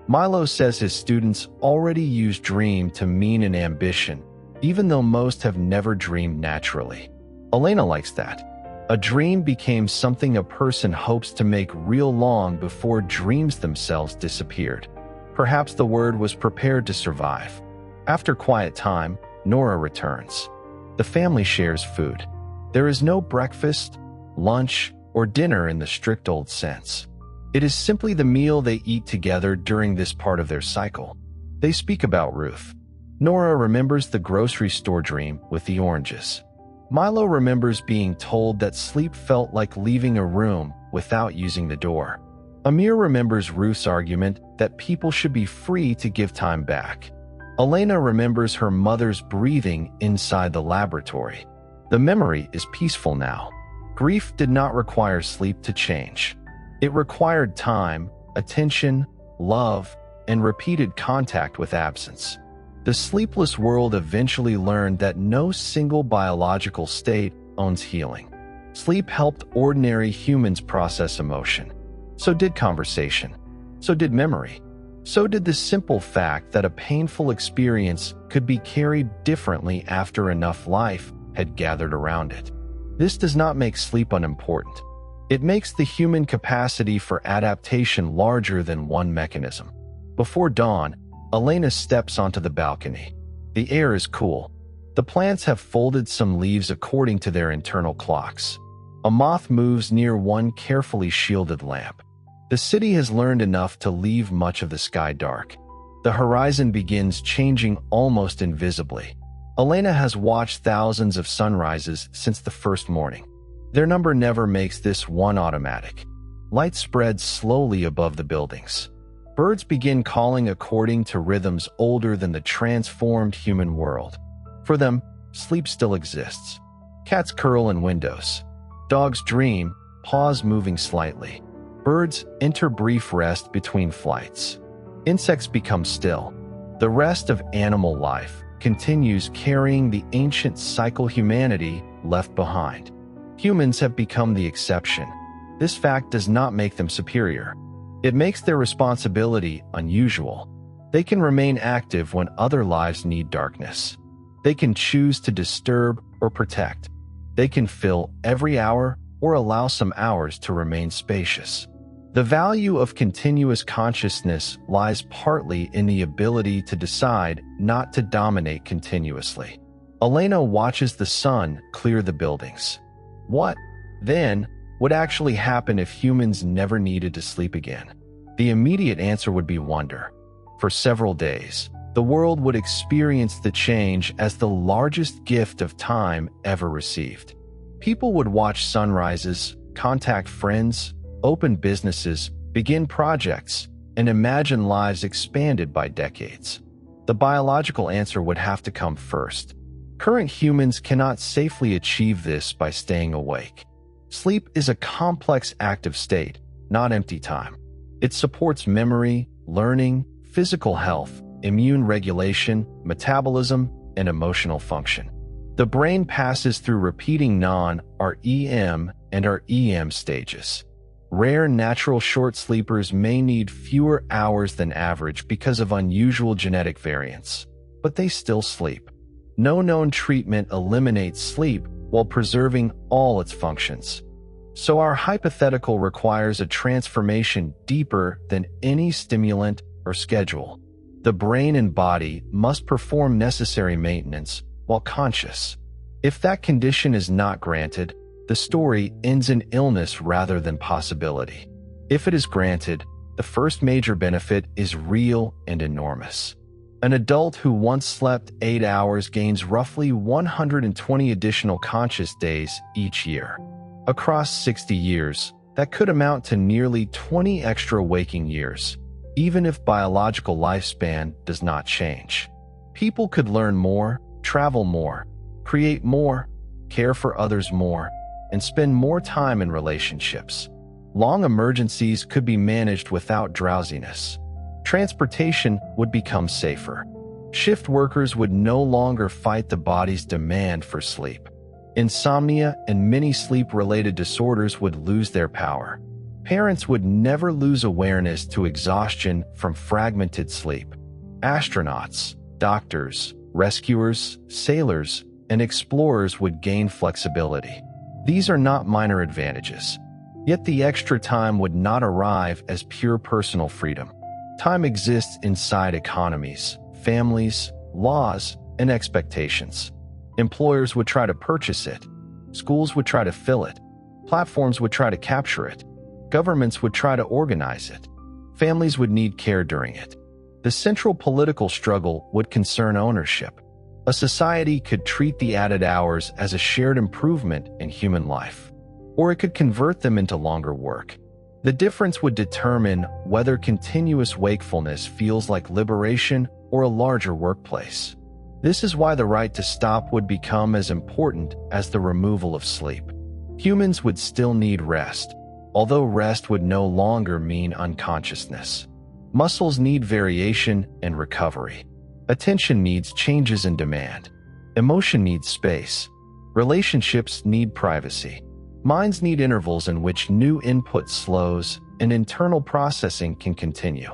Milo says his students already use dream to mean an ambition, even though most have never dreamed naturally. Elena likes that. A dream became something a person hopes to make real long before dreams themselves disappeared. Perhaps the word was prepared to survive. After quiet time, Nora returns. The family shares food. There is no breakfast, lunch, or dinner in the strict old sense. It is simply the meal they eat together during this part of their cycle. They speak about Ruth. Nora remembers the grocery store dream with the oranges. Milo remembers being told that sleep felt like leaving a room without using the door. Amir remembers Ruth's argument that people should be free to give time back. Elena remembers her mother's breathing inside the laboratory. The memory is peaceful now. Grief did not require sleep to change. It required time, attention, love, and repeated contact with absence. The sleepless world eventually learned that no single biological state owns healing. Sleep helped ordinary humans process emotion. So did conversation. So did memory. So did the simple fact that a painful experience could be carried differently after enough life had gathered around it. This does not make sleep unimportant. It makes the human capacity for adaptation larger than one mechanism. Before dawn, Elena steps onto the balcony. The air is cool. The plants have folded some leaves according to their internal clocks. A moth moves near one carefully shielded lamp. The city has learned enough to leave much of the sky dark. The horizon begins changing almost invisibly. Elena has watched thousands of sunrises since the first morning. Their number never makes this one automatic. Light spreads slowly above the buildings. Birds begin calling according to rhythms older than the transformed human world. For them, sleep still exists. Cats curl in windows. Dogs dream, paws moving slightly. Birds enter brief rest between flights. Insects become still. The rest of animal life continues carrying the ancient cycle humanity left behind. Humans have become the exception. This fact does not make them superior. It makes their responsibility unusual. They can remain active when other lives need darkness. They can choose to disturb or protect. They can fill every hour or allow some hours to remain spacious. The value of continuous consciousness lies partly in the ability to decide not to dominate continuously. Elena watches the sun clear the buildings. What, then, would actually happen if humans never needed to sleep again? The immediate answer would be wonder. For several days, the world would experience the change as the largest gift of time ever received. People would watch sunrises, contact friends, open businesses, begin projects, and imagine lives expanded by decades. The biological answer would have to come first. Current humans cannot safely achieve this by staying awake. Sleep is a complex active state, not empty time. It supports memory, learning, physical health, immune regulation, metabolism, and emotional function. The brain passes through repeating non-REM and REM stages. Rare natural short sleepers may need fewer hours than average because of unusual genetic variants, but they still sleep. No known treatment eliminates sleep while preserving all its functions. So our hypothetical requires a transformation deeper than any stimulant or schedule. The brain and body must perform necessary maintenance while conscious. If that condition is not granted, the story ends in illness rather than possibility. If it is granted, the first major benefit is real and enormous. An adult who once slept 8 hours gains roughly 120 additional conscious days each year. Across 60 years, that could amount to nearly 20 extra waking years, even if biological lifespan does not change. People could learn more, travel more, create more, care for others more, and spend more time in relationships. Long emergencies could be managed without drowsiness. Transportation would become safer. Shift workers would no longer fight the body's demand for sleep. Insomnia and many sleep-related disorders would lose their power. Parents would never lose awareness to exhaustion from fragmented sleep. Astronauts, doctors, rescuers, sailors, and explorers would gain flexibility. These are not minor advantages. Yet the extra time would not arrive as pure personal freedom. Time exists inside economies, families, laws, and expectations. Employers would try to purchase it. Schools would try to fill it. Platforms would try to capture it. Governments would try to organize it. Families would need care during it. The central political struggle would concern ownership. A society could treat the added hours as a shared improvement in human life, or it could convert them into longer work. The difference would determine whether continuous wakefulness feels like liberation or a larger workplace. This is why the right to stop would become as important as the removal of sleep. Humans would still need rest, although rest would no longer mean unconsciousness. Muscles need variation and recovery. Attention needs changes in demand. Emotion needs space. Relationships need privacy. Minds need intervals in which new input slows and internal processing can continue.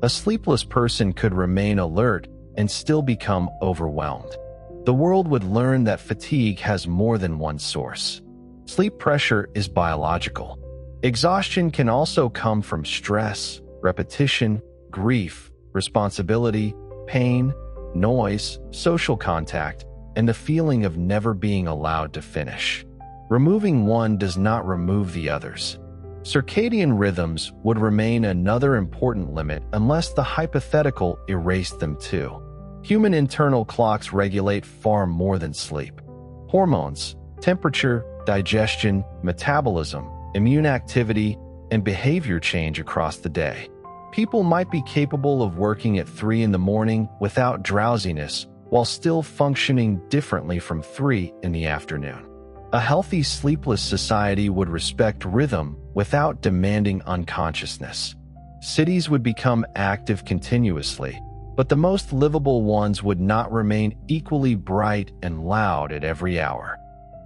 A sleepless person could remain alert and still become overwhelmed. The world would learn that fatigue has more than one source. Sleep pressure is biological. Exhaustion can also come from stress, repetition, grief, responsibility, pain, noise, social contact, and the feeling of never being allowed to finish. Removing one does not remove the others. Circadian rhythms would remain another important limit unless the hypothetical erased them too. Human internal clocks regulate far more than sleep. Hormones, temperature, digestion, metabolism, immune activity, and behavior change across the day. People might be capable of working at 3 in the morning without drowsiness while still functioning differently from 3 in the afternoon. A healthy sleepless society would respect rhythm without demanding unconsciousness. Cities would become active continuously, but the most livable ones would not remain equally bright and loud at every hour.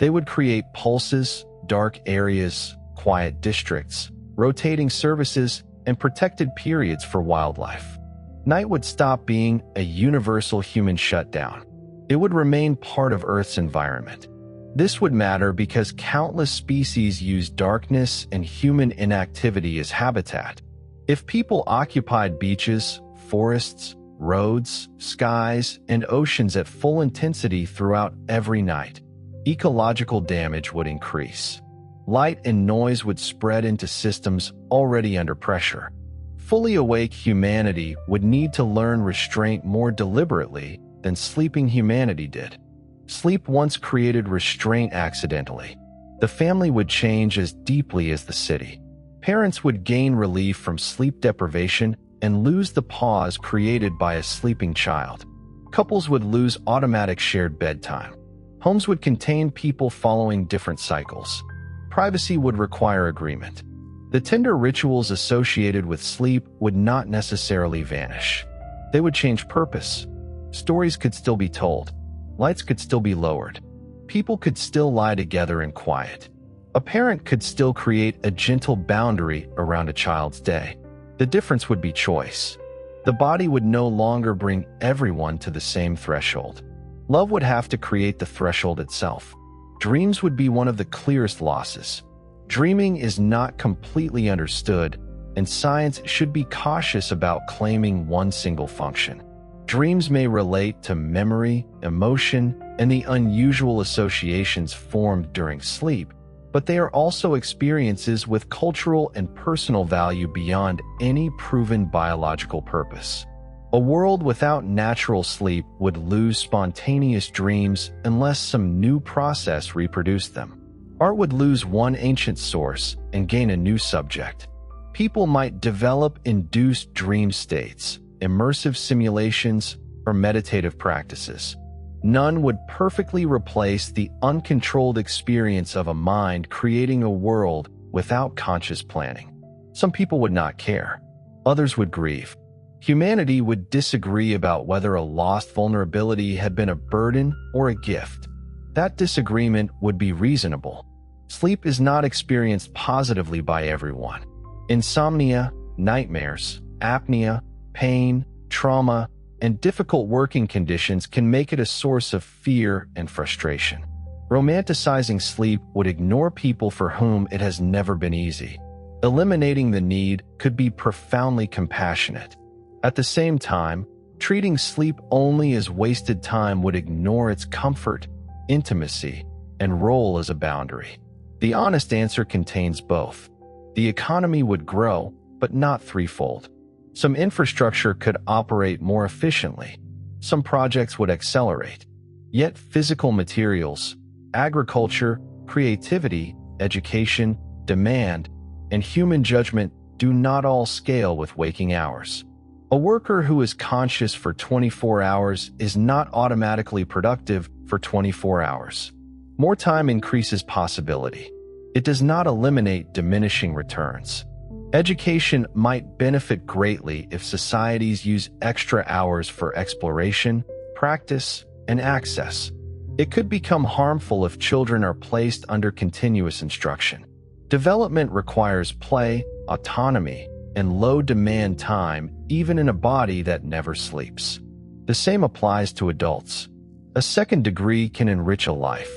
They would create pulses, dark areas, quiet districts, rotating services, and protected periods for wildlife. Night would stop being a universal human shutdown. It would remain part of Earth's environment. This would matter because countless species use darkness and human inactivity as habitat. If people occupied beaches, forests, roads, skies, and oceans at full intensity throughout every night, ecological damage would increase. Light and noise would spread into systems already under pressure. Fully awake humanity would need to learn restraint more deliberately than sleeping humanity did. Sleep once created restraint accidentally. The family would change as deeply as the city. Parents would gain relief from sleep deprivation and lose the pause created by a sleeping child. Couples would lose automatic shared bedtime. Homes would contain people following different cycles. Privacy would require agreement. The tender rituals associated with sleep would not necessarily vanish. They would change purpose. Stories could still be told. Lights could still be lowered. People could still lie together in quiet. A parent could still create a gentle boundary around a child's day. The difference would be choice. The body would no longer bring everyone to the same threshold. Love would have to create the threshold itself. Dreams would be one of the clearest losses. Dreaming is not completely understood, and science should be cautious about claiming one single function. Dreams may relate to memory, emotion, and the unusual associations formed during sleep, but they are also experiences with cultural and personal value beyond any proven biological purpose. A world without natural sleep would lose spontaneous dreams unless some new process reproduced them. Art would lose one ancient source and gain a new subject. People might develop induced dream states, immersive simulations, or meditative practices. None would perfectly replace the uncontrolled experience of a mind creating a world without conscious planning. Some people would not care. Others would grieve. Humanity would disagree about whether a lost vulnerability had been a burden or a gift. That disagreement would be reasonable. Sleep is not experienced positively by everyone. Insomnia, nightmares, apnea, pain, trauma, and difficult working conditions can make it a source of fear and frustration. Romanticizing sleep would ignore people for whom it has never been easy. Eliminating the need could be profoundly compassionate. At the same time, treating sleep only as wasted time would ignore its comfort, intimacy, and role as a boundary. The honest answer contains both. The economy would grow, but not threefold. Some infrastructure could operate more efficiently. Some projects would accelerate. Yet physical materials, agriculture, creativity, education, demand, and human judgment do not all scale with waking hours. A worker who is conscious for 24 hours is not automatically productive for 24 hours. More time increases possibility. It does not eliminate diminishing returns. Education might benefit greatly if societies use extra hours for exploration, practice, and access. It could become harmful if children are placed under continuous instruction. Development requires play, autonomy, and low-demand time, even in a body that never sleeps. The same applies to adults. A second degree can enrich a life.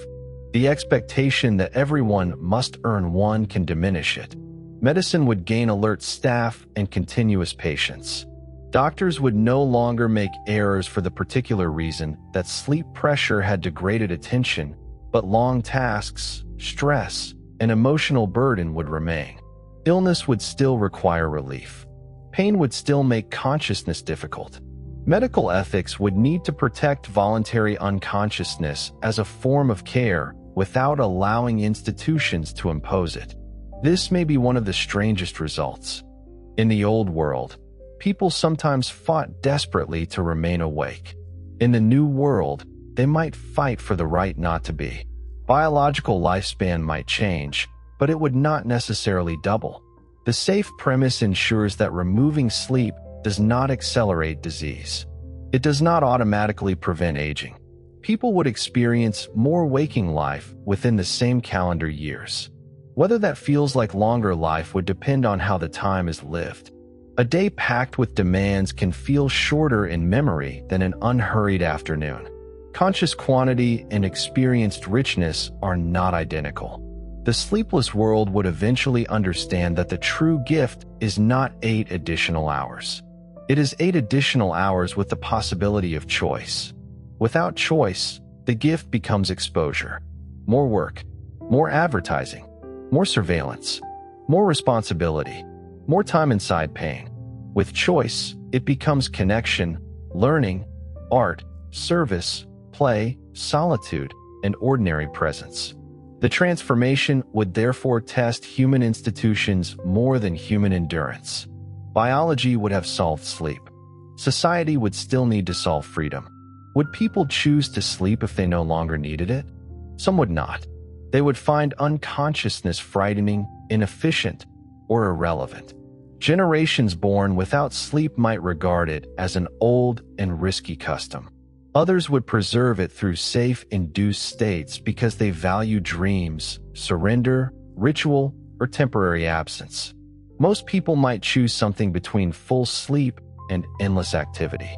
The expectation that everyone must earn one can diminish it. Medicine would gain alert staff and continuous patience. Doctors would no longer make errors for the particular reason that sleep pressure had degraded attention, but long tasks, stress, and emotional burden would remain. Illness would still require relief. Pain would still make consciousness difficult. Medical ethics would need to protect voluntary unconsciousness as a form of care without allowing institutions to impose it. This may be one of the strangest results. In the old world, people sometimes fought desperately to remain awake. In the new world, they might fight for the right not to be. Biological lifespan might change, but it would not necessarily double. The safe premise ensures that removing sleep does not accelerate disease. It does not automatically prevent aging. People would experience more waking life within the same calendar years. Whether that feels like longer life would depend on how the time is lived. A day packed with demands can feel shorter in memory than an unhurried afternoon. Conscious quantity and experienced richness are not identical. The sleepless world would eventually understand that the true gift is not 8 additional hours. It is 8 additional hours with the possibility of choice. Without choice, the gift becomes exposure. More work, more advertising, more surveillance, more responsibility, more time inside pain. With choice, it becomes connection, learning, art, service, play, solitude, and ordinary presence. The transformation would therefore test human institutions more than human endurance. Biology would have solved sleep. Society would still need to solve freedom. Would people choose to sleep if they no longer needed it? Some would not. They would find unconsciousness frightening, inefficient, or irrelevant. Generations born without sleep might regard it as an old and risky custom. Others would preserve it through safe, induced states because they value dreams, surrender, ritual, or temporary absence. Most people might choose something between full sleep and endless activity.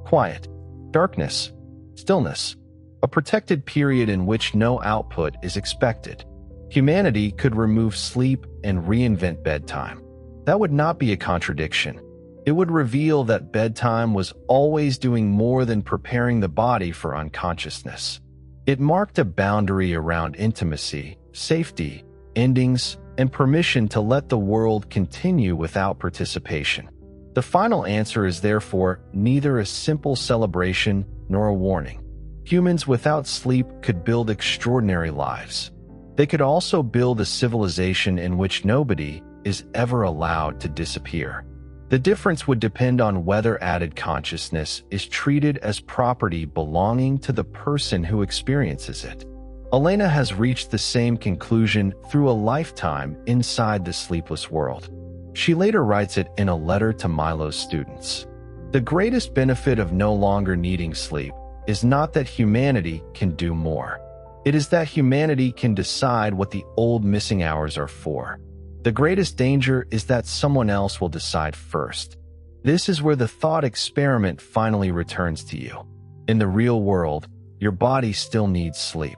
Quiet, darkness, stillness, a protected period in which no output is expected. Humanity could remove sleep and reinvent bedtime. That would not be a contradiction. It would reveal that bedtime was always doing more than preparing the body for unconsciousness. It marked a boundary around intimacy, safety, endings, and permission to let the world continue without participation. The final answer is therefore neither a simple celebration nor a warning. Humans without sleep could build extraordinary lives. They could also build a civilization in which nobody is ever allowed to disappear. The difference would depend on whether added consciousness is treated as property belonging to the person who experiences it. Elena has reached the same conclusion through a lifetime inside the sleepless world. She later writes it in a letter to Milo's students. The greatest benefit of no longer needing sleep is not that humanity can do more. It is that humanity can decide what the old missing hours are for. The greatest danger is that someone else will decide first. This is where the thought experiment finally returns to you. In the real world, your body still needs sleep.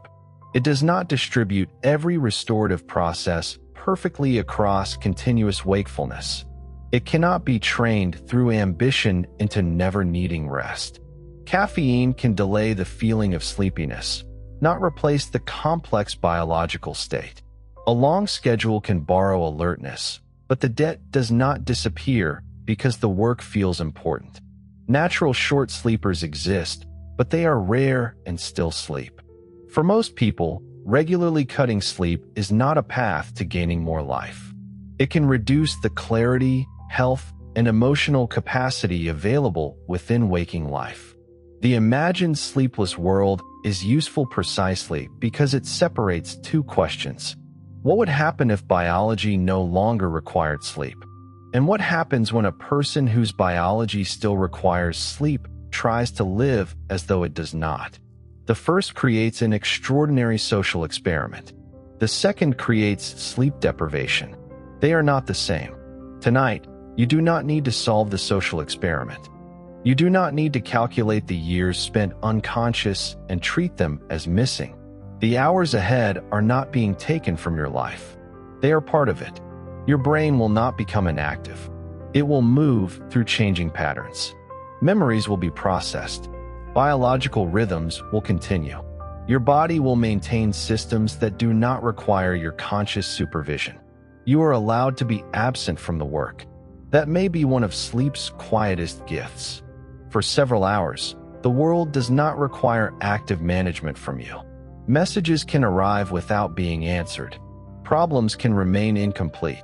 It does not distribute every restorative process perfectly across continuous wakefulness. It cannot be trained through ambition into never needing rest. Caffeine can delay the feeling of sleepiness, not replace the complex biological state. A long schedule can borrow alertness, but the debt does not disappear because the work feels important. Natural short sleepers exist, but they are rare and still sleep. For most people, regularly cutting sleep is not a path to gaining more life. It can reduce the clarity, health, and emotional capacity available within waking life. The imagined sleepless world is useful precisely because it separates two questions. What would happen if biology no longer required sleep? And what happens when a person whose biology still requires sleep tries to live as though it does not? The first creates an extraordinary social experiment. The second creates sleep deprivation. They are not the same. Tonight, you do not need to solve the social experiment. You do not need to calculate the years spent unconscious and treat them as missing. The hours ahead are not being taken from your life. They are part of it. Your brain will not become inactive. It will move through changing patterns. Memories will be processed. Biological rhythms will continue. Your body will maintain systems that do not require your conscious supervision. You are allowed to be absent from the work. That may be one of sleep's quietest gifts. For several hours, the world does not require active management from you. Messages can arrive without being answered. Problems can remain incomplete.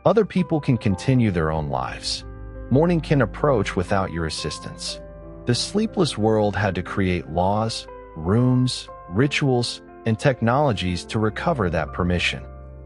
Other people can continue their own lives. Morning can approach without your assistance. The sleepless world had to create laws, runes, rituals, and technologies to recover that permission.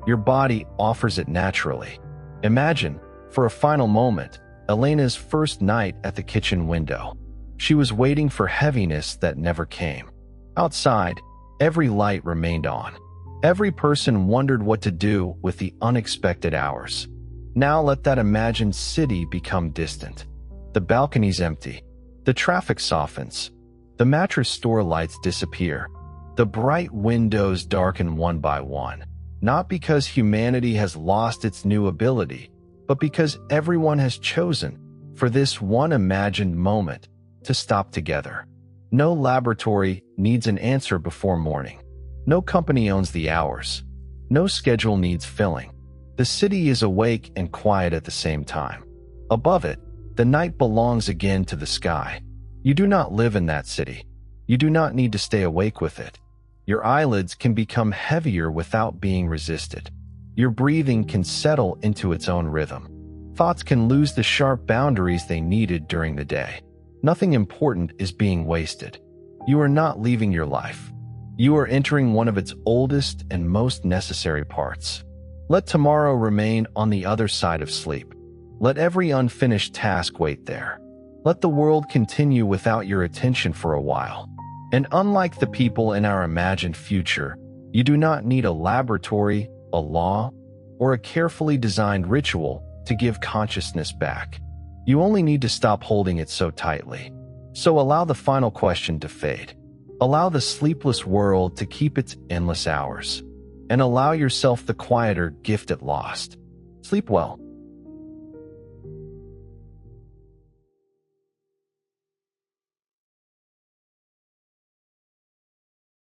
Your body offers it naturally. Imagine, for a final moment, Elena's first night at the kitchen window. She was waiting for heaviness that never came. Outside, every light remained on. Every person wondered what to do with the unexpected hours. Now let that imagined city become distant. The balconies empty. The traffic softens. The mattress store lights disappear. The bright windows darken one by one. Not because humanity has lost its new ability, but because everyone has chosen, for this one imagined moment, to stop together. No laboratory needs an answer before morning. No company owns the hours. No schedule needs filling. The city is awake and quiet at the same time. Above it, the night belongs again to the sky. You do not live in that city. You do not need to stay awake with it. Your eyelids can become heavier without being resisted. Your breathing can settle into its own rhythm. Thoughts can lose the sharp boundaries they needed during the day. Nothing important is being wasted. You are not leaving your life. You are entering one of its oldest and most necessary parts. Let tomorrow remain on the other side of sleep. Let every unfinished task wait there. Let the world continue without your attention for a while. And unlike the people in our imagined future, you do not need a laboratory, a law, or a carefully designed ritual to give consciousness back. You only need to stop holding it so tightly. So allow the final question to fade. Allow the sleepless world to keep its endless hours. And allow yourself the quieter gift it lost. Sleep well.